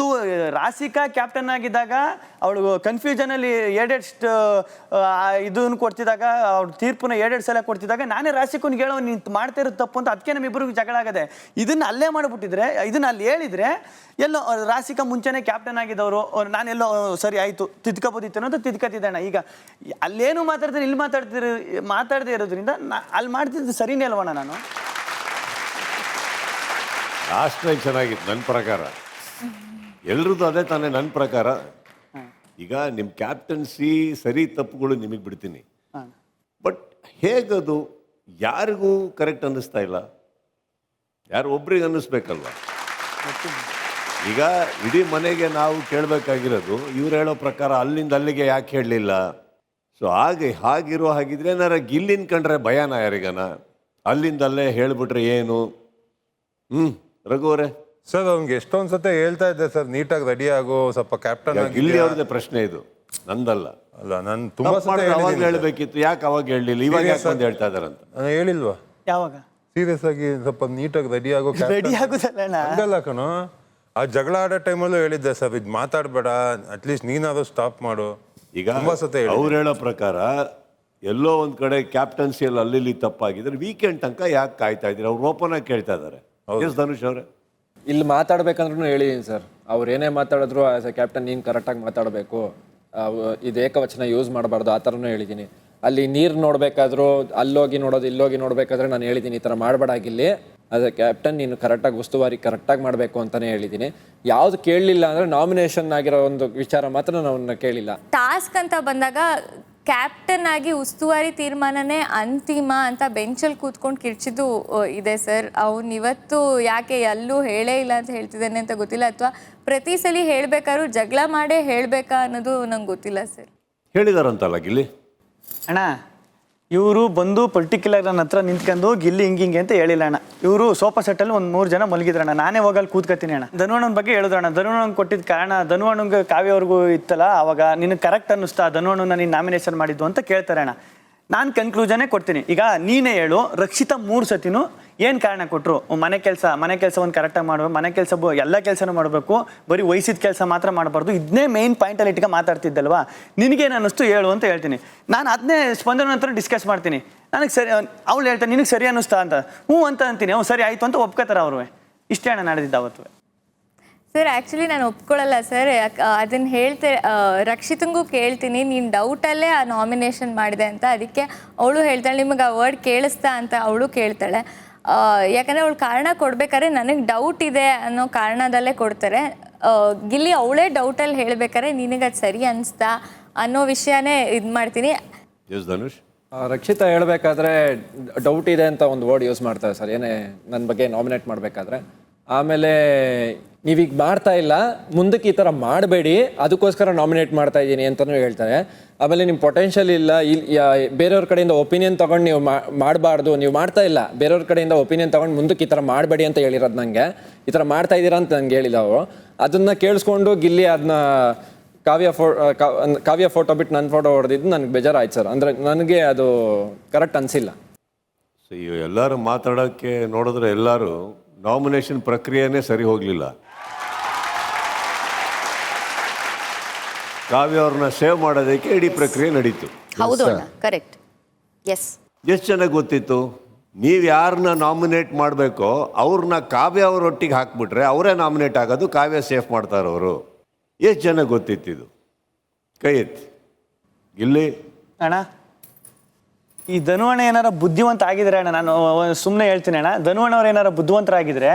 ರಾಸಿಕಾ ಕ್ಯಾಪ್ಟನ್ ಆಗಿದ್ದಾಗ ಅವಳು ಕನ್ಫ್ಯೂಷನಲ್ಲಿ ಎರಡೆರಡು ಇದನ್ನು ಕೊಡ್ತಿದ್ದಾಗ, ಅವ್ಳು ತೀರ್ಪನ್ನ ಎರಡೆರಡು ಸಲ ಕೊಡ್ತಿದ್ದಾಗ ನಾನೇ ರಾಸಿಕನಿಗೆ ಹೇಳೋ ನೀನು ಮಾಡ್ತಾ ಇರೋದು ತಪ್ಪು ಅಂತ. ಅದಕ್ಕೆ ನಮ್ಮಿಬ್ಬರಿಗೂ ಜಗಳ ಆಗದೆ. ಇದನ್ನು ಅಲ್ಲೇ ಮಾಡಿಬಿಟ್ಟಿದ್ರೆ, ಇದನ್ನು ಅಲ್ಲಿ ಹೇಳಿದರೆ ಎಲ್ಲೋ ರಾಸಿಕಾ ಮುಂಚೆನೇ ಕ್ಯಾಪ್ಟನ್ ಆಗಿದ್ದವರು, ನಾನೆಲ್ಲೋ ಸರಿ ಆಯಿತು ತಿದ್ಕೋಬೋದಿತ್ತು ಅನ್ನೋದು ತಿದ್ಕೋತಿದ್ದಣ್ಣ. ಈಗ ಅಲ್ಲೇನು ಮಾತಾಡ್ತೀನಿ, ಇಲ್ಲಿ ಮಾತಾಡದೇ ಇರೋದ್ರಿಂದ ಅಲ್ಲಿ ಮಾಡ್ತಿದ್ದು ಸರಿನೇ ಅಲ್ವಣ್ಣ ನಾನು. ಲಾಸ್ಟ್ ಟೈಮ್ ಚೆನ್ನಾಗಿತ್ತು ನನ್ನ ಪ್ರಕಾರ, ಎಲ್ರದ್ದು ಅದೇ ತಾನೇ ನನ್ನ ಪ್ರಕಾರ. ಈಗ ನಿಮ್ಮ ಕ್ಯಾಪ್ಟನ್ಸಿ ಸರಿ ತಪ್ಪುಗಳು ನಿಮಗೆ ಬಿಡ್ತೀನಿ, ಬಟ್ ಹೇಗದು ಯಾರಿಗೂ ಕರೆಕ್ಟ್ ಅನ್ನಿಸ್ತಾ ಇಲ್ಲ, ಯಾರು ಒಬ್ರಿಗೆ ಅನ್ನಿಸ್ಬೇಕಲ್ವ. ಈಗ ಇಡೀ ಮನೆಗೆ ನಾವು ಕೇಳಬೇಕಾಗಿರೋದು ಇವ್ರು ಹೇಳೋ ಪ್ರಕಾರ ಅಲ್ಲಿಂದ ಅಲ್ಲಿಗೆ ಯಾಕೆ ಹೇಳಲಿಲ್ಲ. ಸೊ ಹಾಗಿರೋ ಹಾಗಿದ್ರೆ ಏನಾರ ಗಿಲ್ಲಿನ ಕಂಡ್ರೆ ಭಯನ ಯಾರಿಗನ, ಅಲ್ಲಿಂದ ಅಲ್ಲೇ ಹೇಳ್ಬಿಟ್ರೆ ಏನು. ರಘುವರೇ ಸರ್, ಅವ್ನಿಗೆ ಎಷ್ಟೊಂದು ಸತಿ ಹೇಳ್ತಾ ಇದ್ದೆ ಸರ್, ನೀಟಾಗಿ ರೆಡಿ ಆಗೋ, ಸ್ವಲ್ಪ ಕ್ಯಾಪ್ಟನ್ ಗಿಲ್ಲಿ ಅವ್ರದ್ದೇ ಪ್ರಶ್ನೆ ಇದು, ನಂದಲ್ಲ. ಅಲ್ಲ, ನಾನು ತುಂಬಾ ಅವಾಗ ಹೇಳ್ಬೇಕಿತ್ತು, ಯಾಕೆ ಅವಾಗ ಹೇಳಲಿಲ್ಲ, ಇವಾಗ ಯಾಕೆ ಬಂದು ಹೇಳ್ತಾ ಇದಾರಂತ. ನಾನು ಹೇಳಿಲ್ವಾ ಯಾವಾಗ? ಸೀರಿಯಸ್ ಆಗಿ ಸ್ವಲ್ಪ ನೀಟಾಗಿ ರೆಡಿ ಆಗೋ, ರೆಡಿ ಆಗೋದಲ್ಲ ಕಣೋ. ಆ ಜಗಳ ಆಡೋ ಟೈಮಲ್ಲೂ ಹೇಳಿದ್ದೆ ಸರ್, ಇದು ಮಾತಾಡಬೇಡ, ಅಟ್ಲೀಸ್ಟ್ ನೀನಾದ್ರೂ ಸ್ಟಾಪ್ ಮಾಡು. ಈಗ ಅವ್ರು ಹೇಳೋ ಪ್ರಕಾರ ಎಲ್ಲೋ ಒಂದು ಕಡೆ ಕ್ಯಾಪ್ಟನ್ಸಿಯಲ್ಲಿ ಅಲ್ಲಿ ತಪ್ಪಾಗಿದ್ರೆ ವೀಕೆಂಡ್ ತನಕ ಯಾಕೆ ಕಾಯ್ತಾ ಇದ್ದೀರಿ, ಅವ್ರು ಓಪನ್ ಆಗಿ ಕೇಳ್ತಾ ಇದ್ದಾರೆ. ಧನುಷ್ ಅವರೇ, ಇಲ್ಲಿ ಮಾತಾಡ್ಬೇಕಂದ್ರೂ ಹೇಳಿದೀನಿ ಸರ್, ಅವ್ರು ಏನೇ ಮಾತಾಡಿದ್ರು ಆಸ್ ಎ ಕ್ಯಾಪ್ಟನ್ ನೀನು ಕರೆಕ್ಟಾಗಿ ಮಾತಾಡಬೇಕು, ಇದು ಏಕವಚನ ಯೂಸ್ ಮಾಡಬಾರ್ದು, ಆ ಥರನೂ ಹೇಳಿದ್ದೀನಿ. ಅಲ್ಲಿ ನೀರು ನೋಡಬೇಕಾದ್ರೂ ಅಲ್ಲೋಗಿ ನೋಡೋದು ಇಲ್ಲೋಗಿ ನೋಡಬೇಕಾದ್ರೆ ನಾನು ಹೇಳಿದ್ದೀನಿ ಈ ಥರ ಮಾಡಬೇಡಾಗಿಲ್ಲಿ, ಆಸ್ ಎ ಕ್ಯಾಪ್ಟನ್ ನೀನು ಕರೆಕ್ಟಾಗಿ ಉಸ್ತುವಾರಿ ಕರೆಕ್ಟಾಗಿ ಮಾಡಬೇಕು ಅಂತಲೇ ಹೇಳಿದ್ದೀನಿ. ಯಾವುದು ಕೇಳಲಿಲ್ಲ ಅಂದರೆ ನಾಮಿನೇಷನ್ ಆಗಿರೋ ಒಂದು ವಿಚಾರ ಮಾತ್ರ ನಾವು ಕೇಳಿಲ್ಲ. ಟಾಸ್ಕ್ ಅಂತ ಬಂದಾಗ ಕ್ಯಾಪ್ಟನ್ ಆಗಿ ಉಸ್ತುವಾರಿ ತೀರ್ಮಾನನೇ ಅಂತಿಮ ಅಂತ ಬೆಂಚಲ್ಲಿ ಕೂತ್ಕೊಂಡು ಕಿರ್ಚಿದ್ದು ಇದೆ ಸರ್. ಅವ್ನು ಇವತ್ತು ಯಾಕೆ ಎಲ್ಲೂ ಹೇಳೇ ಇಲ್ಲ ಅಂತ ಹೇಳ್ತಿದ್ದಾನೆ ಅಂತ ಗೊತ್ತಿಲ್ಲ, ಅಥವಾ ಪ್ರತಿ ಸಲ ಹೇಳ್ಬೇಕಾದ್ರೂ ಜಗಳ ಮಾಡೇ ಹೇಳಬೇಕಾ ಅನ್ನೋದು ನಂಗೆ ಗೊತ್ತಿಲ್ಲ ಸರ್. ಹೇಳಿದಾರಂತಲ್ಲ ಗಿಲ್ಲಿ ಅಣ್ಣ, ಇವರು ಬಂದು ಪರ್ಟಿಕ್ಯುಲರ್ ನನ್ನ ಹತ್ರ ನಿಂತ್ಕೊಂಡು ಗಿಲ್ಲಿ ಹಿಂಗೆ ಅಂತ ಹೇಳಿಲ್ಲ ಅಣ್ಣ. ಇವರು ಸೋಫಾ ಸೆಟ್ಟಲ್ಲಿ ಒಂದು 3 ಜನ ಮಲಗಿದ್ರಣ್ಣ, ನಾನೇ ಹೋಗಲ್ಲಿ ಕೂತ್ಕೊತೀನಿ ಅಣ್ಣ. ಧನುವಣ್ಣನ ಬಗ್ಗೆ ಹೇಳಿದ್ರಣ್ಣ, ಧನುವಣ್ಣನ ಕೊಟ್ಟಿದ್ದ ಕಾರಣ ಧನುವಣ್ಣಂಗೆ ಕಾವ್ಯವ್ರಿಗೂ ಇತ್ತಲ್ಲ, ಅವಾಗ ನಿನಗೆ ಕರೆಕ್ಟ್ ಅನ್ನಿಸ್ತಾ ಧನುವಣ್ಣನ ನೀನು ನಾಮಿನೇಷನ್ ಮಾಡಿದ್ದು ಅಂತ ಕೇಳ್ತಾರೆ ಅಣ್ಣ. ನಾನು ಕನ್ಕ್ಲೂಷನ್ನೇ ಕೊಡ್ತೀನಿ. ಈಗ ನೀನೇ ಹೇಳು, ರಕ್ಷಿತಾ 3 ಸತಿನೂ ಏನು ಕಾರಣ ಕೊಟ್ಟರು, ಮನೆ ಕೆಲಸ ಒಂದು ಕರೆಕ್ಟಾಗಿ ಮಾಡಬೇಕು, ಮನೆ ಕೆಲಸ ಎಲ್ಲ ಕೆಲಸನೂ ಮಾಡಬೇಕು, ಬರೀ ವಯಸ್ಸಿದ ಕೆಲಸ ಮಾತ್ರ ಮಾಡಬಾರ್ದು, ಇದನ್ನೇ ಮೇಯ್ನ್ ಪಾಯಿಂಟಲ್ಲಿ ಇಟ್ಕೊಂಡು ಮಾತಾಡ್ತಿದ್ದಲ್ವಾ, ನಿನಗೇನು ಅನ್ನಿಸ್ತು ಹೇಳು ಅಂತ ಹೇಳ್ತೀನಿ. ನಾನು ಅದನ್ನೇ ಸ್ಪಂದನ ಹತ್ರ ಡಿಸ್ಕಸ್ ಮಾಡ್ತೀನಿ. ನನಗೆ ಸರಿ, ಅವಳು ಹೇಳ್ತಾನೆ ನಿನಗೆ ಸರಿ ಅನ್ನಿಸ್ತಾ ಅಂತ, ಹ್ಞೂ ಅಂತ ಅಂತೀನಿ, ಸರಿ ಆಯಿತು ಅಂತ ಒಪ್ಕೋತಾರೆ ಅವರು. ಇಷ್ಟೇ ಅಣ್ಣ ನಡೆದಿದ್ದು ಅವತ್ತು. ಸರ್ ಆ್ಯಕ್ಚುಲಿ ನಾನು ಒಪ್ಕೊಳ್ಳಲ್ಲ ಸರ್, ಅದನ್ನು ರಕ್ಷಿತಂಗೂ ಕೇಳ್ತೀನಿ, ನೀನು ಡೌಟಲ್ಲೇ ಆ ನಾಮಿನೇಷನ್ ಮಾಡಿದೆ ಅಂತ. ಅದಕ್ಕೆ ಅವಳು ಹೇಳ್ತಾಳೆ ನಿಮಗೆ ಆ ವರ್ಡ್ ಕೇಳಿಸ್ತಾ ಅಂತ ಅವಳು ಕೇಳ್ತಾಳೆ. ಯಾಕಂದರೆ ಅವಳು ಕಾರಣ ಕೊಡ್ಬೇಕಾದ್ರೆ ನನಗೆ ಡೌಟ್ ಇದೆ ಅನ್ನೋ ಕಾರಣದಲ್ಲೇ ಕೊಡ್ತಾರೆ. ಗಿಲ್ಲಿ ಅವಳೇ ಡೌಟಲ್ಲಿ ಹೇಳ್ಬೇಕಾದ್ರೆ ನಿನಗೆ ಅದು ಸರಿ ಅನಿಸ್ತಾ ಅನ್ನೋ ವಿಷಯನೇ ಇದು ಮಾಡ್ತೀನಿ. ರಕ್ಷಿತಾ ಹೇಳಬೇಕಾದ್ರೆ ಡೌಟ್ ಇದೆ ಅಂತ ಒಂದು ವರ್ಡ್ ಯೂಸ್ ಮಾಡ್ತಾರೆ ಸರ್, ಏನೇ ನನ್ನ ಬಗ್ಗೆ ನಾಮಿನೇಟ್ ಮಾಡಬೇಕಾದ್ರೆ. ಆಮೇಲೆ ನೀವೀಗ ಮಾಡ್ತಾ ಇಲ್ಲ, ಮುಂದಕ್ಕೆ ಈ ಥರ ಮಾಡಬೇಡಿ, ಅದಕ್ಕೋಸ್ಕರ ನಾಮಿನೇಟ್ ಮಾಡ್ತಾ ಇದ್ದೀನಿ ಅಂತಲೂ ಹೇಳ್ತಾರೆ. ಆಮೇಲೆ ನಿಮ್ಮ ಪೊಟೆನ್ಷಿಯಲ್ ಇಲ್ಲ, ಬೇರೆಯವ್ರ ಕಡೆಯಿಂದ ಒಪಿನಿಯನ್ ತೊಗೊಂಡು ನೀವು ಮಾಡಬಾರ್ದು, ನೀವು ಮಾಡ್ತಾ ಇಲ್ಲ, ಬೇರೆಯವ್ರ ಕಡೆಯಿಂದ ಒಪಿನಿಯನ್ ತೊಗೊಂಡು ಮುಂದಕ್ಕೆ ಈ ಥರ ಮಾಡಬೇಡಿ ಅಂತ ಹೇಳಿರೋದು ನನಗೆ. ಈ ಥರ ಮಾಡ್ತಾ ಇದ್ದೀರಾ ಅಂತ ನನಗೆ ಹೇಳಿದ ಅವರು. ಅದನ್ನು ಕೇಳಿಸ್ಕೊಂಡು ಗಿಲ್ಲಿ ಅದನ್ನ ಕಾವ್ಯ ಫೋಟೋ ಬಿಟ್ಟು ನನ್ನ ಫೋಟೋ ಹೊಡೆದಿದ್ದು ನನಗೆ ಬೇಜಾರಾಯ್ತು ಸರ್. ಅಂದರೆ ನನಗೆ ಅದು ಕರೆಕ್ಟ್ ಅನಿಸಿಲ್ಲ. ಸೊ ಈಗ ಎಲ್ಲರೂ ಮಾತಾಡೋಕ್ಕೆ ನೋಡಿದ್ರೆ ಎಲ್ಲರೂ ನಾಮಿನೇಷನ್ ಪ್ರಕ್ರಿಯೆನೇ ಸರಿ ಹೋಗಲಿಲ್ಲ. ಕಾವ್ಯ ಅವ್ರನ್ನ ಸೇವ್ ಮಾಡೋದಕ್ಕೆ ಇಡೀ ಪ್ರಕ್ರಿಯೆ ನಡೀತು. ಹೌದು ಕರೆಕ್ಟ್. ಎಸ್. ಎಷ್ಟು ಚೆನ್ನಾಗಿ ಗೊತ್ತಿತ್ತು, ನೀವು ಯಾರನ್ನ ನಾಮಿನೇಟ್ ಮಾಡಬೇಕೋ ಅವ್ರನ್ನ ಕಾವ್ಯ ಅವರೊಟ್ಟಿಗೆ ಹಾಕ್ಬಿಟ್ರೆ ಅವರೇ ನಾಮಿನೇಟ್ ಆಗೋದು, ಕಾವ್ಯ ಸೇಫ್ ಮಾಡ್ತಾರವರು. ಎಷ್ಟು ಚೆನ್ನಾಗಿ ಗೊತ್ತಿತ್ತಿದು. ಕೈ ಎತ್ತಿ ಇಲ್ಲಿ ಅಣ್ಣ. ಈ ಧನುವಣ್ಣ ಏನಾರ ಬುದ್ಧಿವಂತ ಆಗಿದ್ರೆ ಅಣ್ಣ, ನಾನು ಸುಮ್ಮನೆ ಹೇಳ್ತೀನಿ ಅಣ್ಣ, ಧನುವಣ್ಣವ್ರು ಏನಾರ ಬುದ್ಧಿವಂತರಾಗಿದ್ರೆ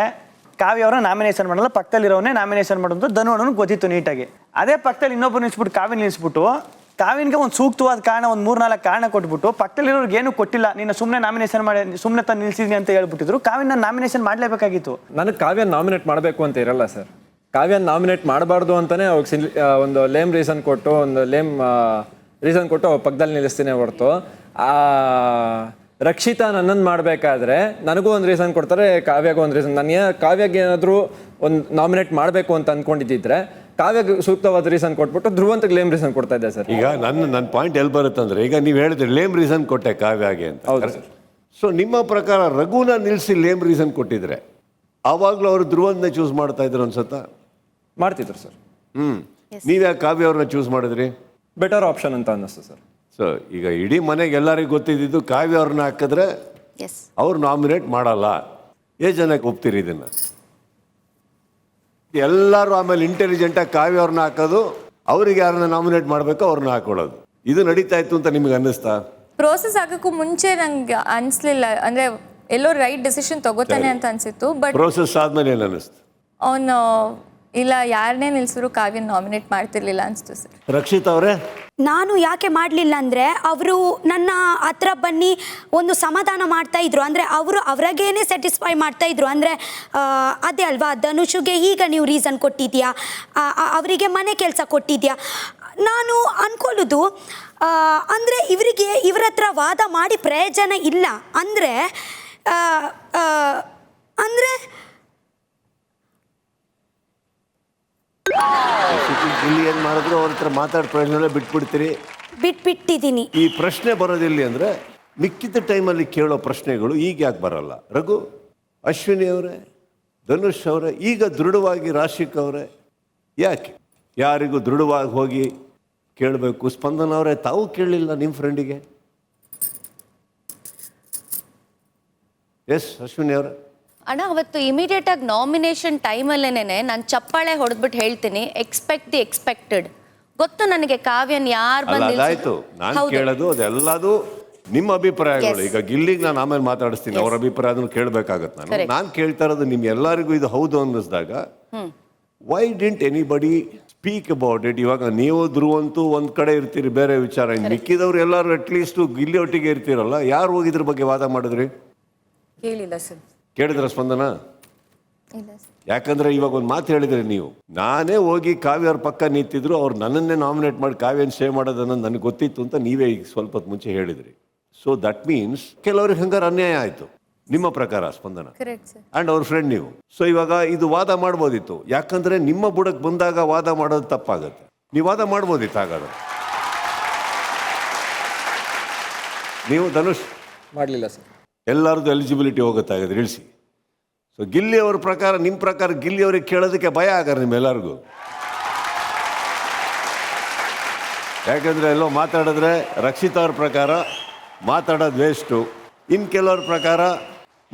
ಕಾವ್ಯ ಅವರ ನಾಮಿನೇಷನ್ ಮಾಡಲ್ಲ, ಪಕ್ಕದಲ್ಲಿರೋವನ್ನೇ ನಾಮಿನೇಷನ್ ಮಾಡೋದು ಧನುವಣ್ಣನಿಗೆ ಗೊತ್ತಿತ್ತು ನೀಟಾಗಿ. ಅದೇ ಪಕ್ಕದಲ್ಲಿ ಇನ್ನೊಬ್ಬರು ನಿಲ್ಲಿಸ್ಬಿಟ್ಟು ಕಾವ್ಯ ನಿಲ್ಲಿಸ್ಬಿಟ್ಟು ಕಾವ್ಯನಿಗೆ ಒಂದು ಸೂಕ್ತವಾದ ಕಾರಣ, ಒಂದು 3-4 ಕಾರಣ ಕೊಟ್ಬಿಟ್ಟು ಪಕ್ಕದಲ್ಲಿರೋರ್ಗೆ ಏನು ಕೊಟ್ಟಿಲ್ಲ, ನೀನು ಸುಮ್ಮನೆ ನಾಮಿನೇಷನ್ ಮಾಡಿ ಸುಮ್ಮನೆ ತಂದು ನಿಲ್ಸಿದೀನಿ ಅಂತ ಹೇಳ್ಬಿಟ್ಟಿದ್ರು. ಕಾವ್ಯನ ನಾಮಿನೇಷನ್ ಮಾಡಲೇಬೇಕಾಗಿತ್ತು. ನನಗೆ ಕಾವ್ಯ ನಾಮಿನೇಟ್ ಮಾಡಬೇಕು ಅಂತ ಇರಲ್ಲ ಸರ್. ಕಾವ್ಯ ನಾಮಿನೇಟ್ ಮಾಡಬಾರ್ದು ಅಂತಲೇ ಅವ್ರಿಗೆ ಒಂದು ಲೇಮ್ ರೀಸನ್ ಕೊಟ್ಟು, ಒಂದು ಲೇಮ್ ರೀಸನ್ ಕೊಟ್ಟು ಅವ್ರ ಪಕ್ಕದಲ್ಲಿ ನಿಲ್ಲಿಸ್ತೀನಿ ಹೊರತು, ರಕ್ಷಿತಾ ನನ್ನನ್ನು ಮಾಡಬೇಕಾದ್ರೆ ನನಗೂ ಒಂದು ರೀಸನ್ ಕೊಡ್ತಾರೆ, ಕಾವ್ಯಗೂ ಒಂದು ರೀಸನ್. ನನಗೆ ಕಾವ್ಯಗೆ ಏನಾದರೂ ಒಂದು ನಾಮಿನೇಟ್ ಮಾಡಬೇಕು ಅಂತ ಅಂದ್ಕೊಂಡಿದ್ದಿದ್ರೆ ಕಾವ್ಯಗೆ ಸೂಕ್ತವಾದ ರೀಸನ್ ಕೊಟ್ಬಿಟ್ಟು ಧ್ರುವಂತಗೆ ಲೇಮ್ ರೀಸನ್ ಕೊಡ್ತಾ ಇದ್ದೆ ಸರ್. ಈಗ ನನ್ನ ಪಾಯಿಂಟ್ ಎಲ್ಲಿ ಬರುತ್ತಂದ್ರೆ, ಈಗ ನೀವು ಹೇಳಿದ್ರೆ ಲೇಮ್ ರೀಸನ್ ಕೊಟ್ಟೆ ಕಾವ್ಯಗೆ ಅಂತ. ಹೌದು ಸರ್. ಸೊ ನಿಮ್ಮ ಪ್ರಕಾರ ರಘುನ ನಿಲ್ಲಿಸಿ ಲೇಮ್ ರೀಸನ್ ಕೊಟ್ಟಿದ್ರೆ ಆವಾಗಲೂ ಅವರು ಧ್ರುವಂತನೇ ಚೂಸ್ ಮಾಡ್ತಾ ಇದ್ರು ಅನ್ಸುತ್ತಾ? ಮಾಡ್ತಿದ್ರು ಸರ್. ನೀವ್ಯಾಕೆ ಕಾವ್ಯ ಅವ್ರನ್ನ ಚೂಸ್ ಮಾಡಿದ್ರಿ? ಬೆಟರ್ ಆಪ್ಷನ್ ಅಂತ ಅನ್ನಿಸ್ತು ಸರ್. ಸೊ ಈಗ ಇಡೀ ಮನೆಗೆ ಎಲ್ಲರಿಗೂ ಗೊತ್ತಿದ್ದು ಕಾವ್ಯ ಅವ್ರನ್ನ ಹಾಕಿದ್ರೆ ಅವ್ರು ನಾಮಿನೇಟ್ ಮಾಡಲ್ಲ. ಎಷ್ಟು ಜನಕ್ಕೆ ಒಪ್ತೀರಿ ಇದನ್ನು? ಎಲ್ಲರೂ ಆಮೇಲೆ ಇಂಟೆಲಿಜೆಂಟಾಗಿ ಕಾವ್ಯ ಅವ್ರನ್ನ ಹಾಕೋದು, ಅವ್ರಿಗೆ ಯಾರನ್ನ ನಾಮಿನೇಟ್ ಮಾಡಬೇಕು ಅವ್ರನ್ನ ಹಾಕೊಳ್ಳೋದು, ಇದು ನಡೀತಾ ಇತ್ತು ಅಂತ ನಿಮ್ಗೆ ಅನ್ನಿಸ್ತಾ? ಪ್ರೋಸೆಸ್ ಆಗೋಕ್ಕೂ ಮುಂಚೆ ನಂಗೆ ಅನಿಸ್ಲಿಲ್ಲ, ಅಂದರೆ ಎಲ್ಲೋ ರೈಟ್ ಡಿಸಿಷನ್ ತಗೋತಾನೆ ಅಂತ ಅನಿಸಿತ್ತು. ಬಟ್ ಪ್ರೋಸೆಸ್ ಆದ್ಮೇಲೆ ಏನು ಅನ್ನಿಸ್ತು? ಅವನು ಇಲ್ಲ, ಯಾರನ್ನೇ ನಿಲ್ಸಿದ್ರು ಕಾವ್ಯ ನಾಮಿನೇಟ್ ಮಾಡ್ತಿರ್ಲಿಲ್ಲ ಅನಿಸ್ತು ಸರ್. ರಕ್ಷಿತ್ ಅವರೇ, ನಾನು ಯಾಕೆ ಮಾಡಲಿಲ್ಲ ಅಂದರೆ ಅವರು ನನ್ನ ಹತ್ರ ಬನ್ನಿ ಒಂದು ಸಮಾಧಾನ ಮಾಡ್ತಾಯಿದ್ರು. ಅಂದರೆ ಅವರು ಅವ್ರಿಗೇನೆ ಸ್ಯಾಟಿಸ್ಫೈ ಮಾಡ್ತಾಯಿದ್ರು. ಅಂದರೆ ಅದೇ ಅಲ್ವಾ, ಧನುಷಿಗೆ ಈಗ ನೀವು ರೀಸನ್ ಕೊಟ್ಟಿದ್ಯಾ, ಅವರಿಗೆ ಮನೆ ಕೆಲಸ ಕೊಟ್ಟಿದ್ಯಾ. ನಾನು ಅಂದ್ಕೊಳ್ಳೋದು ಅಂದರೆ ಇವ್ರ ಹತ್ರ ವಾದ ಮಾಡಿ ಪ್ರಯೋಜನ ಇಲ್ಲ. ಅಂದರೆ ಇಲ್ಲಿ ಏನು ಮಾಡಿದ್ರು ಅವ್ರ ಹತ್ರ ಮಾತಾಡೋ ಪ್ರಶ್ನೆ ಬಿಟ್ಬಿಟ್ಟಿದ್ದೀನಿ. ಈ ಪ್ರಶ್ನೆ ಬರೋದಿಲ್ಲ ಅಂದರೆ ಮಿಕ್ಕಿದ ಟೈಮಲ್ಲಿ ಕೇಳೋ ಪ್ರಶ್ನೆಗಳು ಈಗ ಯಾಕೆ ಬರಲ್ಲ? ರಘು, ಅಶ್ವಿನಿ ಅವರೇ, ಧನುಷ್ ಅವರೇ, ಈಗ ದೃಢವಾಗಿ ರಾಶಿಕ್ ಅವರೇ, ಯಾಕೆ ಯಾರಿಗೂ ದೃಢವಾಗಿ ಹೋಗಿ ಕೇಳಬೇಕು? ಸ್ಪಂದನ ಅವರೇ, ತಾವು ಕೇಳಲಿಲ್ಲ ನಿಮ್ಮ ಫ್ರೆಂಡಿಗೆ? ಎಸ್ ಅಶ್ವಿನಿ ಅವರೇ. ಅಣ್ಣ, ಅವತ್ತು ಇಮಿಡಿಯೇಟ್ ಆಗಿ ನಾಮಿನೇಷನ್ ಟೈಮಲ್ಲೇನೆ ನಾನು ಚಪ್ಪಾಳೆ ಹೊಡೆದ್ಬಿಟ್ಟು ಹೇಳ್ತೀನಿ, ಎಕ್ಸ್ಪೆಕ್ಟ್ ದಿ ಎಕ್ಸ್ಪೆಕ್ಟೆಡ್. ಗೊತ್ತು ನನಗೆ ಕಾವ್ಯನ್ ಯಾರು ಅದಾಯ್ತು, ನಾನು ಕೇಳೋದು ಅದೆಲ್ಲದು ನಿಮ್ಮ ಅಭಿಪ್ರಾಯಗಳು. ಈಗ ಗಿಲ್ಲಿಗೆ ನಾನು ಆಮೇಲೆ ಮಾತಾಡಿಸ್ತೀನಿ, ಅವ್ರ ಅಭಿಪ್ರಾಯದನ್ನು ಕೇಳಬೇಕಾಗತ್ತೆ. ನಾನು ಕೇಳ್ತಾ ಇರೋದು ನಿಮ್ ಎಲ್ಲರಿಗೂ ಇದು ಹೌದು ಅನ್ನಿಸಿದಾಗ why didn't anybody speak about it? ಇವಾಗ ನೀವು ಧ್ರುವಂತೂ ಒಂದ್ ಕಡೆ ಇರ್ತೀರಿ, ಬೇರೆ ವಿಚಾರ. ಮಿಕ್ಕಿದವ್ರು ಎಲ್ಲರೂ ಅಟ್ಲೀಸ್ಟ್ ಗಿಲ್ಲಿ ಒಟ್ಟಿಗೆ ಇರ್ತೀರಲ್ಲ, ಯಾರು ಹೋಗಿ ಇದ್ರ ಬಗ್ಗೆ ವಾದ ಮಾಡಿದ್ರಿ? ಕೇಳಿಲ್ಲ ಸರ್. ಕೇಳಿದ್ರ ಸ್ಪಂದನ? ಯಾಕಂದ್ರೆ ಇವಾಗ ಒಂದು ಮಾತು ಹೇಳಿದ್ರಿ ನೀವು, ನಾನೇ ಹೋಗಿ ಕಾವ್ಯ ಅವ್ರ ಪಕ್ಕ ನಿಂತಿದ್ರು, ಅವ್ರು ನನ್ನನ್ನೇ ನಾಮಿನೇಟ್ ಮಾಡಿ ಕಾವ್ಯನ ಸೇವ್ ಮಾಡೋದನ್ನ ನನಗೆ ಗೊತ್ತಿತ್ತು ಅಂತ ನೀವೇ ಈಗ ಸ್ವಲ್ಪ ಹೊತ್ತು ಮುಂಚೆ ಹೇಳಿದ್ರಿ. ಸೊ ದಟ್ ಮೀನ್ಸ್ ಕೆಲವ್ರಿಗೆ ಹಂಗಾರೆ ಅನ್ಯಾಯ ಆಯ್ತು ನಿಮ್ಮ ಪ್ರಕಾರ ಸ್ಪಂದನ ಅಂಡ್ ಅವ್ರ ಫ್ರೆಂಡ್ ನೀವು. ಸೊ ಇವಾಗ ಇದು ವಾದ ಮಾಡ್ಬೋದಿತ್ತು, ಯಾಕಂದ್ರೆ ನಿಮ್ಮ ಬುಡಕ್ಕೆ ಬಂದಾಗ ವಾದ ಮಾಡೋದು ತಪ್ಪಾಗತ್ತೆ. ನೀವು ವಾದ ಮಾಡ್ಬೋದಿತ್ತು ಹಾಗಾದ್ರೆ. ನೀವು ಧನುಷ್ ಮಾಡಲಿಲ್ಲ ಸರ್. ಎಲ್ಲರದ್ದು ಎಲಿಜಿಬಿಲಿಟಿ ಹೋಗುತ್ತಾಗಿದ್ರೆ ಇಳಿಸಿ. ಸೊ ಗಿಲ್ಲಿ ಅವ್ರ ಪ್ರಕಾರ, ನಿಮ್ಮ ಪ್ರಕಾರ ಗಿಲ್ಲಿ ಅವ್ರಿಗೆ ಕೇಳೋದಕ್ಕೆ ಭಯ ಆಗಾರ ನಿಮ್ಮೆಲ್ಲರಿಗೂ? ಯಾಕಂದರೆ ಎಲ್ಲೋ ಮಾತಾಡಿದ್ರೆ ರಕ್ಷಿತ್ ಅವ್ರ ಪ್ರಕಾರ ಮಾತಾಡೋದು ವೇಸ್ಟು, ಇನ್ನು ಕೆಲವ್ರ ಪ್ರಕಾರ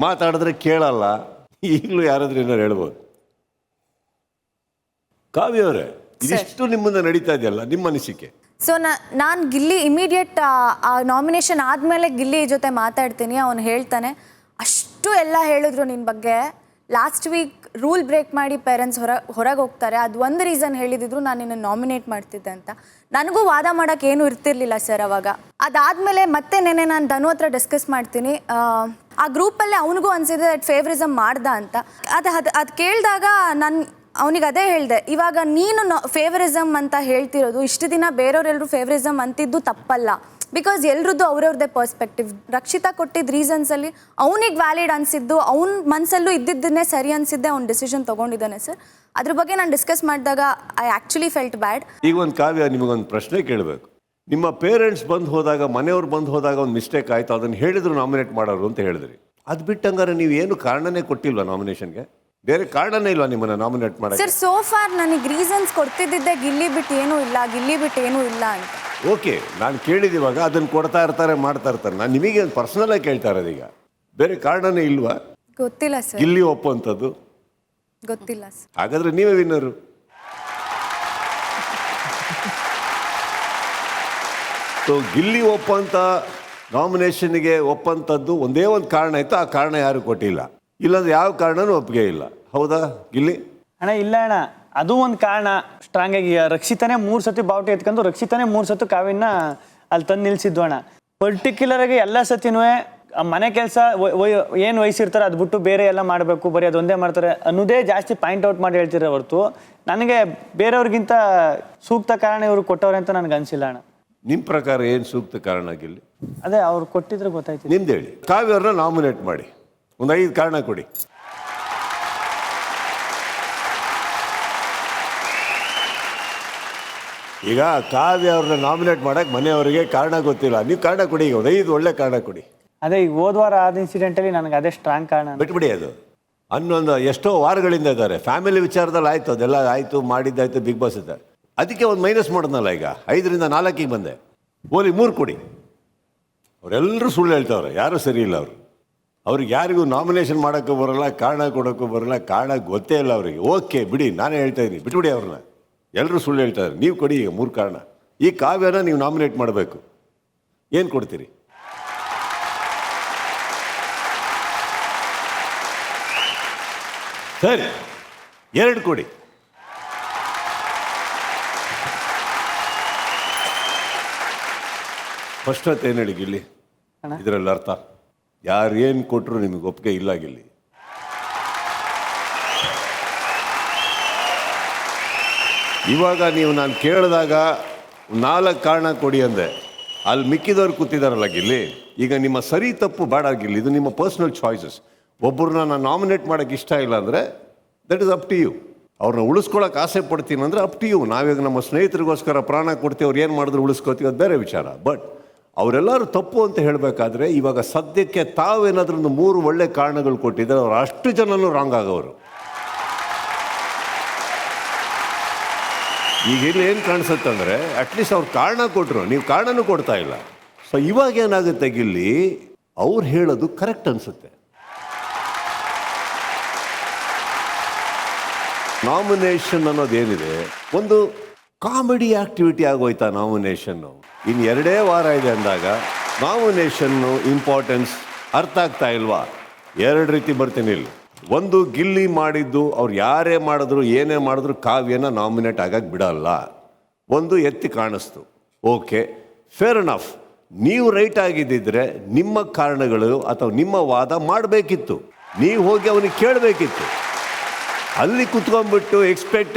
ಮಾತಾಡಿದ್ರೆ ಕೇಳಲ್ಲ. ಈಗಲೂ ಯಾರಾದ್ರೂ ಏನಾರು ಹೇಳ್ಬೋದು. ಕಾವ್ಯ ಅವರೇ, ಇದಿಷ್ಟು ನಿಮ್ಮನ್ನ ನಡೀತಾ ಇದೆಯಲ್ಲ, ನಿಮ್ಮ ಅನಿಸಿಕೆ? ಸೊ ನಾನು ಗಿಲ್ಲಿ ಇಮಿಡಿಯೇಟ್ ಆ ನಾಮಿನೇಷನ್ ಆದಮೇಲೆ ಗಿಲ್ಲಿ ಜೊತೆ ಮಾತಾಡ್ತೀನಿ. ಅವನು ಹೇಳ್ತಾನೆ, ಅಷ್ಟು ಎಲ್ಲ ಹೇಳಿದ್ರು ನಿನ್ನ ಬಗ್ಗೆ, ಲಾಸ್ಟ್ ವೀಕ್ ರೂಲ್ ಬ್ರೇಕ್ ಮಾಡಿ ಪೇರೆಂಟ್ಸ್ ಹೊರಗೆ ಹೋಗ್ತಾರೆ, ಅದು ಒಂದು ರೀಸನ್ ಹೇಳಿದಿದ್ರು ನಾನು ನಿನ್ನ ನಾಮಿನೇಟ್ ಮಾಡ್ತಿದ್ದೆ ಅಂತ. ನನಗೂ ವಾದ ಮಾಡೋಕ್ಕೆ ಏನೂ ಇರ್ತಿರ್ಲಿಲ್ಲ ಸರ್ ಅವಾಗ. ಅದಾದಮೇಲೆ ಮತ್ತೆ ನೆನೆ ನಾನು ಧನು ಹತ್ರ ಡಿಸ್ಕಸ್ ಮಾಡ್ತೀನಿ. ಆ ಗ್ರೂಪಲ್ಲೇ ಅವನಿಗೂ ಅನಿಸಿದೆ ದಟ್ ಫೇವ್ರಿಸಮ್ ಮಾಡ್ದ ಅಂತ. ಅದು ಕೇಳಿದಾಗ ಅವನಿಗೆ ಅದೇ ಹೇಳಿದೆ, ಇವಾಗ ನೀನು ಫೇವರಿಸಮ್ ಅಂತ ಹೇಳ್ತಿರೋದು, ಇಷ್ಟು ದಿನ ಬೇರೆಯವರೆಲ್ಲರೂ ಫೇವರಿಸಮ್ ಅಂತಿದ್ದು ತಪ್ಪಲ್ಲ. ಬಿಕಾಸ್ ಎಲ್ರದ್ದು ಅವ್ರವ್ರದ್ದೇ ಪರ್ಸ್ಪೆಕ್ಟಿವ್. ರಕ್ಷಿತಾ ಕೊಟ್ಟಿದ್ದ ರೀಸನ್ಸಲ್ಲಿ ಅವನಿಗೆ ವ್ಯಾಲಿಡ್ ಅನಿಸಿದ್ದು, ಅವ್ನ ಮನಸ್ಸಲ್ಲೂ ಇದ್ದಿದ್ದನ್ನೇ ಸರಿ ಅನಿಸಿದ್ದೆ ಅವ್ನು ಡಿಸಿಷನ್ ತೊಗೊಂಡಿದ್ದಾನೆ ಸರ್. ಅದ್ರ ಬಗ್ಗೆ ನಾನು ಡಿಸ್ಕಸ್ ಮಾಡಿದಾಗ ಐ ಆ್ಯಕ್ಚುಲಿ ಫೆಲ್ಟ್ ಬ್ಯಾಡ್. ಈಗ ಒಂದು ಕಾವ್ಯ, ನಿಮಗೊಂದು ಪ್ರಶ್ನೆ ಕೇಳಬೇಕು. ನಿಮ್ಮ ಪೇರೆಂಟ್ಸ್ ಬಂದು ಹೋದಾಗ, ಮನೆಯವ್ರು ಬಂದು ಹೋದಾಗ ಒಂದು ಮಿಸ್ಟೇಕ್ ಆಯಿತು, ಅದನ್ನು ಹೇಳಿದ್ರು ನಾಮಿನೇಟ್ ಮಾಡೋರು ಅಂತ ಹೇಳಿದ್ರಿ. ಅದು ಬಿಟ್ಟಂಗಾರೆ ನೀವು ಏನು ಕಾರಣನೇ ಕೊಟ್ಟಿಲ್ವಾ ನಾಮಿನೇಷನ್ಗೆ? ಬೇರೆ ಕಾರಣನೇ ಇಲ್ವಾ ನಿಮ್ಮನ್ನು ನಾಮಿನೇಟ್ ಮಾಡೋಕ್ಕೆ? ಸರ್, ಸೋ ಫಾರ್ ನನಗೆ ರೀಸನ್ಸ್ ಕೊಡ್ತಿದ್ದಿದ್ದೆ ಗಿಲ್ಲಿ ಬಿಟ್ಟು ಏನೂ ಇಲ್ಲ ಅಂತ. ಓಕೆ, ನಾನು ಕೇಳಿದಿವಾಗ ಅದನ್ನು ಕೊಡ್ತಾ ಇರ್ತಾರೆ, ಮಾಡ್ತಾ ಇರ್ತಾರೆ. ನಾನು ನಿಮಗೆ ಪರ್ಸನಲ್ ಆಗಿ ಕೇಳ್ತಾ ಇರೋದು, ಈಗ ಬೇರೆ ಕಾರಣನೇ ಇಲ್ವಾ? ಗೊತ್ತಿಲ್ಲ ಸರ್. ಗಿಲ್ಲಿ ಒಪ್ಪುವಂಥದ್ದು ಗೊತ್ತಿಲ್ಲ ಸರ್. ಹಾಗಾದ್ರೆ ನೀವೇ ವಿನ್ನರು. ಸೊ ಗಿಲ್ಲಿ ಒಪ್ಪಂತ ನಾಮಿನೇಷನ್ಗೆ ಒಪ್ಪಂಥದ್ದು ಒಂದೇ ಒಂದು ಕಾರಣ ಇತ್ತು, ಆ ಕಾರಣ ಯಾರು ಕೊಟ್ಟಿಲ್ಲ. ಇಲ್ಲಾಂದ್ರೆ ಯಾವ ಕಾರಣನೂ ಒಪ್ಪಿಗೆ ಇಲ್ಲ. ಹೌದಾ ಗಿಲ್ಲಿ? ಅಣ್ಣ ಇಲ್ಲ ಅಣ್ಣ, ಅದು ಒಂದು ಕಾರಣ ಸ್ಟ್ರಾಂಗ್ ಆಗಿ. ರಕ್ಷಿತಾನೇ 3 ಸತಿ ಬಾವುಟ ಎತ್ಕೊಂಡು ರಕ್ಷಿತಾನೇ 3 ಸತಿ ಕಾವ್ಯನ ಅಲ್ಲಿ ತಂದು ನಿಲ್ಸಿದ್ವು ಅಣ್ಣ. ಪರ್ಟಿಕ್ಯುಲರ್ ಆಗಿ ಎಲ್ಲ ಸತಿನೂ ಮನೆ ಕೆಲಸ ಏನು ವಹಿಸಿರ್ತಾರೆ ಅದು ಬಿಟ್ಟು ಬೇರೆ ಎಲ್ಲ ಮಾಡಬೇಕು, ಬರೀ ಅದೊಂದೇ ಮಾಡ್ತಾರೆ ಅನ್ನೋದೇ ಜಾಸ್ತಿ ಪಾಯಿಂಟ್ ಔಟ್ ಮಾಡಿ ಹೇಳ್ತಿರೋ ಹೊರತು ನನಗೆ ಬೇರೆಯವ್ರಿಗಿಂತ ಸೂಕ್ತ ಕಾರಣ ಇವರು ಕೊಟ್ಟವ್ರೆ ಅಂತ ನನಗೆ ಅನಿಸಿಲ್ಲ ಅಣ್ಣ. ನಿಮ್ಮ ಪ್ರಕಾರ ಏನು ಸೂಕ್ತ ಕಾರಣ ಗಿಲ್ಲಿ? ಅದೇ ಅವ್ರು ಕೊಟ್ಟಿದ್ರೆ ಗೊತ್ತಾಯ್ತು. ನಿಮ್ದು ಹೇಳಿ. ಕಾವ್ಯವ್ರನ್ನ ನಾಮಿನೇಟ್ ಮಾಡಿ, ಒಂದು 5 ಕಾರಣ ಕೊಡಿ. ಈಗ ಕಾವ್ಯ ಅವ್ರನ್ನ ನಾಮಿನೇಟ್ ಮಾಡಕ್ಕೆ ಮನೆಯವರಿಗೆ ಕಾರಣ ಗೊತ್ತಿಲ್ಲ, ನೀವು ಕಾರಣ ಕೊಡಿ. ಈಗ ಒಂದು 5 ಒಳ್ಳೆ ಕಾರಣ ಕೊಡಿ. ಅದೇ ಈಗ ಹೋದ್ವಾರ ಆದ ಇನ್ಸಿಡೆಂಟಲ್ಲಿ ನನಗೆ ಅದೇ ಸ್ಟ್ರಾಂಗ್ ಕಾರಣ. ಬಿಟ್ಬಿಡಿ ಅದು. ಅನ್ನೊಂದು ಎಷ್ಟೋ ವಾರಗಳಿಂದ ಇದ್ದಾರೆ. ಫ್ಯಾಮಿಲಿ ವಿಚಾರದಲ್ಲಿ ಆಯಿತು, ಅದೆಲ್ಲ ಆಯಿತು, ಮಾಡಿದ್ದಾಯ್ತು, ಬಿಗ್ ಬಾಸ್ ಇದ್ದಾರೆ. ಅದಕ್ಕೆ ಒಂದು ಮೈನಸ್ ಮಾಡಿದ್ನಲ್ಲ, ಈಗ 5ರಿಂದ 4ಗೆ ಬಂದೆ. ಓಲಿ 3 ಕೊಡಿ. ಅವರೆಲ್ಲರೂ ಸುಳ್ಳು ಹೇಳ್ತಾವ್ರೆ, ಯಾರೂ ಸರಿ ಇಲ್ಲ ಅವರು. ಅವ್ರಿಗೆ ಯಾರಿಗೂ ನಾಮಿನೇಷನ್ ಮಾಡೋಕ್ಕೂ ಬರೋಲ್ಲ, ಕಾರಣ ಕೊಡೋಕ್ಕೂ ಬರೋಲ್ಲ, ಕಾರಣ ಗೊತ್ತೇ ಇಲ್ಲ ಅವರಿಗೆ. ಓಕೆ ಬಿಡಿ, ನಾನೇ ಹೇಳ್ತಾ ಇದ್ದೀನಿ, ಬಿಟ್ಬಿಡಿ ಅವ್ರನ್ನ. ಎಲ್ಲರೂ ಸುಳ್ಳು ಹೇಳ್ತಾರೆ. ನೀವು ಕೊಡಿ ಈಗ 3 ಕಾರಣ. ಈ ಕಾವ್ಯನ ನೀವು ನಾಮಿನೇಟ್ ಮಾಡಬೇಕು. ಏನು ಕೊಡ್ತೀರಿ? ಸರಿ, 2 ಕೊಡಿ. ಫಸ್ಟ್ ಹೊತ್ತು ಏನು ಹೇಳಿ ಗಿಲ್ಲಿ? ಇದರಲ್ಲಿ ಅರ್ಥ ಯಾರು ಏನು ಕೊಟ್ಟರು ನಿಮಗೆ ಒಪ್ಪಿಗೆ ಇಲ್ಲ ಗಿಲ್ಲಿ. ಇವಾಗ ನೀವು ನಾನು ಕೇಳಿದಾಗ 4 ಕಾರಣ ಕೊಡಿ ಅಂದೆ, ಅಲ್ಲಿ ಮಿಕ್ಕಿದವ್ರು ಕೂತಿದಾರಲ್ಲ ಗಿಲ್ಲಿ. ಈಗ ನಿಮ್ಮ ಸರಿ ತಪ್ಪು ಬೇಡ ಗಿಲ್ಲಿ, ಇದು ನಿಮ್ಮ ಪರ್ಸ್ನಲ್ ಚಾಯ್ಸಸ್. ಒಬ್ಬರನ್ನ ನಾನು ನಾಮಿನೇಟ್ ಮಾಡೋಕ್ಕೆ ಇಷ್ಟ ಇಲ್ಲ ಅಂದರೆ that is up to you. ಅವ್ರನ್ನ ಉಳಿಸ್ಕೊಳ್ಳೋಕೆ ಆಸೆ ಪಡ್ತೀನಿ ಅಂದರೆ ಅಪ್ ಟು ಯು. ನಾವೀಗ ನಮ್ಮ ಸ್ನೇಹಿತರಿಗೋಸ್ಕರ ಪ್ರಾಣ ಕೊಡ್ತೀವಿ, ಅವ್ರು ಏನು ಮಾಡಿದ್ರು ಉಳಿಸ್ಕೋತೀವಿ, ಅದು ಬೇರೆ ವಿಚಾರ. ಬಟ್ ಅವರೆಲ್ಲರೂ ತಪ್ಪು ಅಂತ ಹೇಳಬೇಕಾದ್ರೆ ಇವಾಗ ಸದ್ಯಕ್ಕೆ ತಾವೇನಾದ್ರೂ 3 ಒಳ್ಳೆ ಕಾರಣಗಳು ಕೊಟ್ಟಿದ್ದಾರೆ, ಅವ್ರು ಅಷ್ಟು ಜನನೂ ರಾಂಗ್ ಆಗೋರು. ಈಗ ಇಲ್ಲಿ ಏನು ಕಾಣಿಸುತ್ತೆ ಅಂದರೆ ಅಟ್ಲೀಸ್ಟ್ ಅವ್ರು ಕಾರಣ ಕೊಟ್ಟರು, ನೀವು ಕಾರಣನೂ ಕೊಡ್ತಾ ಇಲ್ಲ. ಸೊ ಇವಾಗ ಏನಾಗುತ್ತೆ ಗಿಲ್ಲಿ, ಅವ್ರು ಹೇಳೋದು ಕರೆಕ್ಟ್ ಅನಿಸುತ್ತೆ. ನಾಮಿನೇಷನ್ ಅನ್ನೋದೇನಿದೆ ಒಂದು ಕಾಮಿಡಿ ಆಕ್ಟಿವಿಟಿ ಆಗೋಯ್ತಾ ನಾಮಿನೇಷನ್ನು. ಇನ್ನು 2 ವಾರ ಇದೆ ಅಂದಾಗ ನಾಮಿನೇಷನ್ನು ಇಂಪಾರ್ಟೆನ್ಸ್ ಅರ್ಥ ಆಗ್ತಾ ಇಲ್ವಾ? 2 ರೀತಿ ಬರ್ತೀನಿ ಇಲ್ಲಿ. ಒಂದು, ಗಿಲ್ಲಿ ಮಾಡಿದ್ದು ಅವ್ರು ಯಾರೇ ಮಾಡಿದ್ರು ಏನೇ ಮಾಡಿದ್ರು ಕಾವ್ಯನ ನಾಮಿನೇಟ್ ಆಗಕ್ಕೆ ಬಿಡಲ್ಲ. ಒಂದು ಎತ್ತಿ ಕಾಣಿಸ್ತು, ಓಕೆ ಫೇರ್ ಅನಫ್. ನೀವು ರೈಟ್ ಆಗಿದ್ದಿದ್ರೆ ನಿಮ್ಮ ಕಾರಣಗಳು ಅಥವಾ ನಿಮ್ಮ ವಾದ ಮಾಡಬೇಕಿತ್ತು, ನೀವು ಹೋಗಿ ಅವನಿಗೆ ಕೇಳಬೇಕಿತ್ತು. ಅಲ್ಲಿ ಕುತ್ಕೊಂಡ್ಬಿಟ್ಟು ಎಕ್ಸ್ಪೆಕ್ಟ್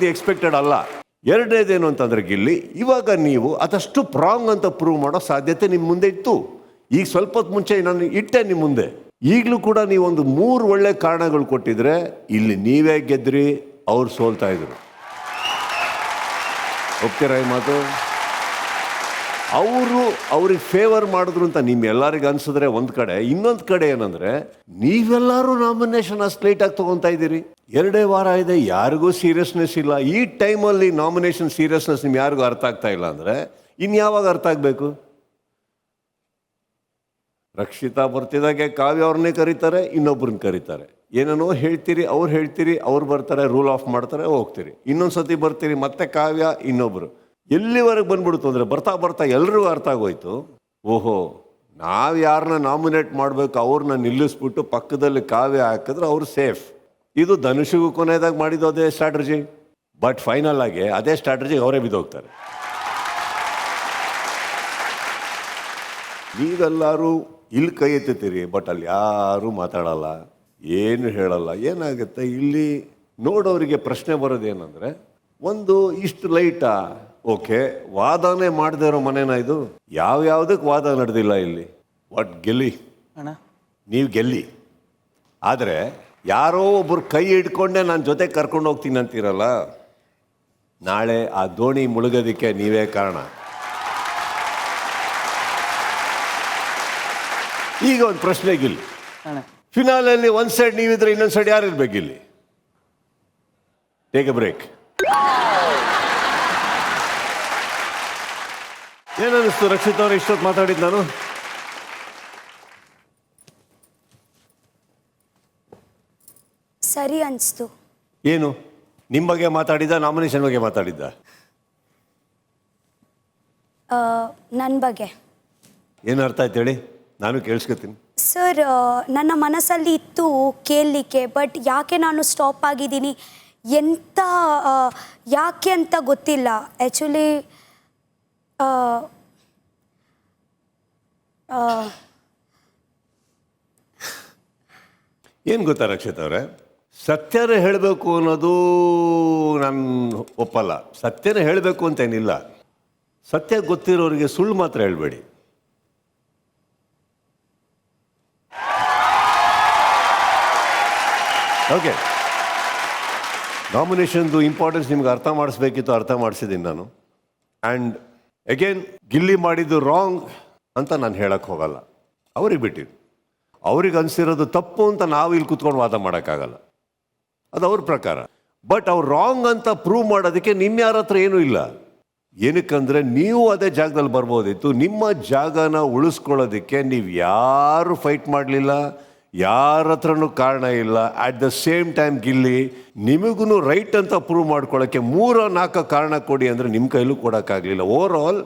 ದಿ ಎಕ್ಸ್ಪೆಕ್ಟೆಡ್ ಅಲ್ಲ. 2ನೇದೇನು ಅಂತಂದ್ರೆ ಗಿಲ್ಲಿ, ಇವಾಗ ನೀವು ಅದಷ್ಟು ರಾಂಗ್ ಅಂತ ಪ್ರೂವ್ ಮಾಡೋ ಸಾಧ್ಯತೆ ನಿಮ್ಮ ಮುಂದೆ ಇತ್ತು. ಈಗ ಸ್ವಲ್ಪ ಹೊತ್ತು ಮುಂಚೆ ನಾನು ಇಟ್ಟೆ ನಿಮ್ಮ ಮುಂದೆ. ಈಗಲೂ ಕೂಡ ನೀವೊಂದು 3 ಒಳ್ಳೆ ಕಾರಣಗಳು ಕೊಟ್ಟಿದ್ರೆ ಇಲ್ಲಿ ನೀವೇ ಗೆದ್ರಿ, ಅವ್ರು ಸೋಲ್ತಾ ಇದ್ರು. ಒಪ್ತೀರಾ ಈ ಮಾತು? ಅವ್ರಿಗೆ ಫೇವರ್ ಮಾಡಿದ್ರು ಅಂತ ನಿಮ್ಮೆಲ್ಲರಿಗೂ ಅನ್ಸಿದ್ರೆ ಒಂದು ಕಡೆ, ಇನ್ನೊಂದು ಕಡೆ ಏನಂದ್ರೆ ನೀವೆಲ್ಲರೂ ನಾಮಿನೇಷನ್ ಅಷ್ಟು ಲೈಟಾಗಿ ತೊಗೊತಾ ಇದ್ದೀರಿ. 2 ವಾರ ಇದೆ, ಯಾರಿಗೂ ಸೀರಿಯಸ್ನೆಸ್ ಇಲ್ಲ. ಈ ಟೈಮಲ್ಲಿ ನಾಮಿನೇಷನ್ ಸೀರಿಯಸ್ನೆಸ್ ನಿಮ್ಗೆ ಯಾರಿಗೂ ಅರ್ಥ ಆಗ್ತಾ ಇಲ್ಲ ಅಂದರೆ ಇನ್ಯಾವಾಗ ಅರ್ಥ ಆಗಬೇಕು? ರಕ್ಷಿತಾ ಬರ್ತಿದ್ದಾಗೆ ಕಾವ್ಯ ಅವ್ರನ್ನೇ ಕರೀತಾರೆ, ಇನ್ನೊಬ್ರನ್ನ ಕರೀತಾರೆ. ಏನೇನೋ ಹೇಳ್ತೀರಿ, ಅವ್ರು ಬರ್ತಾರೆ, ರೂಲ್ ಆಫ್ ಮಾಡ್ತಾರೆ, ಹೋಗ್ತೀರಿ. ಇನ್ನೊಂದು ಸತಿ ಬರ್ತೀರಿ, ಮತ್ತೆ ಕಾವ್ಯ, ಇನ್ನೊಬ್ರು. ಎಲ್ಲಿವರೆಗೆ ಬಂದ್ಬಿಡ್ತು ಅಂದರೆ ಬರ್ತಾ ಬರ್ತಾ ಎಲ್ರಿಗೂ ಅರ್ಥ ಆಗೋಯ್ತು, ಓಹೋ ನಾವು ಯಾರನ್ನ ನಾಮಿನೇಟ್ ಮಾಡಬೇಕು ಅವ್ರನ್ನ ನಿಲ್ಲಿಸ್ಬಿಟ್ಟು ಪಕ್ಕದಲ್ಲಿ ಕಾವ್ಯ ಹಾಕಿದ್ರೆ ಅವ್ರು ಸೇಫ್. ಇದು ಧನುಷಿಗೂ ಕೊನೆಯದಾಗ ಮಾಡಿದ್ದು ಅದೇ ಸ್ಟ್ರಾಟಜಿ. ಬಟ್ ಫೈನಲ್ ಆಗಿ ಅದೇ ಸ್ಟ್ರಾಟಜಿಗೆ ಅವರೇ ಬಿದ್ದೋಗ್ತಾರೆ. ನೀವೆಲ್ಲರೂ ಇಲ್ಲಿ ಕೈ ಎತ್ತುತ್ತೀರಿ, ಬಟ್ ಅಲ್ಲಿ ಯಾರೂ ಮಾತಾಡಲ್ಲ, ಏನು ಹೇಳಲ್ಲ. ಏನಾಗುತ್ತೆ ಇಲ್ಲಿ ನೋಡೋರಿಗೆ ಪ್ರಶ್ನೆ ಬರೋದೇನಂದ್ರೆ, ಒಂದು ಇಷ್ಟು ಲೈಟಾ, ಓಕೆ, ವಾದನೆ ಮಾಡದೇ ಇರೋ ಮನೆನಾ ಇದು? ಯಾವ್ಯಾವುದಕ್ಕೆ ವಾದ ನಡೆದಿಲ್ಲ ಇಲ್ಲಿ. ವಾಟ್ ಗೆಲ್ಲಿ, ಅಣ್ಣ ನೀವು ಗೆಲ್ಲಿ. ಆದರೆ ಯಾರೋ ಒಬ್ಬರು ಕೈ ಹಿಡ್ಕೊಂಡೆ ನಾನು ಜೊತೆ ಕರ್ಕೊಂಡು ಹೋಗ್ತೀನಿ ಅಂತೀರಲ್ಲ, ನಾಳೆ ಆ ದೋಣಿ ಮುಳುಗೋದಕ್ಕೆ ನೀವೇ ಕಾರಣ. ಈಗ ಒಂದು ಪ್ರಶ್ನೆ ಗಿಲ್ಲಿ, ಫಿನಾಲಲ್ಲಿ ಒಂದು ಸೈಡ್ ನೀವಿದ್ರೆ ಇನ್ನೊಂದು ಸೈಡ್ ಯಾರು ಇರ್ಬೇಕು ಇಲ್ಲಿ? Take a break. ಏನನ್ನಿಸ್ತು ರಕ್ಷಿತ್ ಅವ್ರು ಇಷ್ಟೊತ್ತು ಮಾತಾಡಿದ್ದು ನಾನು? ಸರಿ ಅನಿಸ್ತು. ಏನು ನಿಮ್ಮ ಬಗ್ಗೆ ಮಾತಾಡಿದ್ದ, ನಾಮಿನೇಷನ್ ಬಗ್ಗೆ ಮಾತಾಡಿದ್ದ? ನನ್ನ ಬಗ್ಗೆ. ಏನು ಅರ್ಥ ಆಯ್ತು ಹೇಳಿ, ನಾನು ಕೇಳಿಸ್ಕೊತೀನಿ. ಸರ್, ನನ್ನ ಮನಸ್ಸಲ್ಲಿ ಇತ್ತು ಕೇಳಲಿಕ್ಕೆ, ಬಟ್ ಯಾಕೆ ನಾನು ಸ್ಟಾಪ್ ಆಗಿದ್ದೀನಿ ಎಂತ ಯಾಕೆ ಅಂತ ಗೊತ್ತಿಲ್ಲ. ಆ್ಯಕ್ಚುಲಿ ಏನು ಗೊತ್ತಾ ರಕ್ಷಿತ್ ಅವರೇ, ಸತ್ಯನೇ ಹೇಳಬೇಕು ಅನ್ನೋದು ನಾನು ಒಪ್ಪಲ್ಲ. ಸತ್ಯನೇ ಹೇಳಬೇಕು ಅಂತೇನಿಲ್ಲ. ಸತ್ಯ ಗೊತ್ತಿರೋರಿಗೆ ಸುಳ್ಳು ಮಾತ್ರ ಹೇಳಬೇಡಿ. ಓಕೆ, ನಾಮಿನೇಷನ್ದು ಇಂಪಾರ್ಟೆನ್ಸ್ ನಿಮ್ಗೆ ಅರ್ಥ ಮಾಡಿಸ್ಬೇಕಿತ್ತು, ಅರ್ಥ ಮಾಡಿಸಿದ್ದೀನಿ ನಾನು. ಆ್ಯಂಡ್ ಅಗೇನ್, ಗಿಲ್ಲಿ ಮಾಡಿದ್ದು ರಾಂಗ್ ಅಂತ ನಾನು ಹೇಳಕ್ಕೆ ಹೋಗಲ್ಲ, ಅವ್ರಿಗೆ ಬಿಟ್ಟಿದ್ದು. ಅವ್ರಿಗೆ ಅನಿಸಿರೋದು ತಪ್ಪು ಅಂತ ನಾವು ಇಲ್ಲಿ ಕೂತ್ಕೊಂಡು ವಾದ ಮಾಡೋಕ್ಕಾಗಲ್ಲ, ಅದು ಅವ್ರ ಪ್ರಕಾರ. ಬಟ್ ಅವ್ರು ರಾಂಗ್ ಅಂತ ಪ್ರೂವ್ ಮಾಡೋದಕ್ಕೆ ನಿಮ್ಮ ಯಾರ ಹತ್ರ ಏನೂ ಇಲ್ಲ. ಏನಕ್ಕಂದರೆ ನೀವು ಅದೇ ಜಾಗದಲ್ಲಿ ಬರ್ಬೋದಿತ್ತು. ನಿಮ್ಮ ಜಾಗನ ಉಳಿಸ್ಕೊಳ್ಳೋದಕ್ಕೆ ನೀವು ಯಾರು ಫೈಟ್ ಮಾಡಲಿಲ್ಲ, ಯಾರ ಹತ್ರನೂ ಕಾರಣ ಇಲ್ಲ. At the same time Gilli ನಿಮಗೂ ರೈಟ್ ಅಂತ ಪ್ರೂವ್ ಮಾಡ್ಕೊಳ್ಳೋಕ್ಕೆ 3-4 ಕಾರಣ ಕೊಡಿ ಅಂದರೆ ನಿಮ್ಮ ಕೈಲೂ ಕೊಡೋಕ್ಕಾಗಲಿಲ್ಲ. Overall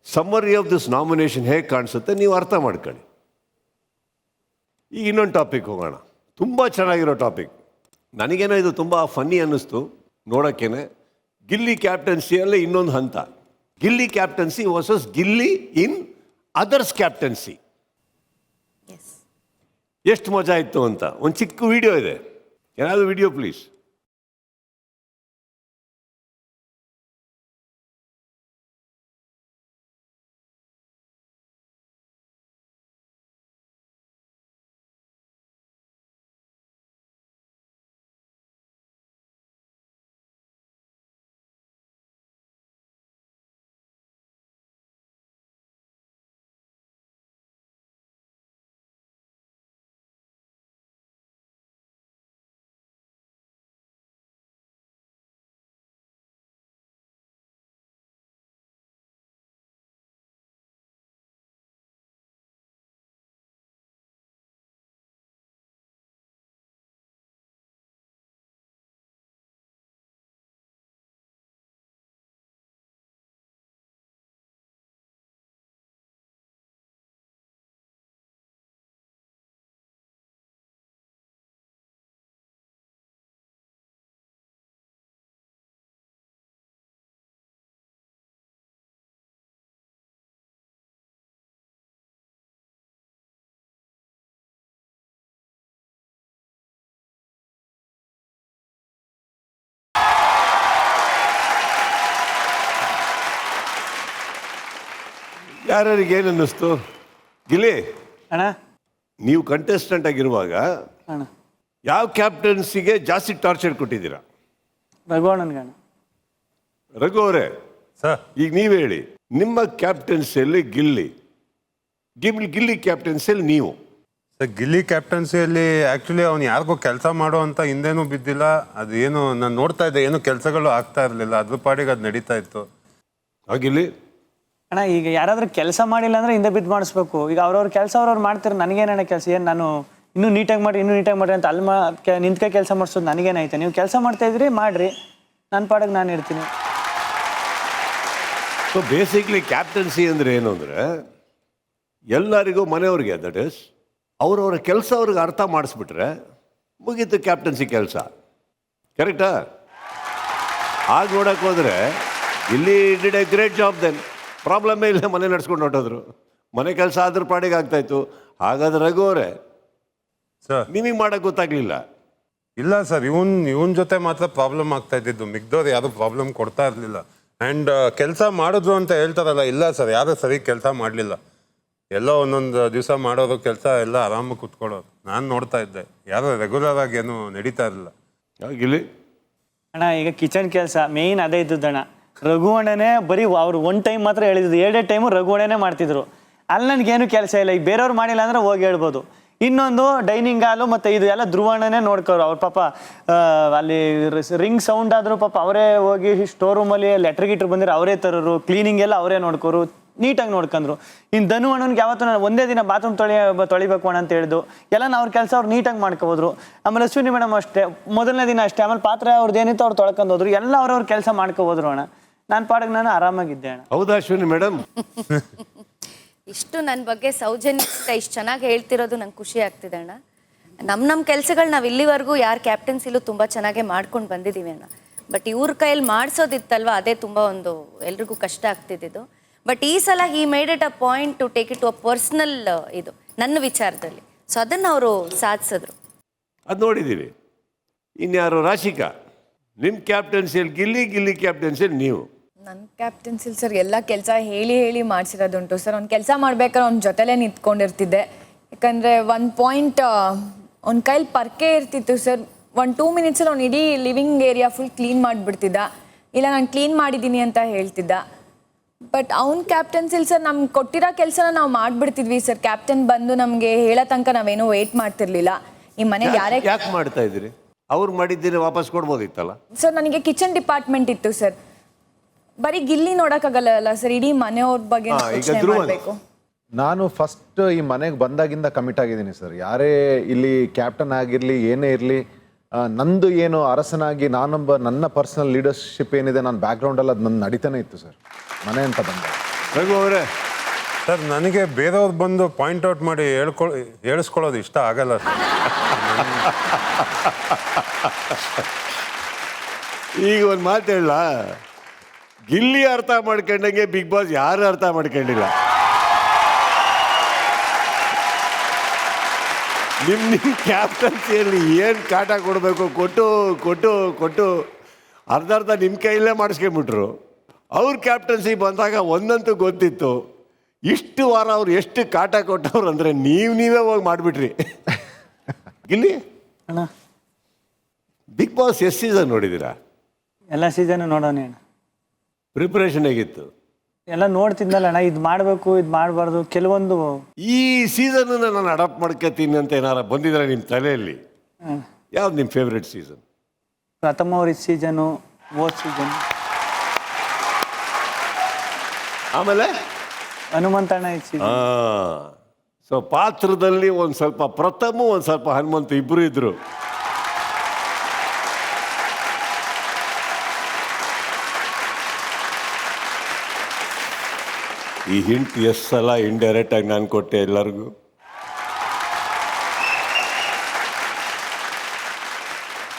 summary of this nomination ಹೇಗೆ ಕಾಣಿಸುತ್ತೆ ನೀವು ಅರ್ಥ ಮಾಡ್ಕೊಳ್ಳಿ. ಈಗ ಇನ್ನೊಂದು ಟಾಪಿಕ್ ಹೋಗೋಣ, ತುಂಬ ಚೆನ್ನಾಗಿರೋ ಟಾಪಿಕ್. ನನಗೇನೋ ಇದು ತುಂಬ ಫನ್ನಿ ಅನ್ನಿಸ್ತು ನೋಡೋಕ್ಕೇನೆ. ಗಿಲ್ಲಿ ಕ್ಯಾಪ್ಟನ್ಸಿಯಲ್ಲೇ ಇನ್ನೊಂದು ಹಂತ, Gilli captaincy versus Gilli in others captaincy. ಎಷ್ಟು ಮಜಾ ಇತ್ತು ಅಂತ ಒಂದು ಚಿಕ್ಕ ವಿಡಿಯೋ ಇದೆ, ಏನಾದರೂ ವಿಡಿಯೋ ಪ್ಲೀಸ್. ಯಾರ್ಯಾರಿಗೆ ಏನು ಅನ್ನಿಸ್ತು? ಗಿಲ್ಲಿ ಅಣ್ಣ, ನೀವು ಕಂಟೆಸ್ಟೆಂಟ್ ಆಗಿರುವಾಗ ಅಣ್ಣ ಯಾವ ಕ್ಯಾಪ್ಟನ್ಸಿಗೆ ಜಾಸ್ತಿ ಟಾರ್ಚರ್ ಕೊಟ್ಟಿದ್ದೀರಾ? ರಘು ಅಣ್ಣನ್ಗೆ. ರಘು ಅವರೇ ಸರ್, ಈಗ ನೀವು ಹೇಳಿ, ನಿಮ್ಮ ಕ್ಯಾಪ್ಟನ್ಸಿಯಲ್ಲಿ ಗಿಲ್ಲಿ ಕ್ಯಾಪ್ಟನ್ಸಿಯಲ್ಲಿ ನೀವು? ಸರ್, ಗಿಲ್ಲಿ ಕ್ಯಾಪ್ಟನ್ಸಿಯಲ್ಲಿ ಆ್ಯಕ್ಚುಲಿ ಅವ್ನು ಯಾರಿಗೂ ಕೆಲಸ ಮಾಡೋ ಅಂತ ಹಿಂದೆನೂ ಬಿದ್ದಿಲ್ಲ. ಅದು ಏನು ನಾನು ನೋಡ್ತಾ ಇದ್ದೆ, ಏನು ಕೆಲಸಗಳು ಆಗ್ತಾ ಇರಲಿಲ್ಲ, ಅದ್ರ ಪಾಡಿಗೆ ಅದು ನಡೀತಾ ಇತ್ತು. ಗಿಲ್ಲಿ ಅಣ್ಣ, ಈಗ ಯಾರಾದ್ರೂ ಕೆಲಸ ಮಾಡಿಲ್ಲ ಅಂದ್ರೆ ಹಿಂದೆ ಬಿದ್ದು ಮಾಡಿಸ್ಬೇಕು. ಈಗ ಅವ್ರವ್ರ ಕೆಲಸ ಅವ್ರವ್ರು ಮಾಡ್ತಾರೆ, ನನಗೇನಣ್ಣ ಕೆಲಸ? ಏನು ನಾನು ಇನ್ನೂ ನೀಟಾಗಿ ಮಾಡಿ ಅಂತ ಅಲ್ಲಿ ನಿಂತ್ಕೆ ಕೆಲಸ ಮಾಡಿಸೋದು ನನಗೇನಾಯ್ತು? ನೀವು ಕೆಲಸ ಮಾಡ್ತಾ ಇದ್ರಿ ಮಾಡ್ರಿ, ನನ್ನ ಪಾಡಿಗೆ ನಾನು ಇರ್ತೀನಿ. ಸೊ ಬೇಸಿಕ್ಲಿ ಕ್ಯಾಪ್ಟನ್ಸಿ ಅಂದರೆ ಏನು ಅಂದರೆ ಎಲ್ಲರಿಗೂ ಮನೆಯವ್ರಿಗೆ, ದಟ್ ಇಸ್ ಅವ್ರವ್ರ ಕೆಲಸ ಅವ್ರಿಗೆ ಅರ್ಥ ಮಾಡಿಸ್ಬಿಟ್ರೆ ಮುಗೀತು ಕ್ಯಾಪ್ಟನ್ಸಿ ಕೆಲಸ. ಕರೆಕ್ಟಾ? ಆಗ ನೋಡಕ್ಕೆ ಹೋದರೆ ಇಲ್ಲಿ did a great job. Then ಪ್ರಾಬ್ಲಮ್ಮೇ ಇಲ್ಲ, ಮನೆ ನಡ್ಸ್ಕೊಂಡು ಹೊಟ್ಟೋದ್ರು, ಮನೆ ಕೆಲಸ ಅದ್ರ ಪಾಡಿಗೆ ಆಗ್ತಾಯಿತ್ತು. ಹಾಗಾದ್ರೆ ರಘು ಅವರೇ ನಿಮಗೆ ಮಾಡೋಕ್ಕೆ ಗೊತ್ತಾಗಲಿಲ್ಲ, ಇಲ್ಲ ಸರ್, ಇವನ್ ಜೊತೆ ಮಾತ್ರ ಪ್ರಾಬ್ಲಮ್ ಆಗ್ತಾ ಇದ್ದಿದ್ದು, ಮಿಗ್ದವ್ರು ಯಾರು ಪ್ರಾಬ್ಲಮ್ ಕೊಡ್ತಾ ಇರಲಿಲ್ಲ. ಆ್ಯಂಡ್ ಕೆಲಸ ಮಾಡಿದ್ರು ಅಂತ ಹೇಳ್ತಾರಲ್ಲ, ಇಲ್ಲ ಸರ್, ಯಾರು ಸರಿ ಕೆಲಸ ಮಾಡಲಿಲ್ಲ. ಎಲ್ಲ ಒಂದೊಂದು ದಿವಸ ಮಾಡೋರು ಕೆಲಸ ಎಲ್ಲ ಆರಾಮಾಗಿ ಕುತ್ಕೊಳ್ಳೋರು. ನಾನು ನೋಡ್ತಾ ಇದ್ದೆ, ಯಾರು ರೆಗ್ಯುಲರ್ ಆಗಿ ಏನು ನಡೀತಾ ಇರಲಿಲ್ಲ. ಗಿಲ್ಲಿ ಅಣ್ಣ ಈಗ ಕಿಚನ್ ಕೆಲಸ ಮೇಯ್ನ್ ಅದೇ ಇದ್ದದ್ದಣ್ಣ. ರಘು ಅಣ್ಣನೇ ಬರೀ ಅವ್ರು ಒನ್ ಟೈಮ್ ಮಾತ್ರ ಹೇಳಿದ್ದು, 2 ಟೈಮು ರಘು ಅಣ್ಣನೇ ಮಾಡ್ತಿದ್ರು. ಅಲ್ಲಿ ನನಗೇನು ಕೆಲಸ ಇಲ್ಲ. ಈಗ ಬೇರೆಯವ್ರು ಮಾಡಿಲ್ಲ ಅಂದರೆ ಹೋಗಿ ಹೇಳ್ಬೋದು. ಇನ್ನೊಂದು ಡೈನಿಂಗ್ ಹಾಲು ಮತ್ತು ಇದು ಎಲ್ಲ ಧ್ರುವಣ್ಣನೇ ನೋಡ್ಕೋರು. ಅವ್ರ ಪಾಪ ಅಲ್ಲಿ ರಿಂಗ್ ಸೌಂಡ್ ಆದರೂ ಪಾಪ ಅವರೇ ಹೋಗಿ ಸ್ಟೋರ್ ರೂಮಲ್ಲಿ ಲೆಟ್ರ್ ಗಿಟ್ರ್ ಬಂದಿರೋ ಅವರೇ ತರೋರು, ಕ್ಲೀನಿಂಗ್ ಎಲ್ಲ ಅವರೇ ನೋಡ್ಕೋರು, ನೀಟಾಗಿ ನೋಡ್ಕೊಂಡ್ರು. ಇನ್ನು ಧನು ಅಣ್ಣನಿಗೆ ಯಾವತ್ತೂ ನಾನು ಒಂದೇ ದಿನ ಬಾತ್ರೂಮ್ ತೊಳಿಬೇಕು ಅಣ್ಣ ಅಂತ ಹೇಳಿದ್ದು, ಎಲ್ಲ ಅವ್ರ ಕೆಲಸ ಅವ್ರು ನೀಟಾಗಿ ಮಾಡ್ಕೋದ್ರು. ಆಮೇಲೆ ಅಶ್ವಿನಿ ಮೇಡಮ್ ಅಷ್ಟೇ, ಮೊದಲನೇ ದಿನ ಅಷ್ಟೇ. ಆಮೇಲೆ ಪಾತ್ರೆ ಅವ್ರದ್ದು ಏನಿತ್ತು ಅವ್ರು ತೊಳ್ಕೊಂಡು ಹೋದ್ರು. ಎಲ್ಲ ಅವ್ರವ್ರ ಕೆಲಸ ಮಾಡ್ಕೋಬೋದ್ರು ಅಣ್ಣ. ನಾನು ಪಾಡಿಗೆ ನಾನು ಆರಾಮಾಗಿದ್ದೆ ಅಣ್ಣ. ಹೌದಾ ಅಶ್ವಿನಿ ಮೇಡಮ್? ಇಷ್ಟು ನನ್ನ ಬಗ್ಗೆ ಸೌಜನ್ಯ ಇಷ್ಟು ಚೆನ್ನಾಗಿ ಹೇಳ್ತಿರೋದು ನಂಗೆ ಖುಷಿ ಆಗ್ತಿದೆ ಅಣ್ಣ. ನಮ್ಮ ಕೆಲಸಗಳು ನಾವು ಇಲ್ಲಿವರೆಗೂ ಯಾರು ಕ್ಯಾಪ್ಟನ್ಸಿಲೂ ತುಂಬ ಚೆನ್ನಾಗೇ ಮಾಡ್ಕೊಂಡು ಬಂದಿದ್ದೀವಿ ಅಣ್ಣ. ಬಟ್ ಇವ್ರ ಕೈಯಲ್ಲಿ ಮಾಡಿಸೋದಿತ್ತಲ್ವ, ಅದೇ ತುಂಬ ಒಂದು ಎಲ್ರಿಗೂ ಕಷ್ಟ ಆಗ್ತಿದ್ದು. ಬಟ್ ಈ ಸಲ he made it a point to take it to a personal ಇದು ನನ್ನ ವಿಚಾರದಲ್ಲಿ. ಸೊ ಅದನ್ನು ಅವರು ಸಾಧಿಸಿದ್ರು. ಅದು ನೋಡಿದ್ದೀವಿ. ಇನ್ಯಾರು ರಾಶಿಕಾ, ನಿಮ್ಮ ಕ್ಯಾಪ್ಟನ್ಸಿಯಲ್ಲಿ ಗಿಲ್ಲಿ ಕ್ಯಾಪ್ಟನ್ಸಿಯಲ್ಲಿ ನೀವು. ನನ್ನ ಕ್ಯಾಪ್ಟನ್ಸಿಲ್ ಸರ್ ಎಲ್ಲ ಕೆಲಸ ಹೇಳಿ ಮಾಡಿಸಿರೋದುಂಟು ಸರ್. ಅವ್ನು ಕೆಲಸ ಮಾಡ್ಬೇಕಾದ್ರೆ ಅವ್ನ ಜೊತೆಲೇ ನಿಂತ್ಕೊಂಡಿರ್ತಿದ್ದೆ. ಯಾಕಂದರೆ ಒಂದು ಪಾಯಿಂಟ್ ಅವ್ನ ಕೈಲಿ ಪರ್ಕೆ ಇರ್ತಿತ್ತು ಸರ್. 1-2 ಮಿನಿಟ್ಸಲ್ಲಿ ಅವ್ನು ಇಡೀ ಲಿವಿಂಗ್ ಏರಿಯಾ ಫುಲ್ ಕ್ಲೀನ್ ಮಾಡಿಬಿಡ್ತಿದ್ದ, ಇಲ್ಲ ನಾನು ಕ್ಲೀನ್ ಮಾಡಿದ್ದೀನಿ ಅಂತ ಹೇಳ್ತಿದ್ದ. ಬಟ್ ಅವ್ನ ಕ್ಯಾಪ್ಟನ್ಸಿಲ್ ಸರ್ ನಮ್ಗೆ ಕೊಟ್ಟಿರೋ ಕೆಲಸನ ನಾವು ಮಾಡಿಬಿಡ್ತಿದ್ವಿ ಸರ್. ಕ್ಯಾಪ್ಟನ್ ಬಂದು ನಮಗೆ ಹೇಳೋ ತನಕ ನಾವೇನೋ ವೆಯ್ಟ್ ಮಾಡ್ತಿರ್ಲಿಲ್ಲ. ಈ ಮನೆಗೆ ಯಾಕೆ ಮಾಡ್ತಾ ಇದ್ದೀರಿ? ಅವ್ರು ಮಾಡಿದ್ದೀರಿ ವಾಪಸ್ ಕೊಡ್ಬೋದಿತ್ತಲ್ಲ ಸರ್. ನನಗೆ ಕಿಚನ್ ಡಿಪಾರ್ಟ್ಮೆಂಟ್ ಇತ್ತು ಸರ್. ಬರೀ ಗಿಲ್ಲಿ ನೋಡೋಕ್ಕಾಗಲ್ಲ ಸರ್, ಇಡೀ ಮನೆಯವ್ರ ಬಗ್ಗೆ ಮಾಡಬೇಕು. ನಾನು ಫಸ್ಟ್ ಈ ಮನೆಗೆ ಬಂದಾಗಿಂದ ಕಮಿಟ್ ಆಗಿದ್ದೀನಿ ಸರ್. ಯಾರೇ ಇಲ್ಲಿ ಕ್ಯಾಪ್ಟನ್ ಆಗಿರಲಿ, ಏನೇ ಇರಲಿ, ನಂದು ಏನು ಅರಸನಾಗಿ ನನ್ನ ಪರ್ಸನಲ್ ಲೀಡರ್ಶಿಪ್ ಏನಿದೆ, ನನ್ನ ಬ್ಯಾಕ್ಗ್ರೌಂಡಲ್ಲಿ ಅದು ನನ್ನ ನಡೀತಾನೆ ಇತ್ತು ಸರ್ ಮನೆ ಅಂತ ಬಂದಾಗ. ರಘು ಅವರೇ, ಸರ್ ನನಗೆ ಬೇರೆಯವ್ರು ಬಂದು ಪಾಯಿಂಟ್ ಔಟ್ ಮಾಡಿ ಹೇಳಿಸ್ಕೊಳ್ಳೋದು ಇಷ್ಟ ಆಗಲ್ಲ ಸರ್. ಈಗ ಒಂದು ಮಾತು ಹೇಳ, ಗಿಲ್ಲಿ ಅರ್ಥ ಮಾಡ್ಕೊಂಡಂಗೆ ಬಿಗ್ ಬಾಸ್ ಯಾರು ಅರ್ಥ ಮಾಡ್ಕೊಂಡಿಲ್ಲ. ನಿಮ್ಮ ಕ್ಯಾಪ್ಟನ್ಸಿಯಲ್ಲಿ ಏನು ಕಾಟ ಕೊಡಬೇಕು ಕೊಟ್ಟು ಅರ್ಧ ನಿಮ್ಮ ಕೈಯಲ್ಲೇ ಮಾಡಿಸ್ಕೊಂಬಿಟ್ರು. ಅವ್ರ ಕ್ಯಾಪ್ಟನ್ಸಿ ಬಂದಾಗ ಒಂದಂತೂ ಗೊತ್ತಿತ್ತು, ಇಷ್ಟು ವಾರ ಅವ್ರು ಎಷ್ಟು ಕಾಟ ಕೊಟ್ಟವ್ರು ಅಂದರೆ ನೀವೇ ಹೋಗಿ ಮಾಡಿಬಿಟ್ರಿ. ಗಿಲ್ಲಿ ಅಣ್ಣ, ಬಿಗ್ ಬಾಸ್ ಎಷ್ಟು ಸೀಸನ್ ನೋಡಿದ್ದೀರಾ? ಎಲ್ಲ ಸೀಸನ್ ನೋಡೋಣ ಅಣ್ಣ. ಪ್ರಿಪ್ರೇಷನ್ ಹೇಗಿತ್ತು? ಎಲ್ಲ ನೋಡ್ತಿದ್ನಲ್ಲ ಅಣ್ಣ, ಇದು ಮಾಡಬೇಕು ಇದು ಮಾಡಬಾರ್ದು ಕೆಲವೊಂದು. ಈ ಸೀಸನನ್ನು ನಾನು ಅಡಾಪ್ಟ್ ಮಾಡ್ಕೊತೀನಿ ಅಂತ ಏನಾರ ಬಂದಿದ್ರೆ ನಿಮ್ಮ ತಲೆಯಲ್ಲಿ? ಯಾವ್ದು ನಿಮ್ಮ ಫೇವ್ರೆಟ್ ಸೀಸನ್? ಪ್ರಥಮ ಅವ್ರ ಸೀಸನು, ಓದ್ ಸೀಸನ್, ಆಮೇಲೆ ಹನುಮಂತಣ್ಣ ಸೀಸನ್. ಸೊ ಪಾತ್ರದಲ್ಲಿ ಒಂದು ಸ್ವಲ್ಪ ಪ್ರಥಮ, ಒಂದು ಸ್ವಲ್ಪ ಹನುಮಂತ ಇಬ್ಬರು ಇದ್ರು. ಈ ಹಿಂಟ್ ಎಷ್ಟು ಸಲ ಇಂಡೈರೆಕ್ಟ್ ಆಗಿ ನಾನು ಕೊಟ್ಟೆ ಎಲ್ಲರಿಗೂ.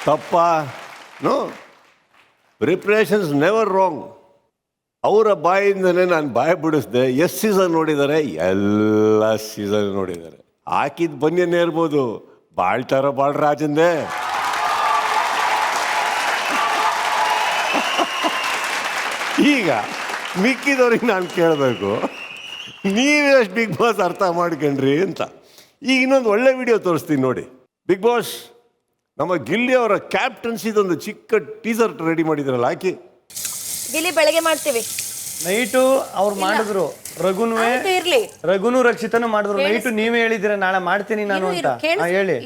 ತಪ್ಪಾ? No, preparations never wrong. ಅವರ ಬಾಯಿಂದನೇ ನಾನು ಬಾಯಿ ಬಿಡಿಸ್ದೆ. ಎಷ್ಟು ಸೀಸನ್ ನೋಡಿದ್ದಾರೆ? ಎಲ್ಲ ಸೀಸನ್ ನೋಡಿದ್ದಾರೆ. ಹಾಕಿದ ಬನ್ಯನೇ ಇರ್ಬೋದು, ಬಾಳ್ತಾರೋ ಬಾಳ್ರಾಜಂದೇ. ಈಗ ಮಿಕ್ಕಿದವ್ರಿಗೆ ನಾನು ಕೇಳಬೇಕು, ನೀವೆಷ್ಟು ಬಿಗ್ ಬಾಸ್ ಅರ್ಥ ಮಾಡ್ಕೊಂಡ್ರಿ ಅಂತ. ಈಗ ಇನ್ನೊಂದು ಒಳ್ಳೆ ವಿಡಿಯೋ ತೋರಿಸ್ತೀನಿ ನೋಡಿ. ಬಿಗ್ ಬಾಸ್ ನಮ್ಮ ಗಿಲ್ಲಿ ಅವರ ಕ್ಯಾಪ್ಟನ್ಸಿದೊಂದು ಚಿಕ್ಕ ಟೀಸರ್ ರೆಡಿ ಮಾಡಿದ್ರಲ್ಲ, ಹಾಕಿ. ಗಿಲ್ಲಿ ಬೆಳಗ್ಗೆ ಮಾಡ್ತೀವಿ, ನೈಟು ಅವ್ರು ಮಾಡಿದ್ರು. ರಘುನು ರಕ್ಷಿತನು ಮಾಡಿದ್ರು. ನೈಟು ನೀವೇ ಹೇಳಿದಿರ ನಾಳೆ ಮಾಡ್ತೀನಿ ನಾನು ಅಂತ. ಹೇಳಿ.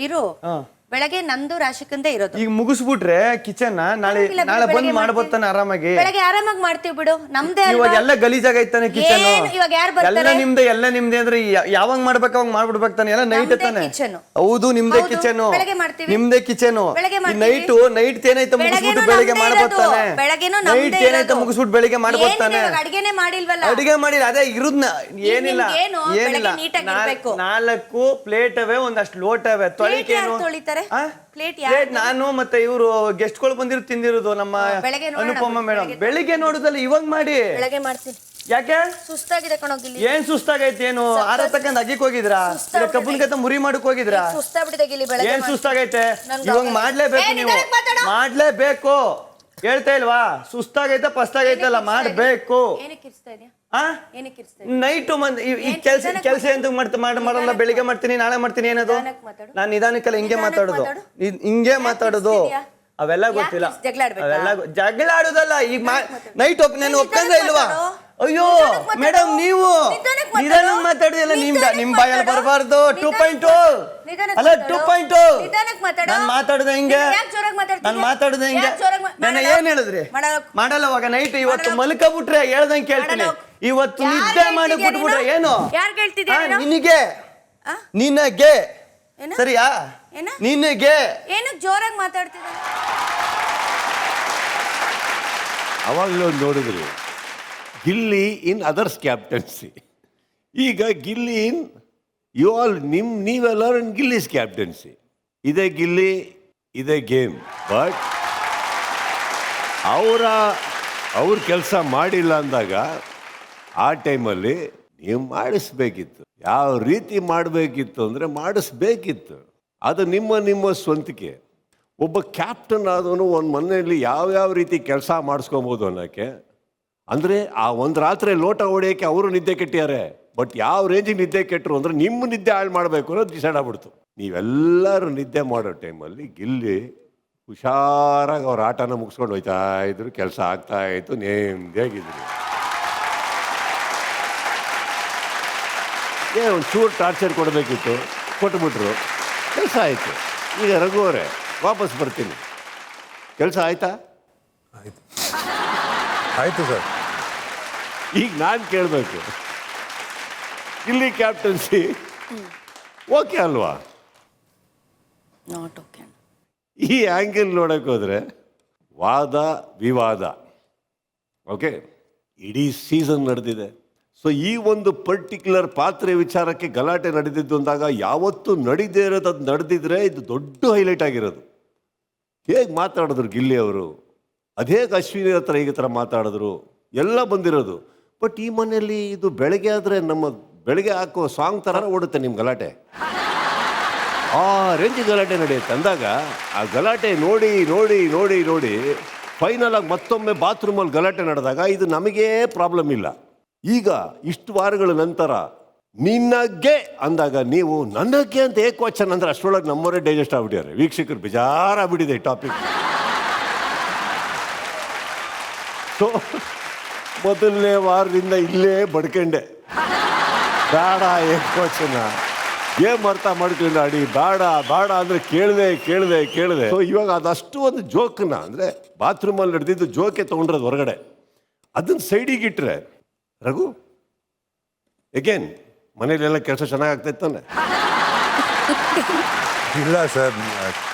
ಬೆಳಗ್ಗೆ ನಂದು ರಾಶಿಕಂದೇ ಇರೋದು. ಈಗ ಮುಗಿಸ್ಬಿಟ್ರೆ ಕಿಚನ್ ನಾಳೆ ಬಂದ್ ಮಾಡ್ಬೋತಾನೆ ಆರಾಮಾಗಿ. ಬೆಳಗ್ಗೆ ಆರಾಮಾಗಿ ಮಾಡ್ತೀವಿ ಬಿಡು, ನಮ್ದೇ. ಇವಾಗ ಎಲ್ಲ ಗಲೀಜಾಗೈತಾನೆ ಕಿಚನ್. ಇವಾಗ ಯಾರು ಬರ್ತಾರೆ? ಎಲ್ಲ ನಿಮ್ದೆ ಅಂದ್ರೆ ಯಾವಾಗ ಮಾಡ್ಬೇಕು ಅವಾಗ ಮಾಡ್ಬಿಡ್ಬೇಕು ತಾನೆ. ಎಲ್ಲ ನೈಟ್ ತಾನೆ. ಹೌದು, ನಿಮ್ದೇ ಕಿಚನ್, ನಿಮ್ದೇ ಕಿಚನ್. ನೈಟ್ ಏನಾಯ್ತು ಮುಗಿಸ್ಬಿಟ್ಟು ಬೆಳಿಗ್ಗೆ ಮಾಡ್ಬೋತಾನೆ. ನೈಟ್ ಏನಾಯ್ತು ಮುಗಿಸ್ಬಿಟ್ಟು ಬೆಳಿಗ್ಗೆ ಮಾಡ್ಬೋತಾನೆ. ಅಡಿಗೆನೆ ಮಾಡಿಲ್ವಲ್ಲ? ಅಡಿಗೆ ಮಾಡಿಲ್ಲ, ಅದೇ ಇರುದ್ನ. ಏನಿಲ್ಲ 4 ಪ್ಲೇಟ್ ಅವೇ, ಒಂದಷ್ಟು ಲೋಟ ಅವೇ. ತೊಳಿಕೇನು ಪ್ಲೇಟ್ ನಾನು ಮತ್ತೆ ಇವರು ಗೆಸ್ಟ್ಗಳು ಬಂದಿರೋ ತಿಂದಿರೋದು ನಮ್ಮ ಅನುಪಮ ಮೇಡಮ್. ಬೆಳಿಗ್ಗೆ ನೋಡುದಲ್ಲ, ಇವಾಗ ಮಾಡಿ. ಬೆಳಗ್ಗೆ ಮಾಡ್ತೀನಿ. ಯಾಕೆ ಸುಸ್ತಾಗಿದೆ ಕಣೋ ಗಿಲ್ಲಿ. ಏನ್ ಸುಸ್ತಾಗೈತಿ? ಏನು ಆರ ತಕ್ಕಂದ್ ಅಗ್ಗಿಕ್ ಹೋಗಿದ್ರಾ? ಇಲ್ಲ ಕಬ್ಬನ್ ಕತ್ತ ಮುರಿ ಮಾಡಕ್ ಹೋಗಿದ್ರಾ? ಸುಸ್ತಾಗ್ಬಿಟ್ಟಿದೆ ಗಿಲ್ಲಿ ಬೆಳಗ್ಗೆ. ಏನ್ ಸುಸ್ತಾಗೈತೆ? ಇವಾಗ ಮಾಡ್ಲೇಬೇಕು ನೀವು, ಮಾಡ್ಲೇಬೇಕು. ಹೇಳ್ತಾ ಇಲ್ವಾ? ಸುಸ್ತಾಗೈತೆ ಪಸ್ತಾಗೈತಲ್ಲ, ಮಾಡ್ಬೇಕು. ಏನಕ್ಕೆ ಇರ್ಸ್ತಾ ಇದೆಯಾ? ನೈಟು ಈ ಕೆಲಸ ಎಂತ ಮಾಡಲ್ಲ. ಬೆಳಿಗ್ಗೆ ಮಾಡ್ತೀನಿ, ನಾಳೆ ಮಾಡ್ತೀನಿ. ಏನದು? ನಾನು ನಿಧಾನಕ್ಕೆಲ್ಲ ಹಿಂಗೆ ಮಾತಾಡೋದು, ಹಿಂಗೆ ಮಾತಾಡೋದು. ಅವೆಲ್ಲ ಗೊತ್ತಿಲ್ಲ. ಅವೆಲ್ಲ ಜಗಳ ಆಡೋದಲ್ಲ. ಈಗ ನೈಟ್ ನಾನು ಒಪ್ಕೊಂಡ್ರೆ ಇಲ್ವಾ? ಅಯ್ಯೋ ಮೇಡಮ್, ನೀವು ನಿಧಾನ ಮಾತಾಡಿದಲ್ಲ, ನಿಮ್ ಬಾಯಲ್ಲಿ ಬರಬಾರ್ದು. 2.0 ಅಲ್ಲ 2.0. ನಾನು ಮಾತಾಡೋದು ಹಿಂಗೆ, ನಾನು ಮಾತಾಡೋದು ಹಿಂಗೆ. ನಾನು ಏನ್ ಹೇಳಿದ್ರಿ? ಮಾಡಲ್ಲ. ಅವಾಗ ನೈಟ್ ಇವತ್ತು ಮಲ್ಕಬಿಟ್ರೆ ಹೇಳ್ದಂಗೆ ಕೇಳ್ತೀನಿ. ಇವತ್ತು ನಿದ್ದೆ ಮಾಡಿ ಬಿಟ್ಬಿಟ್ರೆ ಏನು? ನಿನಗೆ, ನಿನಗೆ, ಸರಿಯಾ? ನಿನಗೆ. ಏನು ಜೋರಾಗಿ ಮಾತಾಡ್ತಿದ್ದೆ? ಅವಾಗಲೂ ನೋಡಿದ್ರಿ ಗಿಲ್ಲಿ ಇನ್ ಅದರ್ಸ್ ಕ್ಯಾಪ್ಟನ್ಸಿ. ಈಗ ಗಿಲ್ಲಿ ಇನ್ ಯು ಆಲ್ ನೀವೆಲ್ಲ ಗಿಲ್ಲಿಸ್ ಕ್ಯಾಪ್ಟನ್ಸಿ. ಇದೇ ಗಿಲ್ಲಿ, ಇದೇ ಗೇಮ್. ಬಟ್ ಅವ್ರ ಕೆಲಸ ಮಾಡಿಲ್ಲ ಅಂದಾಗ ಆ ಟೈಮಲ್ಲಿ ನೀವು ಮಾಡಿಸ್ಬೇಕಿತ್ತು. ಯಾವ ರೀತಿ ಮಾಡಬೇಕಿತ್ತು ಅಂದರೆ ಮಾಡಿಸ್ಬೇಕಿತ್ತು. ಅದು ನಿಮ್ಮ ಸ್ವಂತಿಕೆ. ಒಬ್ಬ ಕ್ಯಾಪ್ಟನ್ ಆದವನು ಒಂದು ಮನೆಯಲ್ಲಿ ಯಾವ್ಯಾವ ರೀತಿ ಕೆಲಸ ಮಾಡಿಸ್ಕೊಬೋದು ಅನ್ನೋಕ್ಕೆ. ಅಂದರೆ ಆ ಒಂದು ರಾತ್ರಿ ಲೋಟ ಹೊಡೆಯೋಕ್ಕೆ ಅವರು ನಿದ್ದೆ ಕೆಟ್ಟಿದ್ದಾರೆ. ಬಟ್ ಯಾವ ರೇಂಜಿಗೆ ನಿದ್ದೆ ಕೆಟ್ಟರು ಅಂದರೆ ನಿಮ್ಮ ನಿದ್ದೆ ಹಾಳು ಮಾಡಬೇಕು ಅನ್ನೋದು ಡಿಸೈಡ್ ಆಗ್ಬಿಡ್ತು. ನೀವೆಲ್ಲರೂ ನಿದ್ದೆ ಮಾಡೋ ಟೈಮಲ್ಲಿ ಗಿಲ್ಲಿ ಹುಷಾರಾಗಿ ಅವ್ರ ಆಟನ ಮುಗಿಸ್ಕೊಂಡು ಹೋಯ್ತಾ ಇದ್ರು. ಕೆಲಸ ಆಗ್ತಾ ಇತ್ತು, ನೇಮ್ದಿಯಾಗಿದ್ರು. ಒಂದು ಚೂರು ಟಾರ್ಚರ್ ಕೊಡಬೇಕಿತ್ತು, ಕೊಟ್ಬಿಟ್ರು. ಕೆಲಸ ಆಯಿತು. ಈಗ ರಘು ಅವರೇ, ವಾಪಸ್ ಬರ್ತೀನಿ. ಕೆಲಸ ಆಯ್ತಾ? ಆಯಿತು ಸರ್. ಈಗ ನಾನು ಕೇಳಬೇಕು, ಇಲ್ಲಿ ಕ್ಯಾಪ್ಟನ್ಸಿ ಓಕೆ ಅಲ್ವಾ? Not okay. ಈ ಆ್ಯಂಗಲ್ ನೋಡೋಕೆ ಹೋದರೆ ವಾದ ವಿವಾದ. ಓಕೆ, ಇಡೀ ಸೀಸನ್ ನಡೆದಿದೆ. ಸೊ ಈ ಒಂದು ಪರ್ಟಿಕ್ಯುಲರ್ ಪಾತ್ರೆ ವಿಚಾರಕ್ಕೆ ಗಲಾಟೆ ನಡೆದಿದ್ದು ಅಂದಾಗ ಯಾವತ್ತೂ ನಡೀದೇ ಇರೋದು ಅದು ನಡೆದಿದ್ರೆ ಇದು ದೊಡ್ಡ ಹೈಲೈಟ್ ಆಗಿರೋದು. ಹೇಗೆ ಮಾತಾಡಿದ್ರು ಗಿಲ್ಲಿ ಅವರು, ಅದೇಗೆ ಅಶ್ವಿನಿ ಹತ್ರ ಈಗ ಥರ ಮಾತಾಡಿದ್ರು, ಎಲ್ಲ ಬಂದಿರೋದು. ಬಟ್ ಈ ಮನೆಯಲ್ಲಿ ಇದು ಬೆಳಗ್ಗೆ ಆದರೆ ನಮ್ಮ ಬೆಳಗ್ಗೆ ಹಾಕೋ ಸಾಂಗ್ ಥರ ಓಡುತ್ತೆ ನಿಮ್ಮ ಗಲಾಟೆ. ಆ ರೇಂಜ್ ಗಲಾಟೆ ನಡೆಯುತ್ತೆ ಅಂದಾಗ ಆ ಗಲಾಟೆ ನೋಡಿ ನೋಡಿ ನೋಡಿ ನೋಡಿ ಫೈನಲ್ ಆಗಿ ಮತ್ತೊಮ್ಮೆ ಬಾತ್ರೂಮಲ್ಲಿ ಗಲಾಟೆ ನಡೆದಾಗ ಇದು ನಮಗೇ ಪ್ರಾಬ್ಲಮ್ ಇಲ್ಲ. ಈಗ ಇಷ್ಟು ವಾರಗಳ ನಂತರ ನಿನಗೆ ಅಂದಾಗ ನೀವು ನನಗೆ ಅಂತ ಏಕವಚನ ಅಂದ್ರೆ ಅಷ್ಟರೊಳಗೆ ನಮ್ಮವರೇ ಡೈಜೆಸ್ಟ್ ಆಗ್ಬಿಟ್ಟಿದ್ದಾರೆ. ವೀಕ್ಷಕರು ಬೇಜಾರಾಗ್ಬಿಟ್ಟಿದೆ ಈ ಟಾಪಿಕ್. ಸೊ ಮೊದಲನೇ ವಾರದಿಂದ ಇಲ್ಲೇ ಬಡ್ಕೊಂಡೆ, ಬೇಡ ಏಕವಚನ, ಏನು ಅರ್ಥ ಮಾಡ್ಕೊಂಡು ಅಡಿ ಬೇಡ ಬೇಡ ಅಂದರೆ ಕೇಳಿದೆ. ಸೊ ಇವಾಗ ಅದಷ್ಟು ಒಂದು ಜೋಕನ್ನ ಅಂದರೆ ಬಾತ್ರೂಮಲ್ಲಿ ನಡೆದಿದ್ದು ಜೋಕೆ ತೊಗೊಂಡ್ರದು ಹೊರಗಡೆ, ಅದನ್ನು ಸೈಡಿಗೆ ಇಟ್ಟರೆ ರಘು ಎಗೇನ್ ಮನೇಲೆಲ್ಲ ಕೆಲಸ ಚೆನ್ನಾಗಾಗ್ತೈತೆ ತಾನೆ? ಇಲ್ಲ ಸರ್,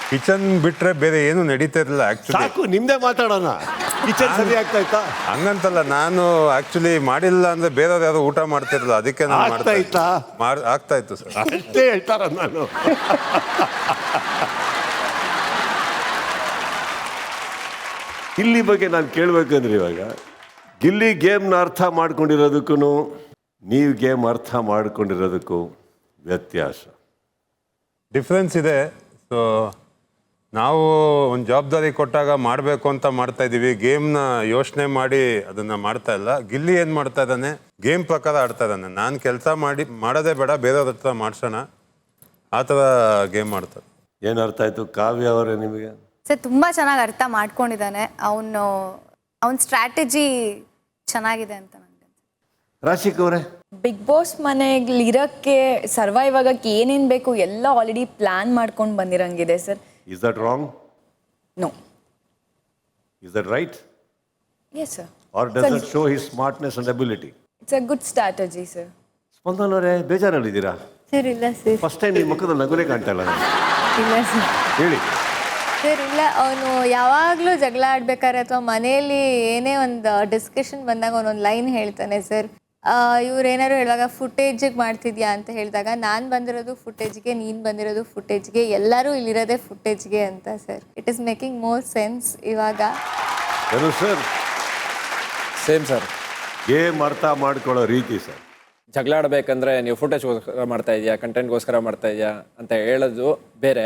ಕಿಚನ್ ಬಿಟ್ರೆ ಬೇರೆ ಏನು ನಡೀತಾ ಇರಲಿಲ್ಲ ಆ್ಯಕ್ಚುಲಿ. ಸಾಕು ನಿಮ್ಮದೇ ಮಾತಾಡೋಣ. ಕಿಚನ್ ಸರಿ ಆಗ್ತಾ ಇತ್ತಾ? ಹಂಗಂತಲ್ಲ, ನಾನು ಆ್ಯಕ್ಚುಲಿ ಮಾಡಿಲ್ಲ ಅಂದರೆ ಬೇರೆಯವ್ರು ಯಾರು ಊಟ ಮಾಡ್ತಿರಲಿಲ್ಲ, ಅದಕ್ಕೆ ನಾನು ಆಗ್ತಾ ಇತ್ತಾ? ಆಗ್ತಾ ಇತ್ತು ಸರ್. ಅಷ್ಟೇ ಹೇಳ್ತಾರ ನಾನು. ಗಿಲ್ಲಿ ಬಗ್ಗೆ ನಾನು ಕೇಳಬೇಕಂದ್ರೆ ಇವಾಗ ಗಿಲ್ಲಿ ಗೇಮ್ನ ಅರ್ಥ ಮಾಡ್ಕೊಂಡಿರೋದಕ್ಕೂ ನೀವು ಗೇಮ್ ಅರ್ಥ ಮಾಡ್ಕೊಂಡಿರೋದಕ್ಕೂ ವ್ಯತ್ಯಾಸ, ಡಿಫ್ರೆನ್ಸ್ ಇದೆ. ಸೊ ನಾವು ಒಂದು ಜವಾಬ್ದಾರಿ ಕೊಟ್ಟಾಗ ಮಾಡಬೇಕು ಅಂತ ಮಾಡ್ತಾ ಇದ್ದೀವಿ, ಗೇಮ್ನ ಯೋಚನೆ ಮಾಡಿ ಅದನ್ನು ಮಾಡ್ತಾ ಇಲ್ಲ. ಗಿಲ್ಲಿ ಏನು ಮಾಡ್ತಾ ಇದ್ದಾನೆ, ಗೇಮ್ ಪ್ರಕಾರ ಆಡ್ತಾ ಇದ್ದಾನೆ. ನಾನು ಕೆಲಸ ಮಾಡೋದೇ ಬೇಡ, ಬೇರೆಯವ್ರ ಹತ್ರ ಮಾಡಿಸೋಣ, ಆ ಥರ ಗೇಮ್ ಮಾಡ್ತಾರೆ. ಏನು ಅರ್ಥ ಆಯಿತು ಕಾವ್ಯ ಅವರೇ ನಿಮಗೆ? ಸರ್ ತುಂಬ ಚೆನ್ನಾಗಿ ಅರ್ಥ ಮಾಡ್ಕೊಂಡಿದ್ದಾನೆ. ಅವನ ಸ್ಟ್ರಾಟಜಿ ಚೆನ್ನಾಗಿದೆ ಅಂತ ನನಗೆ. ರಾಶಿಕ್ ಅವರೇ? ಬಿಗ್ ಬಾಸ್ ಮನೆಗೆ ಇರೋಕ್ಕೆ ಸರ್ವೈವ್ ಆಗಕ್ಕೆ ಏನೇನು ಬೇಕು ಎಲ್ಲ ಆಲ್ರೆಡಿ ಪ್ಲಾನ್ ಮಾಡ್ಕೊಂಡು ಬಂದಿರಂಗಿದೆ sir. Is that wrong? No. Is that right? Yes sir. Or does it show his smartness and ability? It's a good strategy sir. Spandan ಅವರೇ, ಬೇಜಾರಲ್ಲಿದ್ದೀರಾ? ಸರ್ ಇಲ್ಲ ಸರ್. ಫಸ್ಟ್ ಟೈಮ್ ನಿಮ್ಮ ಮುಖದಲ್ಲಿ ನಗುನೇ ಕಾಣ್ತಾ ಇಲ್ಲ. ಇಲ್ಲ ಸರ್. ಹೇಳಿ ಸರ್. ಇಲ್ಲ, ಅವನು ಯಾವಾಗಲೂ ಜಗಳ ಆಡ್ಬೇಕಾದ್ರೆ ಅಥವಾ ಮನೆಯಲ್ಲಿ ಏನೇ ಒಂದು ಡಿಸ್ಕಷನ್ ಬಂದಾಗ ಅವನೊಂದು ಲೈನ್ ಹೇಳ್ತಾನೆ ಸರ್. ಇವ್ರು ಏನಾದ್ರು ಹೇಳುವಾಗ ಫುಟೇಜಿಗೆ ಮಾಡ್ತಿದ್ಯಾ ಅಂತ ಹೇಳಿದಾಗ ನಾನು ಬಂದಿರೋದು ಫುಟೇಜ್ಗೆ, ನೀನು ಬಂದಿರೋದು ಫುಟೇಜ್ಗೆ, ಎಲ್ಲರೂ ಇಲ್ಲಿರೋದೇ ಫುಟೇಜ್ಗೆ ಅಂತ sir. It is making more sense ಇವಾಗ. Sir same sir. ಗೇಮ್ ಅರ್ಥ ಮಾಡ್ಕೊಳ್ಳೋ ರೀತಿ ಸರ್. ಜಗಳ ಆಡಬೇಕಂದ್ರೆ ನೀವು ಫುಟೇಜ್ಗೋಸ್ಕರ ಮಾಡ್ತಾ ಇದೆಯಾ, ಕಂಟೆಂಟ್ಗೋಸ್ಕರ ಮಾಡ್ತಾ ಇದೆಯಾ ಅಂತ ಹೇಳೋದು ಬೇರೆ.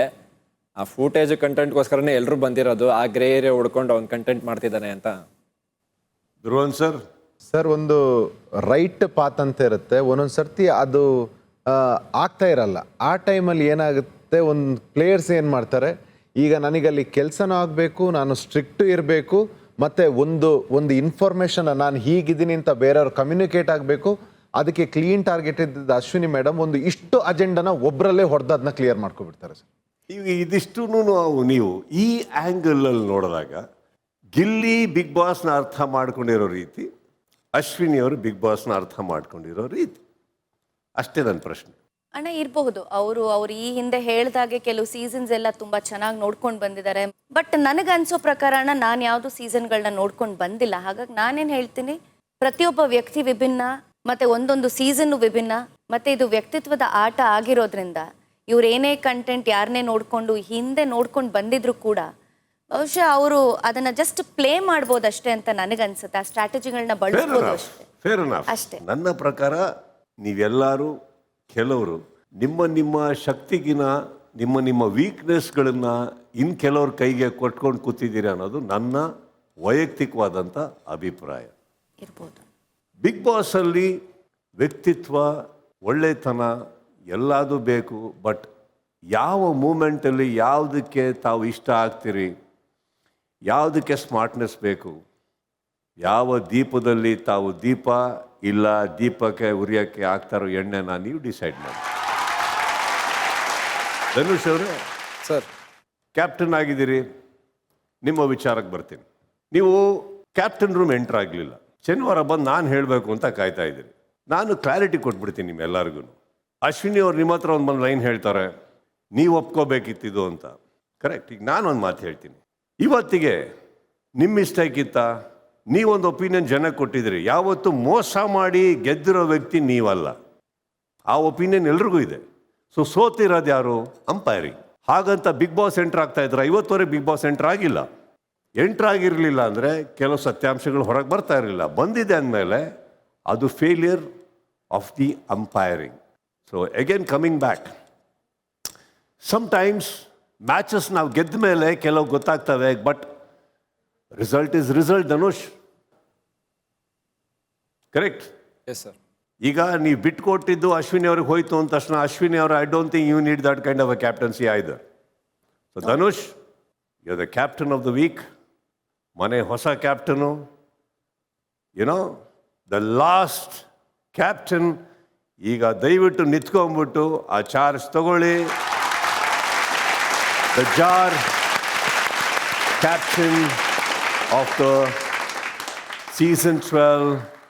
ಆ ಫುಟೇಜ್ ಕಂಟೆಂಟ್ಗೋಸ್ಕರನೇ ಎಲ್ಲರೂ ಬಂದಿರೋದು. ಆ ಗ್ರೇ ಏರಿಯಾ ಹುಡ್ಕೊಂಡು ಅವ್ನು ಕಂಟೆಂಟ್ ಮಾಡ್ತಿದ್ದಾನೆ ಅಂತ. ಧ್ರುವನ್ ಸರ್, ಸರ್ ಒಂದು ರೈಟ್ ಪಾತ್ ಅಂತ ಇರುತ್ತೆ, ಒಂದೊಂದು ಸರ್ತಿ ಅದು ಆಗ್ತಾ ಇರಲ್ಲ. ಆ ಟೈಮಲ್ಲಿ ಏನಾಗುತ್ತೆ, ಒಂದು ಪ್ಲೇಯರ್ಸ್ ಏನು ಮಾಡ್ತಾರೆ, ಈಗ ನನಗಲ್ಲಿ ಕೆಲಸನೂ ಆಗಬೇಕು, ನಾನು ಸ್ಟ್ರಿಕ್ಟು ಇರಬೇಕು, ಮತ್ತು ಒಂದು ಇನ್ಫಾರ್ಮೇಷನ್ ನಾನು ಹೀಗಿದ್ದೀನಿ ಅಂತ ಬೇರೆಯವ್ರು ಕಮ್ಯುನಿಕೇಟ್ ಆಗಬೇಕು. ಅದಕ್ಕೆ ಕ್ಲೀನ್ ಟಾರ್ಗೆಟ್ ಇದ್ದಿದ್ದ ಅಶ್ವಿನಿ ಮೇಡಮ್ ಒಂದು ಇಷ್ಟು ಅಜೆಂಡನ ಒಬ್ಬರಲ್ಲೇ ಹೊಡೆದು ಅದನ್ನ ಕ್ಲಿಯರ್ ಮಾಡ್ಕೊಬಿಡ್ತಾರೆ ಸರ್. ಈಗ ಇದಿಷ್ಟು ನೀವು ಈ ಆ್ಯಂಗಲಲ್ಲಿ ನೋಡಿದಾಗ ಗಿಲ್ಲಿ ಬಿಗ್ ಬಾಸ್ನ ಅರ್ಥ ಮಾಡ್ಕೊಂಡಿರೋ ರೀತಿ, ಅಶ್ವಿನಿ ಅವರು ಬಿಗ್ ಬಾಸ್ನ ಅರ್ಥ ಮಾಡ್ಕೊಂಡಿರೋ ರೀತಿ, ಅಷ್ಟೇ ನನ್ನ ಪ್ರಶ್ನೆ. ಅಣ್ಣ ಇರಬಹುದು, ಅವರು ಈ ಹಿಂದೆ ಹೇಳ್ದಾಗೆ ಕೆಲವು ಸೀಸನ್ಸ್ ಎಲ್ಲ ತುಂಬ ಚೆನ್ನಾಗಿ ನೋಡ್ಕೊಂಡು ಬಂದಿದ್ದಾರೆ. ಬಟ್ ನನಗನ್ಸೋ ಪ್ರಕಾರ ಅಣ್ಣ, ನಾನು ಯಾವುದು ಸೀಸನ್ಗಳನ್ನ ನೋಡ್ಕೊಂಡು ಬಂದಿಲ್ಲ. ಹಾಗಾಗಿ ನಾನೇನು ಹೇಳ್ತೀನಿ, ಪ್ರತಿಯೊಬ್ಬ ವ್ಯಕ್ತಿ ವಿಭಿನ್ನ, ಮತ್ತು ಒಂದೊಂದು ಸೀಸನ್ನು ವಿಭಿನ್ನ, ಮತ್ತು ಇದು ವ್ಯಕ್ತಿತ್ವದ ಆಟ ಆಗಿರೋದ್ರಿಂದ ಇವ್ರು ಏನೇ ಕಂಟೆಂಟ್ ಯಾರನ್ನೇ ನೋಡಿಕೊಂಡು ಹಿಂದೆ ನೋಡ್ಕೊಂಡು ಬಂದಿದ್ರು ಕೂಡ ಬಹುಶಃ ಅವರು ಅದನ್ನ ಜಸ್ಟ್ ಪ್ಲೇ ಮಾಡ್ಬೋದು ಅಷ್ಟೇ ಅಂತ ನನಗನ್ಸುತ್ತೆ. ಆ ಸ್ಟ್ರಾಟಜಿಗಳನ್ನ ಬಳಸ್ಬೋದು ಅಷ್ಟೇ. Fair enough. ಅಷ್ಟೇ. ನನ್ನ ಪ್ರಕಾರ ನೀವೆಲ್ಲರೂ ಕೆಲವರು ನಿಮ್ಮ ಶಕ್ತಿಗಿನ ನಿಮ್ಮ ವೀಕ್ನೆಸ್ಗಳನ್ನು ಇನ್ನು ಕೆಲವ್ರ ಕೈಗೆ ಕೊಟ್ಕೊಂಡು ಕೂತಿದ್ದೀರಿ ಅನ್ನೋದು ನನ್ನ ವೈಯಕ್ತಿಕವಾದಂಥ ಅಭಿಪ್ರಾಯ. ಇರ್ಬೋದು. ಬಿಗ್ ಬಾಸಲ್ಲಿ ವ್ಯಕ್ತಿತ್ವ, ಒಳ್ಳೆತನ ಎಲ್ಲದೂ ಬೇಕು. ಬಟ್ ಯಾವ ಮೂಮೆಂಟಲ್ಲಿ ಯಾವುದಕ್ಕೆ ತಾವು ಇಷ್ಟ ಆಗ್ತೀರಿ, ಯಾವುದಕ್ಕೆ ಸ್ಮಾರ್ಟ್ನೆಸ್ ಬೇಕು, ಯಾವ ದೀಪದಲ್ಲಿ ತಾವು ದೀಪ ಇಲ್ಲ ದೀಪಕ್ಕೆ ಉರಿಯೋಕ್ಕೆ ಆಗ್ತಾರೋ ಎಣ್ಣೆನ ನೀವು ಡಿಸೈಡ್ ಮಾಡಿ. ಧನುಷ್ ಅವರೇ ಸರ್, ಕ್ಯಾಪ್ಟನ್ ಆಗಿದ್ದೀರಿ, ನಿಮ್ಮ ವಿಚಾರಕ್ಕೆ ಬರ್ತೀನಿ. ನೀವು ಕ್ಯಾಪ್ಟನ್ ರೂಮ್ ಎಂಟ್ರ್ ಆಗಲಿಲ್ಲ, ಶನಿವಾರ ಬಂದು ನಾನು ಹೇಳಬೇಕು ಅಂತ ಕಾಯ್ತಾ ಇದ್ದೀರಿ. ನಾನು ಕ್ಲಾರಿಟಿ ಕೊಟ್ಬಿಡ್ತೀನಿ ನಿಮ್ಮೆಲ್ಲರಿಗೂ. ಅಶ್ವಿನಿ ಅವ್ರು ನಿಮ್ಮ ಹತ್ರ ಒಂದು ಲೈನ್ ಹೇಳ್ತಾರೆ, ನೀವು ಒಪ್ಕೋಬೇಕಿತ್ತಿದ್ದು ಅಂತ. ಕರೆಕ್ಟ್. ಈಗ ನಾನು ಒಂದು ಮಾತು ಹೇಳ್ತೀನಿ. ಇವತ್ತಿಗೆ ನಿಮ್ಮ ಮಿಸ್ಟೇಕಿತ್ತ, ನೀವೊಂದು ಒಪಿನಿಯನ್ ಜನಕ್ಕೆ ಕೊಟ್ಟಿದ್ದೀರಿ. ಯಾವತ್ತು ಮೋಸ ಮಾಡಿ ಗೆದ್ದಿರೋ ವ್ಯಕ್ತಿ ನೀವಲ್ಲ, ಆ ಒಪಿನಿಯನ್ ಎಲ್ರಿಗೂ ಇದೆ. ಸೊ ಸೋತಿರೋದು ಯಾರು? ಅಂಪೈರಿಂಗ್. ಹಾಗಂತ ಬಿಗ್ ಬಾಸ್ ಎಂಟ್ರ್ ಆಗ್ತಾ ಇದ್ರ? ಇವತ್ತವರೆಗೆ ಬಿಗ್ ಬಾಸ್ ಎಂಟ್ರ್ ಆಗಿಲ್ಲ. ಎಂಟ್ರ್ ಆಗಿರಲಿಲ್ಲ ಅಂದರೆ ಕೆಲವು ಸತ್ಯಾಂಶಗಳು ಹೊರಗೆ ಬರ್ತಾ ಇರಲಿಲ್ಲ. ಬಂದಿದೆ ಅಂದಮೇಲೆ ಅದು failure of the umpiring. So again coming back, sometimes matches ನಾವು ಗೆದ್ದ ಮೇಲೆ ಕೆಲವು ಗೊತ್ತಾಗ್ತವೆ, but result is result. Dhanush, correct? Yes sir. ಈಗ ನೀವು ಬಿಟ್ಕೊಟ್ಟಿದ್ದು ಅಶ್ವಿನಿ ಅವ್ರಿಗೆ ಹೋಯ್ತು ಅಂದ ತಕ್ಷಣ ಅಶ್ವಿನಿ ಅವರು I don't think you need that kind of a captaincy either. So Dhanush, you are the captain of the week. ಮನೆ ಹೊಸ captain, you know the last captain. ಈಗ ದಯವಿಟ್ಟು ನಿಂತ್ಕೊಂಡ್ಬಿಟ್ಟು ಆ ಚಾರ್ಜ್ ತಗೊಳ್ಳಿ. The jar captain of the season 12.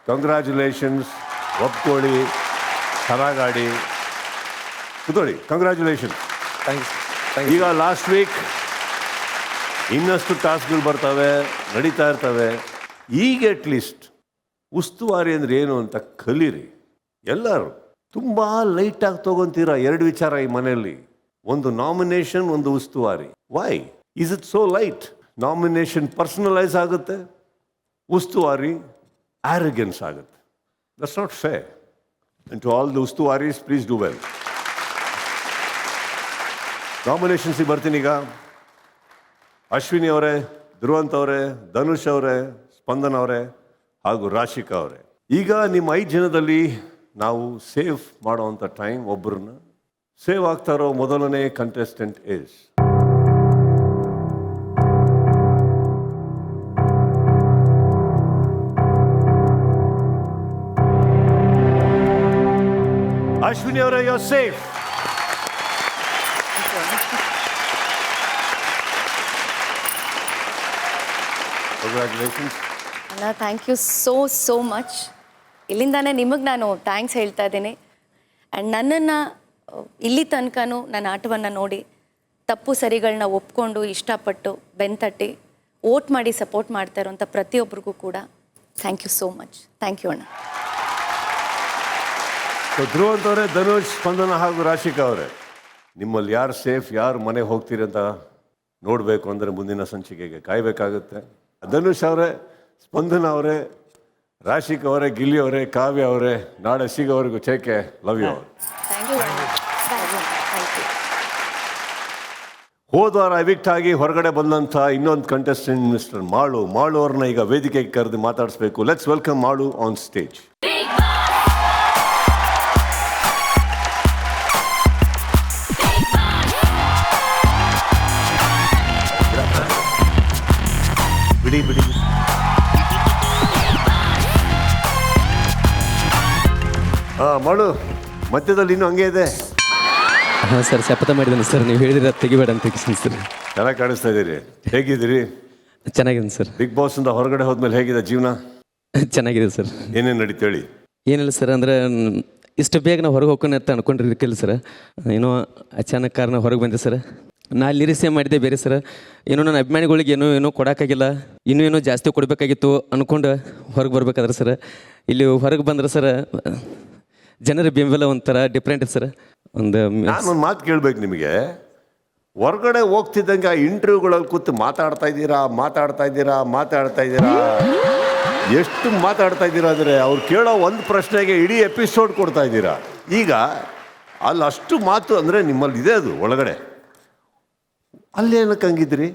Congratulations. ಒಪ್ಕೊಳ್ಳಿ, ಚೆನ್ನಾಗಾಡಿ, ಕೂತ್ಕೊಳ್ಳಿ. ಕಂಗ್ರ್ಯಾಚುಲೇಷನ್. Thank you. ಈಗ ಲಾಸ್ಟ್ ವೀಕ್ ಇನ್ನಷ್ಟು ಟಾಸ್ಕ್ಗಳು ಬರ್ತವೆ, ನಡೀತಾ ಇರ್ತವೆ. ಈಗ ಅಟ್ಲೀಸ್ಟ್ ಉಸ್ತುವಾರಿ ಅಂದರೆ ಏನು ಅಂತ ಕಲೀರಿ. ಎಲ್ಲರೂ ತುಂಬ ಲೈಟಾಗಿ ತೊಗೊತೀರ ಎರಡು ವಿಚಾರ ಈ ಮನೆಯಲ್ಲಿ. ಒಂದು ನಾಮಿನೇಷನ್, ಒಂದು ಉಸ್ತುವಾರಿ. Why is it so light? Nomination personalise ಆಗುತ್ತೆ, ಉಸ್ತುವಾರಿ ಆರೋಗ್ಯನ್ಸ್ ಆಗುತ್ತೆ. That's not fair. And to all the ಉಸ್ತುವಾರೀಸ್, ಪ್ಲೀಸ್ ಡೂ ವೆಲ್. ನಾಮಿನೇಷನ್ಸಿಗೆ ಬರ್ತೀನಿ. ಈಗ ಅಶ್ವಿನಿ ಅವರೇ, ಧ್ರುವಂತ್ ಅವರೇ, ಧನುಷ್ ಅವರೇ, ಸ್ಪಂದನ್ ಅವರೇ ಹಾಗೂ ರಾಶಿಕಾ ಅವರೇ, ಈಗ ನಿಮ್ಮ 5 ಜನದಲ್ಲಿ ನಾವು ಸೇವ್ ಮಾಡೋವಂಥ ಟೈಮ್. ಒಬ್ಬರನ್ನ ಸೇವ್ ಆಗ್ತಾ ಇರೋ ಮೊದಲನೇ ಕಂಟೆಸ್ಟೆಂಟ್ ಇಸ್ ಅಶ್ವಿನಿ ಅವರೇ. You are safe. ಕಂಗ್ರ್ಯಾಚುಲೇಷನ್ಸ್ ಅಣ್ಣ, ಥ್ಯಾಂಕ್ ಯು ಸೋ ಮಚ್. ಇಲ್ಲಿಂದಾನೇ ನಿಮಗೆ ನಾನು ಥ್ಯಾಂಕ್ಸ್ ಹೇಳ್ತಾ ಇದ್ದೀನಿ. ಆ್ಯಂಡ್ ನನ್ನನ್ನು ಇಲ್ಲಿ ತನಕನೂ ನನ್ನ ಆಟವನ್ನು ನೋಡಿ ತಪ್ಪು ಸರಿಗಳನ್ನ ಒಪ್ಕೊಂಡು ಇಷ್ಟಪಟ್ಟು ಬೆನ್ತಟ್ಟಿ ವೋಟ್ ಮಾಡಿ ಸಪೋರ್ಟ್ ಮಾಡ್ತಾ ಇರೋಂಥ ಪ್ರತಿಯೊಬ್ಬರಿಗೂ ಕೂಡ thank you so much. Thank you ಅಣ್ಣ. ಧ್ರುವಂತ್ ಅವರೇ, ಧನುಷ್, ಸ್ಪಂದನ ಹಾಗೂ ರಾಶಿಕಾ ಅವರೇ, ನಿಮ್ಮಲ್ಲಿ ಯಾರು ಸೇಫ್, ಯಾರು ಮನೆಗೆ ಹೋಗ್ತೀರಿ ಅಂತ ನೋಡಬೇಕು ಅಂದರೆ ಮುಂದಿನ ಸಂಚಿಕೆಗೆ ಕಾಯಬೇಕಾಗುತ್ತೆ. ಧನುಷ್ ಅವರೇ, ಸ್ಪಂದನ ಅವರೇ, ರಾಶಿಕ್ ಅವರೇ, ಗಿಲ್ಲಿ ಅವರೇ, ಕಾವ್ಯ ಅವರೇ, ನಾಳೆ ಸಿಗೋವರೆಗೂ ಚೇಕೆ, ಲವ್ ಯು. ಹೋದ ವಾರ ಎವಿಕ್ಟ್ ಆಗಿ ಹೊರಗಡೆ ಬಂದಂಥ ಇನ್ನೊಂದು ಕಂಟೆಸ್ಟೆಂಟ್ ಮಿಸ್ಟರ್ ಮಾಳು ಅವ್ರನ್ನ ಈಗ ವೇದಿಕೆಗೆ ಕರೆದು ಮಾತಾಡಿಸ್ಬೇಕು. Let's welcome Malu on stage. ಬಿಡಿ ಮಾಡು, ಮಧ್ಯದಲ್ಲಿ ಇನ್ನೂ ಹಂಗೆ ಇದೆ. ಹಾಂ ಸರ್, ಶಪಥ ಮಾಡಿದ್ದೇನೆ ಸರ್, ನೀವು ಹೇಳಿದ್ರೆ ತೆಗಿಬೇಡ ಅಂತ ಸರ್. ಚೆನ್ನಾಗಿ ಕಾಣಿಸ್ತಾ ಇದ್ದೀರಿ. ಹೇಗಿದ್ದೀರಿ? ಚೆನ್ನಾಗಿದೆ ಸರ್. ಬಿಗ್ ಬಾಸ್ ಇಂದ ಹೊರಗಡೆ ಹೋದ್ಮೇಲೆ ಹೇಗಿದೆ ಜೀವನ? ಚೆನ್ನಾಗಿದೆ ಸರ್. ಏನೇನು ನಡೀತು ಹೇಳಿ. ಏನಿಲ್ಲ ಸರ್, ಅಂದರೆ ಇಷ್ಟು ಬೇಗ ನಾವು ಹೊರಗೆ ಹೋಗೋಣ ಅಂತ ಅನ್ಕೊಂಡಿರ್ಕಿಲ್ಲ ಸರ್. ಏನೋ ಅಚಾನಕ್ ಕಾರಣ ಹೊರಗೆ ಬಂದೆ ಸರ್. ನಾ ಲಿರಿಕ್ಸೇ ಮಾಡಿದ್ದೆ ಬೇರೆ ಸರ್. ಏನೋ ನನ್ನ ಅಭಿಮಾನಿಗಳಿಗೆ ಏನೋ ಕೊಡೋಕ್ಕಾಗಿಲ್ಲ, ಏನೋ ಜಾಸ್ತಿ ಕೊಡಬೇಕಾಗಿತ್ತು ಅಂದ್ಕೊಂಡು ಹೊರಗೆ ಬರ್ಬೇಕಾದ್ರೆ ಸರ್, ಇಲ್ಲಿ ಹೊರಗೆ ಬಂದ್ರೆ ಸರ್ ಜನರ ಬೆಂಬಲ ಒಂಥರ ಡಿಫ್ರೆಂಟ್ ಸರ್. ನಾನೊಂದು ಮಾತು ಕೇಳ್ಬೇಕು ನಿಮಗೆ. ಹೊರಗಡೆ ಹೋಗ್ತಿದ್ದಂಗೆ ಆ ಇಂಟರ್ವ್ಯೂಗಳಲ್ಲಿ ಕೂತು ಮಾತಾಡ್ತಾ ಇದ್ದೀರಾ ಎಷ್ಟು ಮಾತಾಡ್ತಾ ಇದ್ದೀರಾ ಅಂದರೆ ಅವ್ರು ಕೇಳೋ ಒಂದು ಪ್ರಶ್ನೆಗೆ ಇಡೀ ಎಪಿಸೋಡ್ ಕೊಡ್ತಾ ಇದ್ದೀರಾ. ಈಗ ಅಲ್ಲಿ ಅಷ್ಟು ಮಾತು ಅಂದರೆ ನಿಮ್ಮಲ್ಲಿ ಇದೆ, ಅದು ಒಳಗಡೆ ಅಲ್ಲಿ ಏನಕ್ಕೆ ಹಂಗಿದ್ರಿ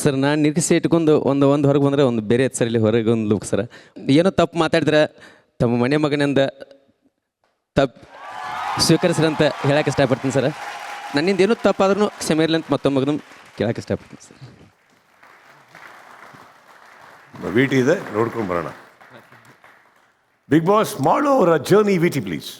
ಸರ್? ನಾನು ನಿರೀಕ್ಷೆ ಇಟ್ಕೊಂಡು ಒಂದು ಹೊರಗೆ ಬಂದರೆ ಒಂದು ಬೇರೆ ಸರ್. ಇಲ್ಲಿ ಹೊರಗೆ ಒಂದು ಲುಕ್ ಸರ್, ಏನೋ ತಪ್ಪು ಮಾತಾಡಿದ್ರೆ ತಮ್ಮ ಮನೆ ಮಗನಿಂದ ತಪ್ಪು ಸ್ವೀಕರಿಸ್ರಿ ಅಂತ ಹೇಳಕ್ಕೆ ಇಷ್ಟಪಡ್ತೀನಿ ಸರ್. ನನ್ನಿಂದ ಏನೂ ತಪ್ಪಾದ್ರೂ ಕ್ಷಮೆ ಇರಲಿ ಅಂತ ಮತ್ತೊಬ್ಬ ಮಗನ ಕೇಳಕ್ಕೆ ಇಷ್ಟಪಡ್ತೀನಿ ಸರ್. ವಿಟಿ ಇದೆ, ನೋಡ್ಕೊಂಡು ಬರೋಣ. ಬಿಗ್ ಬಾಸ್ ಮಾಳು ಅವರ ಜರ್ನಿ, ವಿಟಿ ಪ್ಲೀಸ್.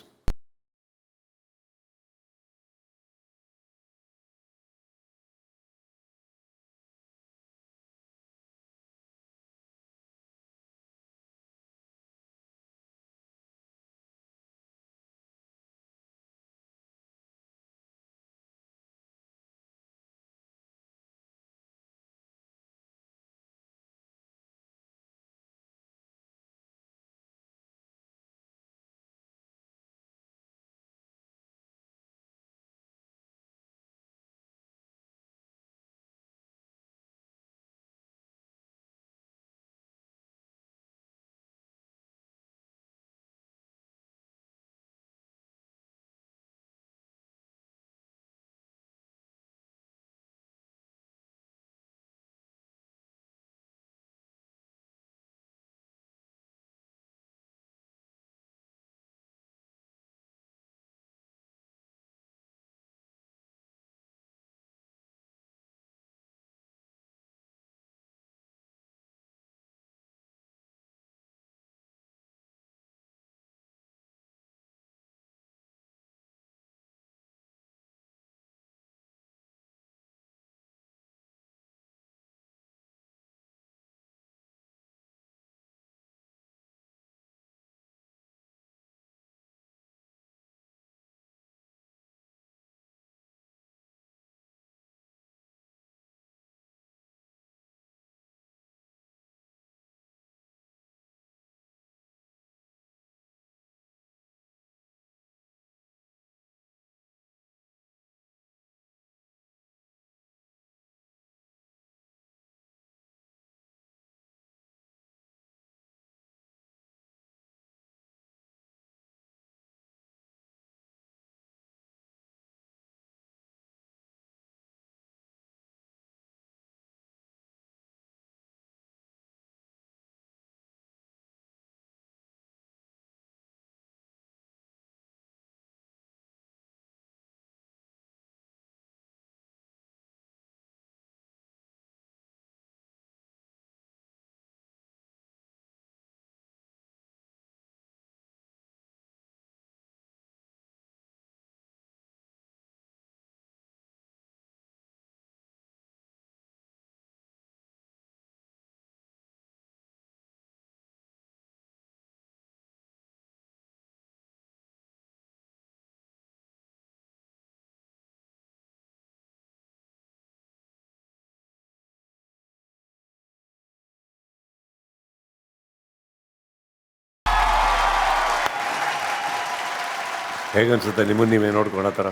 ಹೇಗನ್ಸುತ್ತೆ ನಿಮ್ಮನ್ನು ನೀವೇ ನೋಡ್ಕೊಳ್ಳೋ ಥರ?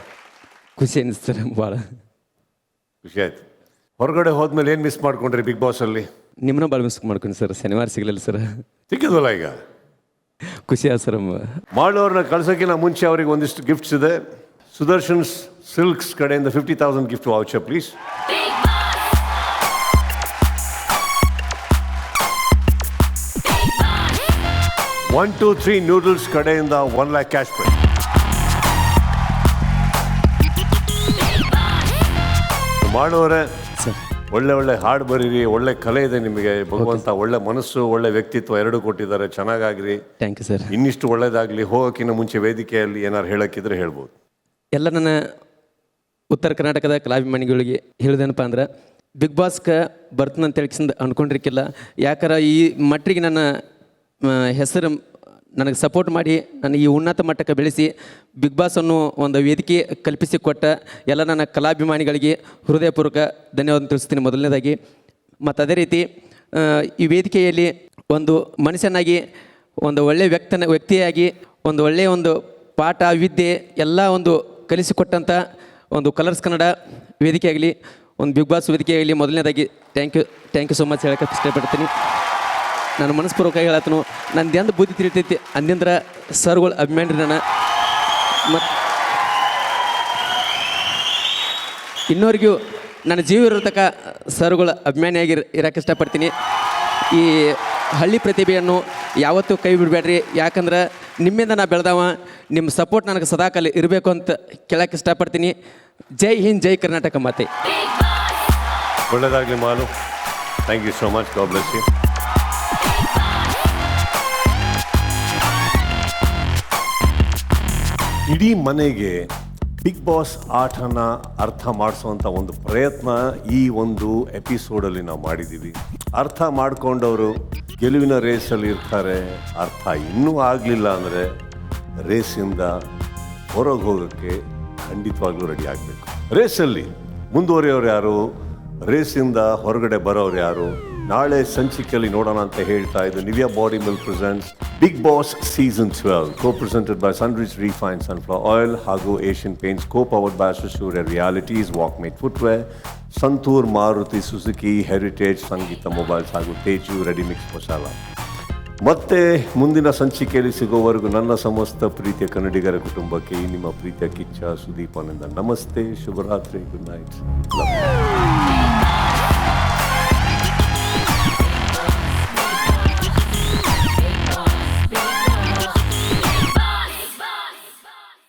ಖುಷಿ ಅನಿಸ್ತಾರೆ, ಭಾಳ ಖುಷಿ ಆಯ್ತು. ಹೊರಗಡೆ ಹೋದ್ಮೇಲೆ ಏನು ಮಿಸ್ ಮಾಡ್ಕೊಂಡ್ರಿ ಬಿಗ್ ಬಾಸಲ್ಲಿ? ನಿಮ್ಮನ್ನ ಭಾಳ ಮಿಸ್ ಮಾಡ್ಕೊಂಡು ಸರ್. ಶನಿವಾರ ಸಿಗಲಿಲ್ಲ ಸರ್. ಸಿಕ್ಕಿದ್ವಲ್ಲ ಈಗ. ಖುಷಿ ಆಯ್ತು ಸರ್. ಮಾಡೋರನ್ನ ಕಳ್ಸೋಕ್ಕಿಂತ ಮುಂಚೆ ಅವರಿಗೆ ಒಂದಿಷ್ಟು ಗಿಫ್ಟ್ಸ್ ಇದೆ. ಸುದರ್ಶನ್ ಸಿಲ್ಕ್ಸ್ ಕಡೆಯಿಂದ 50,000 gift voucher please. One two three noodles ಕಡೆಯಿಂದ 1 lakh ಕ್ಯಾಶ್ ಪ್ರೈಸ್. ಮಾಡೋರೆ ಒಳ್ಳೆ ಒಳ್ಳೆ ಹಾಡು ಬರೀರಿ, ಒಳ್ಳೆ ಕಲೆ ಇದೆ ನಿಮಗೆ. ಭಗವಂತ ಒಳ್ಳೆ ಮನಸ್ಸು, ಒಳ್ಳೆ ವ್ಯಕ್ತಿತ್ವ ಎರಡೂ ಕೊಟ್ಟಿದ್ದಾರೆ. ಚೆನ್ನಾಗಾಗ್ರಿ. Thank you sir. ಇನ್ನಿಷ್ಟು ಒಳ್ಳೇದಾಗಲಿ. ಹೋಗೋಕ್ಕಿಂತ ಮುಂಚೆ ವೇದಿಕೆಯಲ್ಲಿ ಏನಾರು ಹೇಳೋಕ್ಕಿದ್ರೆ ಹೇಳ್ಬೋದು. ಎಲ್ಲ ನನ್ನ ಉತ್ತರ ಕರ್ನಾಟಕದ ಕಲಾಭಿಮಾನಿಗಳಿಗೆ ಹೇಳೋದೇನಪ್ಪ ಅಂದ್ರೆ, ಬಿಗ್ ಬಾಸ್ಗೆ ಬರ್ತನಂತ ಹೇಳ್ಕಿಂದ ಅನ್ಕೊಂಡಿರ್ಕಿಲ್ಲ. ಯಾಕಾರ ಈ ಮಟ್ಟಿಗೆ ನನ್ನ ಹೆಸರು ನನಗೆ ಸಪೋರ್ಟ್ ಮಾಡಿ ನನ್ನ ಈ ಉನ್ನತ ಮಟ್ಟಕ್ಕೆ ಬೆಳೆಸಿ ಬಿಗ್ ಬಾಸ್ ಅನ್ನೋ ಒಂದು ವೇದಿಕೆ ಕಲ್ಪಿಸಿಕೊಟ್ಟ ಎಲ್ಲ ನನ್ನ ಕಲಾಭಿಮಾನಿಗಳಿಗೆ ಹೃದಯಪೂರ್ವಕ ಧನ್ಯವಾದ ತಿಳಿಸ್ತೀನಿ ಮೊದಲನೇದಾಗಿ. ಮತ್ತು ಅದೇ ರೀತಿ ಈ ವೇದಿಕೆಯಲ್ಲಿ ಒಂದು ಮನುಷ್ಯನಾಗಿ, ಒಂದು ಒಳ್ಳೆಯ ವ್ಯಕ್ತಿಯಾಗಿ, ಒಂದು ಒಳ್ಳೆಯ ಒಂದು ಪಾಠ ವಿದ್ಯೆ ಎಲ್ಲ ಒಂದು ಕಲಿಸಿಕೊಟ್ಟಂಥ ಒಂದು ಕಲರ್ಸ್ ಕನ್ನಡ ವೇದಿಕೆ ಆಗಲಿ, ಒಂದು ಬಿಗ್ ಬಾಸ್ ವೇದಿಕೆ ಆಗಲಿ, ಮೊದಲನೇದಾಗಿ ಥ್ಯಾಂಕ್ ಯು ಸೊ ಮಚ್ ಹೇಳಕ್ಕೆ ಇಷ್ಟಪಡ್ತೀನಿ. ನಾನು ಮನಸ್ಪೂರ್ವಕ ಹೇಳತ್ತನು. ನಂದು ಎಂದು ಬುದ್ಧಿ ತಿಳಿತೈತಿ ಅಂದಿಂದ್ರೆ ಸರ್ಗಳು ಅಭಿಮಾನಿ ನಾನು. ಮತ್ತು ಇನ್ನೋರಿಗೂ ನನ್ನ ಜೀವ ಇರತಕ್ಕ ಸರ್ಗಳು ಅಭಿಮಾನಿಯಾಗಿ ಇರೋಕ್ಕೆ ಇಷ್ಟಪಡ್ತೀನಿ. ಈ ಹಳ್ಳಿ ಪ್ರತಿಭೆಯನ್ನು ಯಾವತ್ತೂ ಕೈ ಬಿಡಬೇಡ್ರಿ. ಯಾಕಂದ್ರೆ ನಿಮ್ಮಿಂದ ನಾ ಬೆಳೆದವ, ನಿಮ್ಮ ಸಪೋರ್ಟ್ ನನಗೆ ಸದಾಕಾಲ ಇರಬೇಕು ಅಂತ ಕೇಳಕ್ಕೆ ಇಷ್ಟಪಡ್ತೀನಿ. ಜೈ ಹಿಂದ್, ಜೈ ಕರ್ನಾಟಕ ಮಾತೆ. ಒಳ್ಳೆಯದಾಗಲಿ Malu. Thank you so much. God bless you. ಇಡೀ ಮನೆಗೆ ಬಿಗ್ ಬಾಸ್ ಆಟನ ಅರ್ಥ ಮಾಡಿಸುವಂಥ ಒಂದು ಪ್ರಯತ್ನ ಈ ಒಂದು ಎಪಿಸೋಡಲ್ಲಿ ನಾವು ಮಾಡಿದ್ದೀವಿ. ಅರ್ಥ ಮಾಡಿಕೊಂಡವರು ಗೆಲುವಿನ ರೇಸಲ್ಲಿ ಇರ್ತಾರೆ. ಅರ್ಥ ಇನ್ನೂ ಆಗಲಿಲ್ಲ ಅಂದರೆ ರೇಸಿಂದ ಹೊರಗೆ ಹೋಗೋಕ್ಕೆ ಖಂಡಿತವಾಗ್ಲೂ ರೆಡಿ ಆಗಬೇಕು. ರೇಸಲ್ಲಿ ಮುಂದುವರಿಯೋರು ಯಾರು, ರೇಸಿಂದ ಹೊರಗಡೆ ಬರೋರು ಯಾರು, ನಾಳೆ ಸಂಚಿಕೆಯಲ್ಲಿ ನೋಡೋಣ ಅಂತ ಹೇಳ್ತಾ ಇದ್ದು Nivea Body Milk presents Bigg Boss season 12 co-presented by Sunridge Refined Sunflower Oil ಹಾಗೂ Asian Paints, co-powered by Assura Realities, Walkmate Footwear, Santoor, Maruti Suzuki, Heritage, Sangeetha Mobiles ಹಾಗೂ ತೇಜು ರೆಡಿಮಿಕ್ಸ್ ಮಸಾಲ. ಮತ್ತೆ ಮುಂದಿನ ಸಂಚಿಕೆಯಲ್ಲಿ ಸಿಗೋವರೆಗೂ ನನ್ನ ಸಮಸ್ತ ಪ್ರೀತಿಯ ಕನ್ನಡಿಗರ ಕುಟುಂಬಕ್ಕೆ ನಿಮ್ಮ ಪ್ರೀತಿಯ ಕಿಚ್ಚ ಸುದೀಪನಿಂದ ನಮಸ್ತೆ, ಶುಭರಾತ್ರಿ, ಗುಡ್ ನೈಟ್.